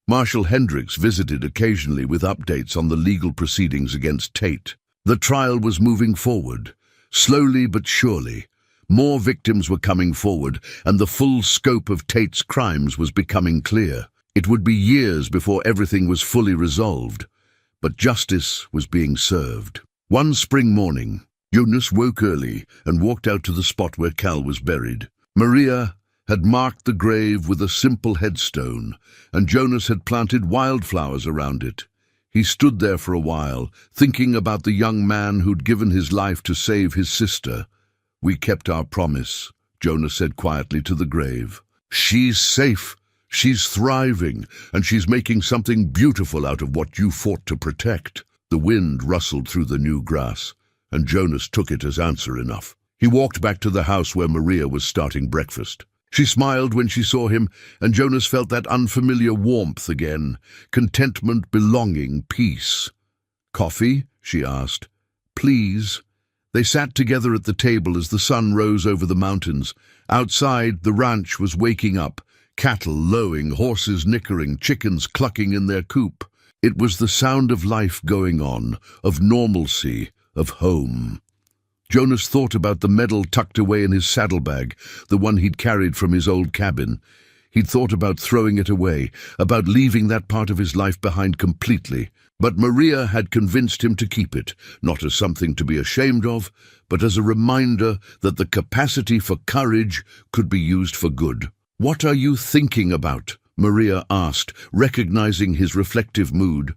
Marshal Hendricks visited occasionally with updates on the legal proceedings against Tate. The trial was moving forward, slowly but surely. More victims were coming forward, and the full scope of Tate's crimes was becoming clear. It would be years before everything was fully resolved, but justice was being served. One spring morning, Jonas woke early and walked out to the spot where Cal was buried. Maria had marked the grave with a simple headstone, and Jonas had planted wildflowers around it. He stood there for a while, thinking about the young man who'd given his life to save his sister. "We kept our promise," Jonas said quietly to the grave. "She's safe, she's thriving, and she's making something beautiful out of what you fought to protect." The wind rustled through the new grass, and Jonas took it as answer enough. He walked back to the house where Maria was starting breakfast. She smiled when she saw him, and Jonas felt that unfamiliar warmth again. Contentment, belonging, peace. "Coffee?" she asked. "Please." They sat together at the table as the sun rose over the mountains. Outside, the ranch was waking up, cattle lowing, horses nickering, chickens clucking in their coop. It was the sound of life going on, of normalcy, of home. Jonas thought about the medal tucked away in his saddlebag, the one he'd carried from his old cabin. He'd thought about throwing it away, about leaving that part of his life behind completely. But Maria had convinced him to keep it, not as something to be ashamed of, but as a reminder that the capacity for courage could be used for good. "What are you thinking about?" Maria asked, recognizing his reflective mood.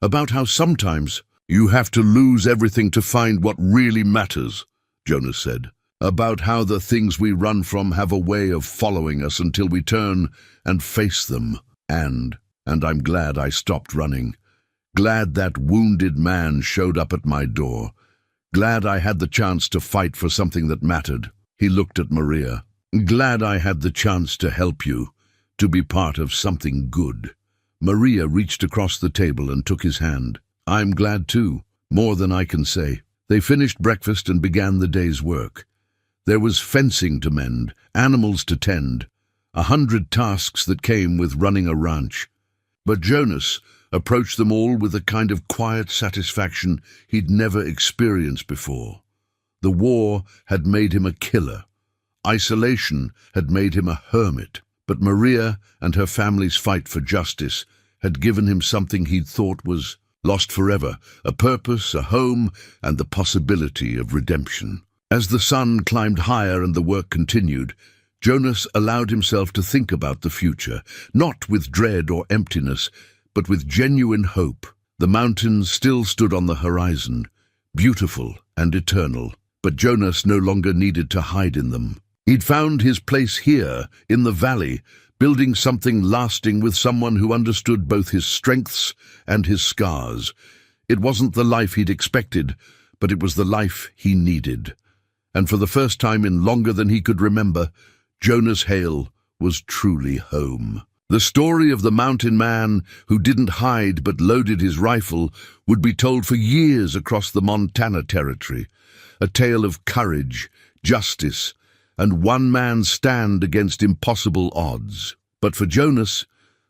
"About how sometimes you have to lose everything to find what really matters," Jonas said. "About how the things we run from have a way of following us until we turn and face them. And I'm glad I stopped running. Glad that wounded man showed up at my door. Glad I had the chance to fight for something that mattered." He looked at Maria. "Glad I had the chance to help you, to be part of something good." Maria reached across the table and took his hand. "I'm glad too, more than I can say." They finished breakfast and began the day's work. There was fencing to mend, animals to tend, 100 tasks that came with running a ranch. But Jonas approached them all with a kind of quiet satisfaction he'd never experienced before. The war had made him a killer. Isolation had made him a hermit. But Maria and her family's fight for justice had given him something he'd thought was lost forever, a purpose, a home, and the possibility of redemption. As the sun climbed higher and the work continued, Jonas allowed himself to think about the future, not with dread or emptiness, but with genuine hope. The mountains still stood on the horizon, beautiful and eternal, but Jonas no longer needed to hide in them. He'd found his place here, in the valley, building something lasting with someone who understood both his strengths and his scars. It wasn't the life he'd expected, but it was the life he needed. And for the first time in longer than he could remember, Jonas Hale was truly home. The story of the mountain man who didn't hide but loaded his rifle would be told for years across the Montana Territory, a tale of courage, justice, and one man's stand against impossible odds. But for Jonas,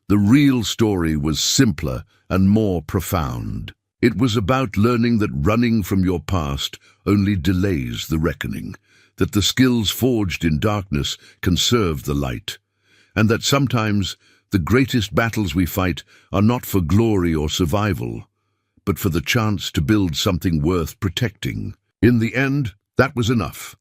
the real story was simpler and more profound. It was about learning that running from your past only delays the reckoning, that the skills forged in darkness can serve the light, and that sometimes the greatest battles we fight are not for glory or survival, but for the chance to build something worth protecting. In the end, that was enough.